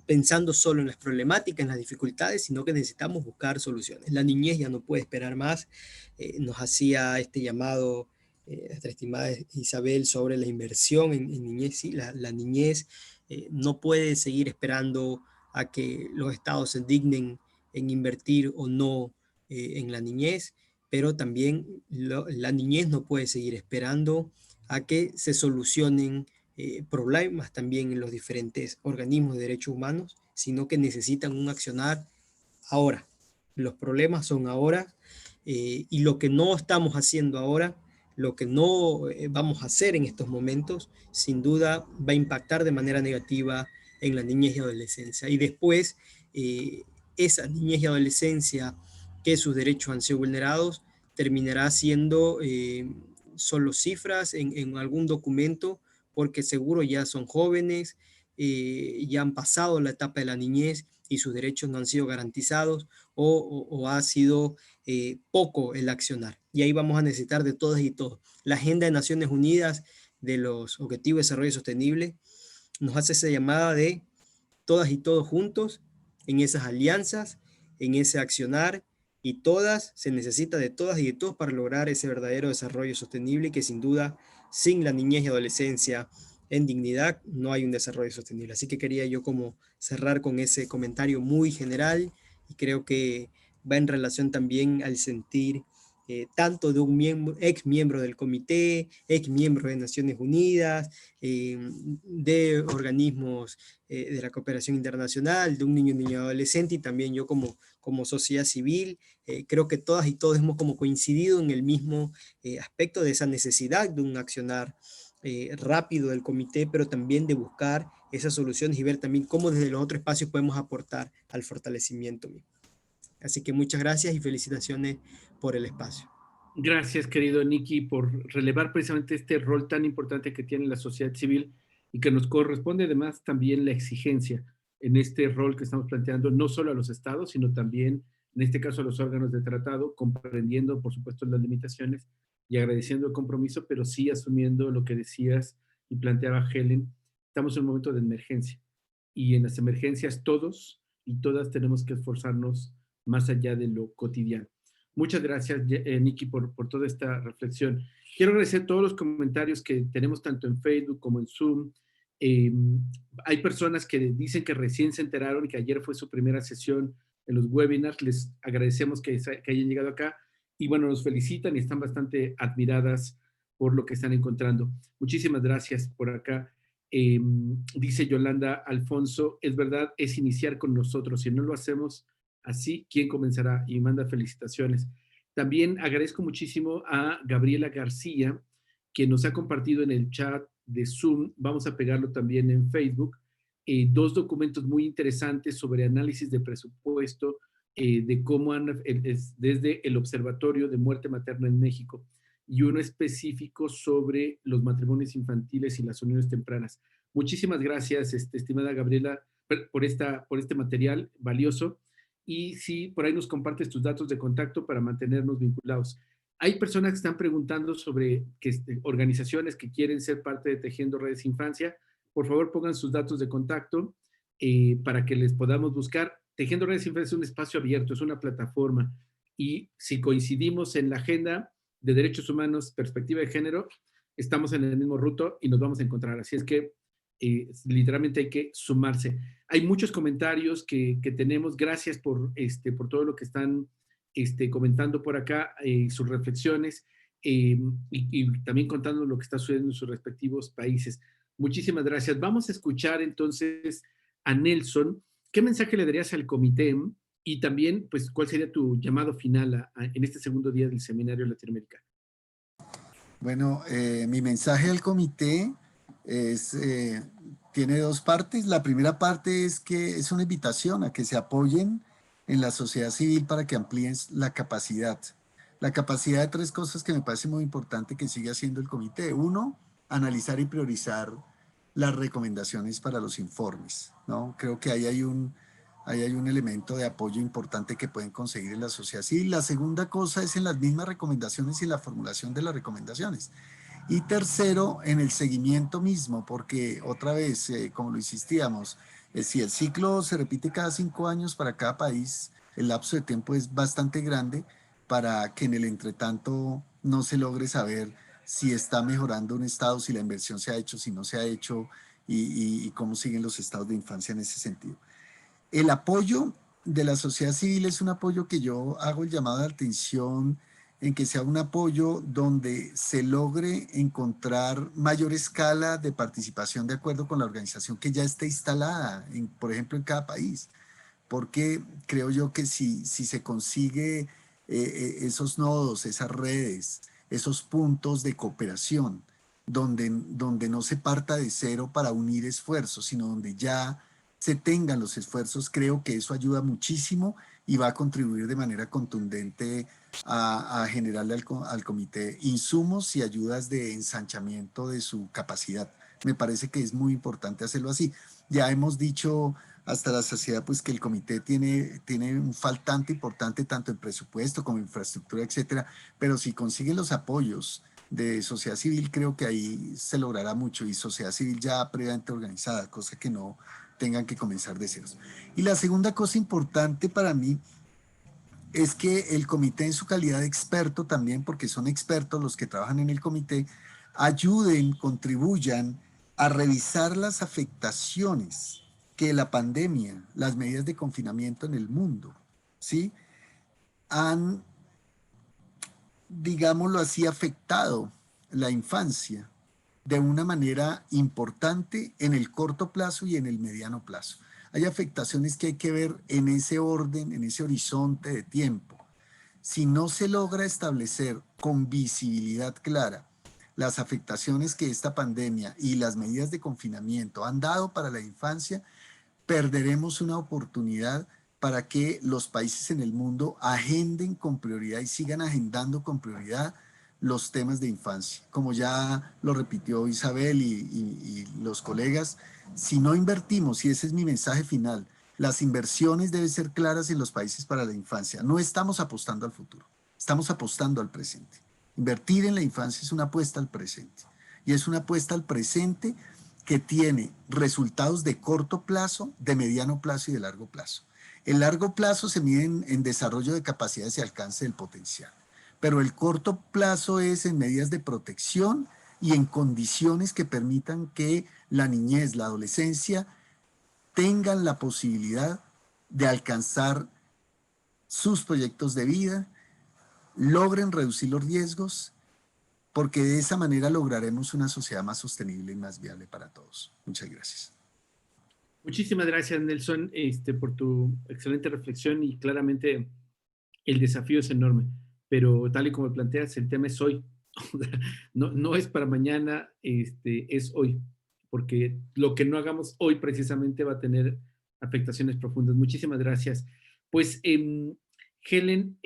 pensando solo en las problemáticas, en las dificultades, sino que necesitamos buscar soluciones. La niñez ya no puede esperar más. Nos hacía este llamado nuestra estimada Isabel sobre la inversión en niñez. Sí, la niñez no puede seguir esperando a que los estados se dignen en invertir o no en la niñez, pero también la niñez no puede seguir esperando a que se solucionen problemas también en los diferentes organismos de derechos humanos, sino que necesitan un accionar ahora. Los problemas son ahora, y lo que no estamos haciendo ahora, lo que no vamos a hacer en estos momentos, sin duda va a impactar de manera negativa en la niñez y adolescencia. Y después, esa niñez y adolescencia que sus derechos han sido vulnerados, terminará siendo solo cifras en algún documento, porque seguro ya son jóvenes, ya han pasado la etapa de la niñez y sus derechos no han sido garantizados, o ha sido poco el accionar. Y ahí vamos a necesitar de todas y todos. La Agenda de Naciones Unidas de los Objetivos de Desarrollo Sostenible nos hace esa llamada de todas y todos juntos, en esas alianzas, en ese accionar, y todas, se necesita de todas y de todos para lograr ese verdadero desarrollo sostenible, que sin duda, sin la niñez y adolescencia en dignidad, no hay un desarrollo sostenible. Así que quería yo como cerrar con ese comentario muy general, y creo que va en relación también al sentir tanto de un ex miembro del comité, ex miembro de Naciones Unidas, de organismos de la cooperación internacional, de un niño y adolescente, y también yo como sociedad civil. Creo que todas y todos hemos como coincidido en el mismo aspecto de esa necesidad de un accionar rápido del comité, pero también de buscar esas soluciones y ver también cómo desde los otros espacios podemos aportar al fortalecimiento mismo. Así que muchas gracias y felicitaciones por el espacio. Gracias, querido Nicky, por relevar precisamente este rol tan importante que tiene la sociedad civil y que nos corresponde además también la exigencia en este rol que estamos planteando, no solo a los estados, sino también, en este caso, a los órganos de tratado, comprendiendo, por supuesto, las limitaciones y agradeciendo el compromiso, pero sí asumiendo lo que decías y planteaba Helen. Estamos en un momento de emergencia y en las emergencias todos y todas tenemos que esforzarnos más allá de lo cotidiano. Muchas gracias, Nicky, por toda esta reflexión. Quiero agradecer todos los comentarios que tenemos tanto en Facebook como en Zoom. Hay personas que dicen que recién se enteraron que ayer fue su primera sesión en los webinars. Les agradecemos que hayan llegado acá y bueno, nos felicitan y están bastante admiradas por lo que están encontrando. Muchísimas gracias por acá. Dice Yolanda Alfonso, es verdad, es iniciar con nosotros. Si no lo hacemos así, ¿quién comenzará? Y manda felicitaciones. También agradezco muchísimo a Gabriela García, que nos ha compartido en el chat de Zoom, vamos a pegarlo también en Facebook, 2 documentos muy interesantes sobre análisis de presupuesto de cómo desde el Observatorio de Muerte Materna en México y uno específico sobre los matrimonios infantiles y las uniones tempranas. Muchísimas gracias, estimada Gabriela, por este material valioso. Y sí, por ahí nos compartes tus datos de contacto para mantenernos vinculados. Hay personas que están preguntando sobre organizaciones que quieren ser parte de Tejiendo Redes Infancia. Por favor, pongan sus datos de contacto para que les podamos buscar. Tejiendo Redes Infancia es un espacio abierto, es una plataforma. Y si coincidimos en la agenda de derechos humanos, perspectiva de género, estamos en el mismo ruto y nos vamos a encontrar. Así es que literalmente hay que sumarse. Hay muchos comentarios que tenemos. Gracias por todo lo que están comentando por acá, sus reflexiones y también contando lo que está sucediendo en sus respectivos países. Muchísimas gracias. Vamos a escuchar entonces a Nelson. ¿Qué mensaje le darías al comité? Y también, pues, ¿cuál sería tu llamado final en este segundo día del Seminario Latinoamericano? Bueno, mi mensaje al comité tiene 2 partes. La primera parte es que es una invitación a que se apoyen en la sociedad civil para que amplíen la capacidad. La capacidad de 3 cosas que me parece muy importante que siga haciendo el comité. 1, analizar y priorizar las recomendaciones para los informes, ¿no? Creo que ahí hay un elemento de apoyo importante que pueden conseguir en la sociedad civil. La segunda cosa es en las mismas recomendaciones y la formulación de las recomendaciones. Y tercero, en el seguimiento mismo, porque otra vez, como lo insistíamos, si el ciclo se repite cada 5 años para cada país, el lapso de tiempo es bastante grande para que en el entretanto no se logre saber si está mejorando un estado, si la inversión se ha hecho, si no se ha hecho y cómo siguen los estados de infancia en ese sentido. El apoyo de la sociedad civil es un apoyo que yo hago el llamado de atención en que sea un apoyo donde se logre encontrar mayor escala de participación de acuerdo con la organización que ya esté instalada, por ejemplo, en cada país. Porque creo yo que si se consigue esos nodos, esas redes, esos puntos de cooperación, donde no se parta de cero para unir esfuerzos, sino donde ya se tengan los esfuerzos, creo que eso ayuda muchísimo y va a contribuir de manera contundente a generarle al comité insumos y ayudas de ensanchamiento de su capacidad. Me parece que es muy importante hacerlo así. Ya hemos dicho hasta la saciedad pues, que el comité tiene un faltante importante tanto en presupuesto como en infraestructura, etcétera, pero si consigue los apoyos de sociedad civil, creo que ahí se logrará mucho y sociedad civil ya previamente organizada, cosa que no tengan que comenzar de ceros. Y la segunda cosa importante para mí es que el comité en su calidad de experto también, porque son expertos los que trabajan en el comité, ayuden, contribuyan a revisar las afectaciones que la pandemia, las medidas de confinamiento en el mundo, ¿sí? Han, digámoslo así, afectado la infancia de una manera importante en el corto plazo y en el mediano plazo. Hay afectaciones que hay que ver en ese orden, en ese horizonte de tiempo. Si no se logra establecer con visibilidad clara las afectaciones que esta pandemia y las medidas de confinamiento han dado para la infancia, perderemos una oportunidad para que los países en el mundo agenden con prioridad y sigan agendando con prioridad los temas de infancia. Como ya lo repitió Isabel y los colegas, si no invertimos, y ese es mi mensaje final, las inversiones deben ser claras en los países para la infancia. No estamos apostando al futuro, estamos apostando al presente. Invertir en la infancia es una apuesta al presente. Y es una apuesta al presente que tiene resultados de corto plazo, de mediano plazo y de largo plazo. El largo plazo se mide en desarrollo de capacidades y alcance del potencial, pero el corto plazo es en medidas de protección y en condiciones que permitan que la niñez, la adolescencia, tengan la posibilidad de alcanzar sus proyectos de vida, logren reducir los riesgos, porque de esa manera lograremos una sociedad más sostenible y más viable para todos. Muchas gracias. Muchísimas gracias, Nelson, por tu excelente reflexión, y claramente el desafío es enorme, pero tal y como planteas, el tema es hoy. No es para mañana, es hoy, porque lo que no hagamos hoy precisamente va a tener afectaciones profundas. Muchísimas gracias. Pues, Helen,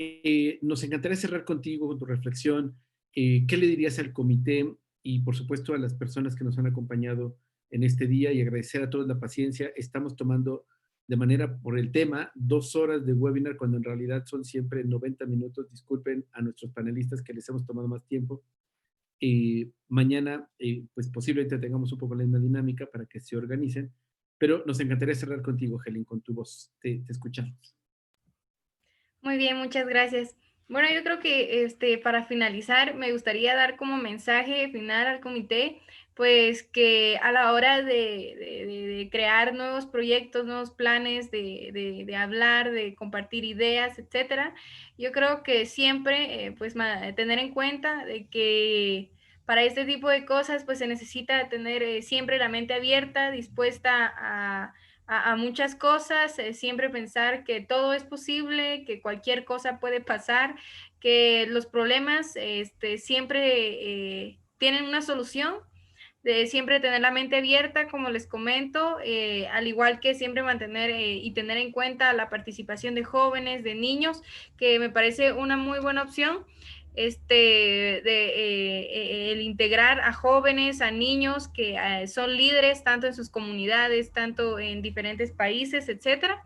nos encantaría cerrar contigo con tu reflexión. ¿Qué le dirías al comité y, por supuesto, a las personas que nos han acompañado en este día, y agradecer a todos la paciencia? Estamos tomando de manera, por el tema, 2 horas de webinar, cuando en realidad son siempre 90 minutos. Disculpen a nuestros panelistas que les hemos tomado más tiempo. Mañana, pues posiblemente tengamos un poco la misma dinámica para que se organicen, pero nos encantaría cerrar contigo, Helen, con tu voz. Te escuchamos. Muy bien, muchas gracias. Bueno, yo creo que para finalizar, me gustaría dar como mensaje final al comité, pues que a la hora de crear nuevos proyectos, nuevos planes, de hablar, de compartir ideas, etcétera, yo creo que siempre, pues tener en cuenta de que para este tipo de cosas, pues se necesita tener siempre la mente abierta, dispuesta a muchas cosas, siempre pensar que todo es posible, que cualquier cosa puede pasar, que los problemas siempre tienen una solución, de siempre tener la mente abierta, como les comento, al igual que siempre mantener y tener en cuenta la participación de jóvenes, de niños, que me parece una muy buena opción. El integrar a jóvenes, a niños que son líderes tanto en sus comunidades, tanto en diferentes países, etcétera.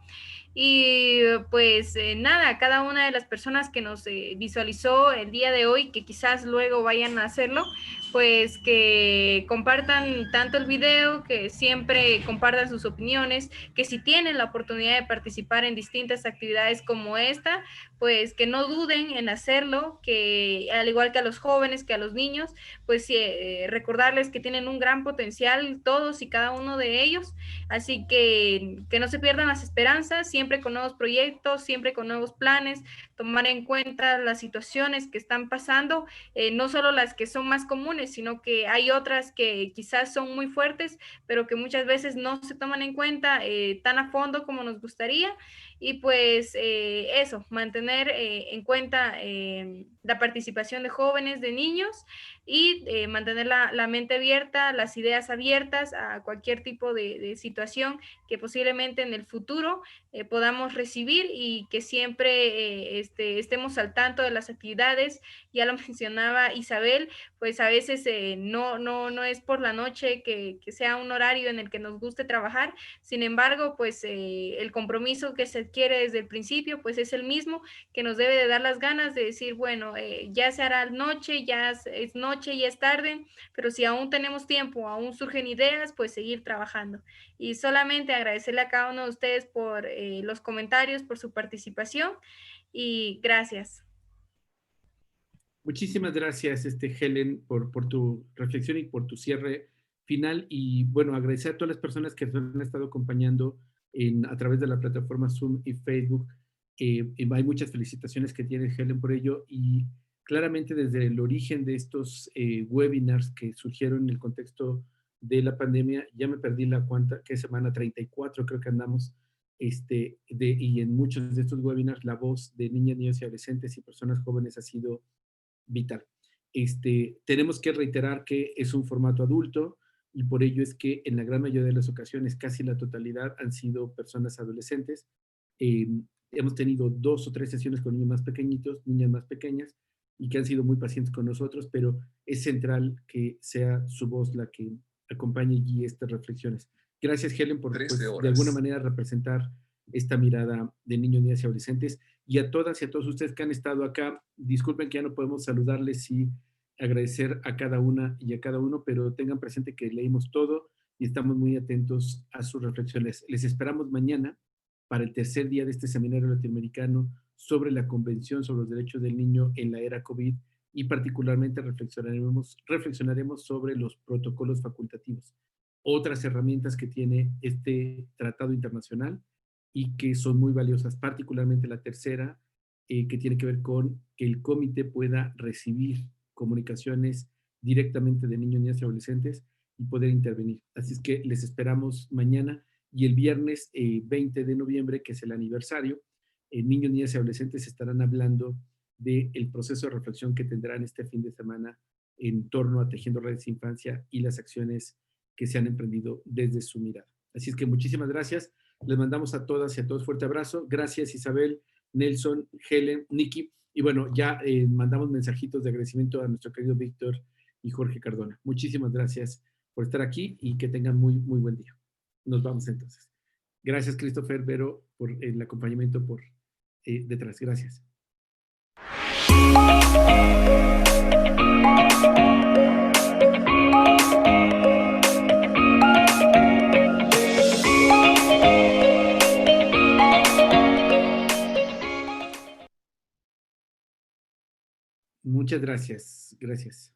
Y pues nada, cada una de las personas que nos visualizó el día de hoy, que quizás luego vayan a hacerlo, pues que compartan tanto el video, que siempre compartan sus opiniones, que si tienen la oportunidad de participar en distintas actividades como esta, pues que no duden en hacerlo, que al igual que a los jóvenes, que a los niños, pues recordarles que tienen un gran potencial todos y cada uno de ellos, así que no se pierdan las esperanzas, siempre con nuevos proyectos, siempre con nuevos planes, tomar en cuenta las situaciones que están pasando, no solo las que son más comunes, sino que hay otras que quizás son muy fuertes, pero que muchas veces no se toman en cuenta tan a fondo como nos gustaría. Y pues eso, mantener en cuenta la participación de jóvenes, de niños, y mantener la mente abierta, las ideas abiertas a cualquier tipo de situación que posiblemente en el futuro podamos recibir, y que siempre estemos al tanto de las actividades. Ya lo mencionaba Isabel, pues a veces no es por la noche que sea un horario en el que nos guste trabajar, sin embargo, pues el compromiso que se adquiere desde el principio, pues es el mismo, que nos debe de dar las ganas de decir, bueno, ya se hará noche, ya es noche, ya es tarde, pero si aún tenemos tiempo, aún surgen ideas, pues seguir trabajando. Y solamente agradecerle a cada uno de ustedes por los comentarios, por su participación, y gracias. Muchísimas gracias, Helen, por tu reflexión y por tu cierre final. Y bueno, agradecer a todas las personas que nos han estado acompañando a través de la plataforma Zoom y Facebook. Hay muchas felicitaciones que tiene Helen por ello, y claramente desde el origen de estos webinars que surgieron en el contexto de la pandemia, ya me perdí la cuenta, ¿qué semana? 34 creo que andamos, y en muchos de estos webinars la voz de niñas, niños y adolescentes y personas jóvenes ha sido vital. tenemos que reiterar que es un formato adulto y por ello es que en la gran mayoría de las ocasiones, casi la totalidad han sido personas adolescentes. Hemos tenido 2 o 3 sesiones con niños más pequeñitos, niñas más pequeñas, y que han sido muy pacientes con nosotros, pero es central que sea su voz la que acompañe y guíe estas reflexiones. Gracias, Helen, por pues, de alguna manera representar esta mirada de niños, niñas y adolescentes. Y a todas y a todos ustedes que han estado acá, disculpen que ya no podemos saludarles y agradecer a cada una y a cada uno, pero tengan presente que leímos todo y estamos muy atentos a sus reflexiones. Les esperamos mañana para el tercer día de este seminario latinoamericano sobre la Convención sobre los Derechos del Niño en la era COVID y particularmente reflexionaremos sobre los protocolos facultativos, otras herramientas que tiene este tratado internacional y que son muy valiosas, particularmente la tercera, que tiene que ver con que el comité pueda recibir comunicaciones directamente de niños, niñas y adolescentes y poder intervenir. Así es que les esperamos mañana y el viernes 20 de noviembre, que es el aniversario, niños, niñas y adolescentes estarán hablando del proceso de reflexión que tendrán este fin de semana en torno a Tejiendo Redes de Infancia y las acciones que se han emprendido desde su mirada. Así es que muchísimas gracias. Les mandamos a todas y a todos fuerte abrazo. Gracias, Isabel, Nelson, Helen, Nikki. Y bueno, ya mandamos mensajitos de agradecimiento a nuestro querido Víctor y Jorge Cardona. Muchísimas gracias por estar aquí y que tengan muy, muy buen día. Nos vamos entonces. Gracias, Christopher, Vero, por el acompañamiento por detrás. Gracias. Muchas gracias. Gracias.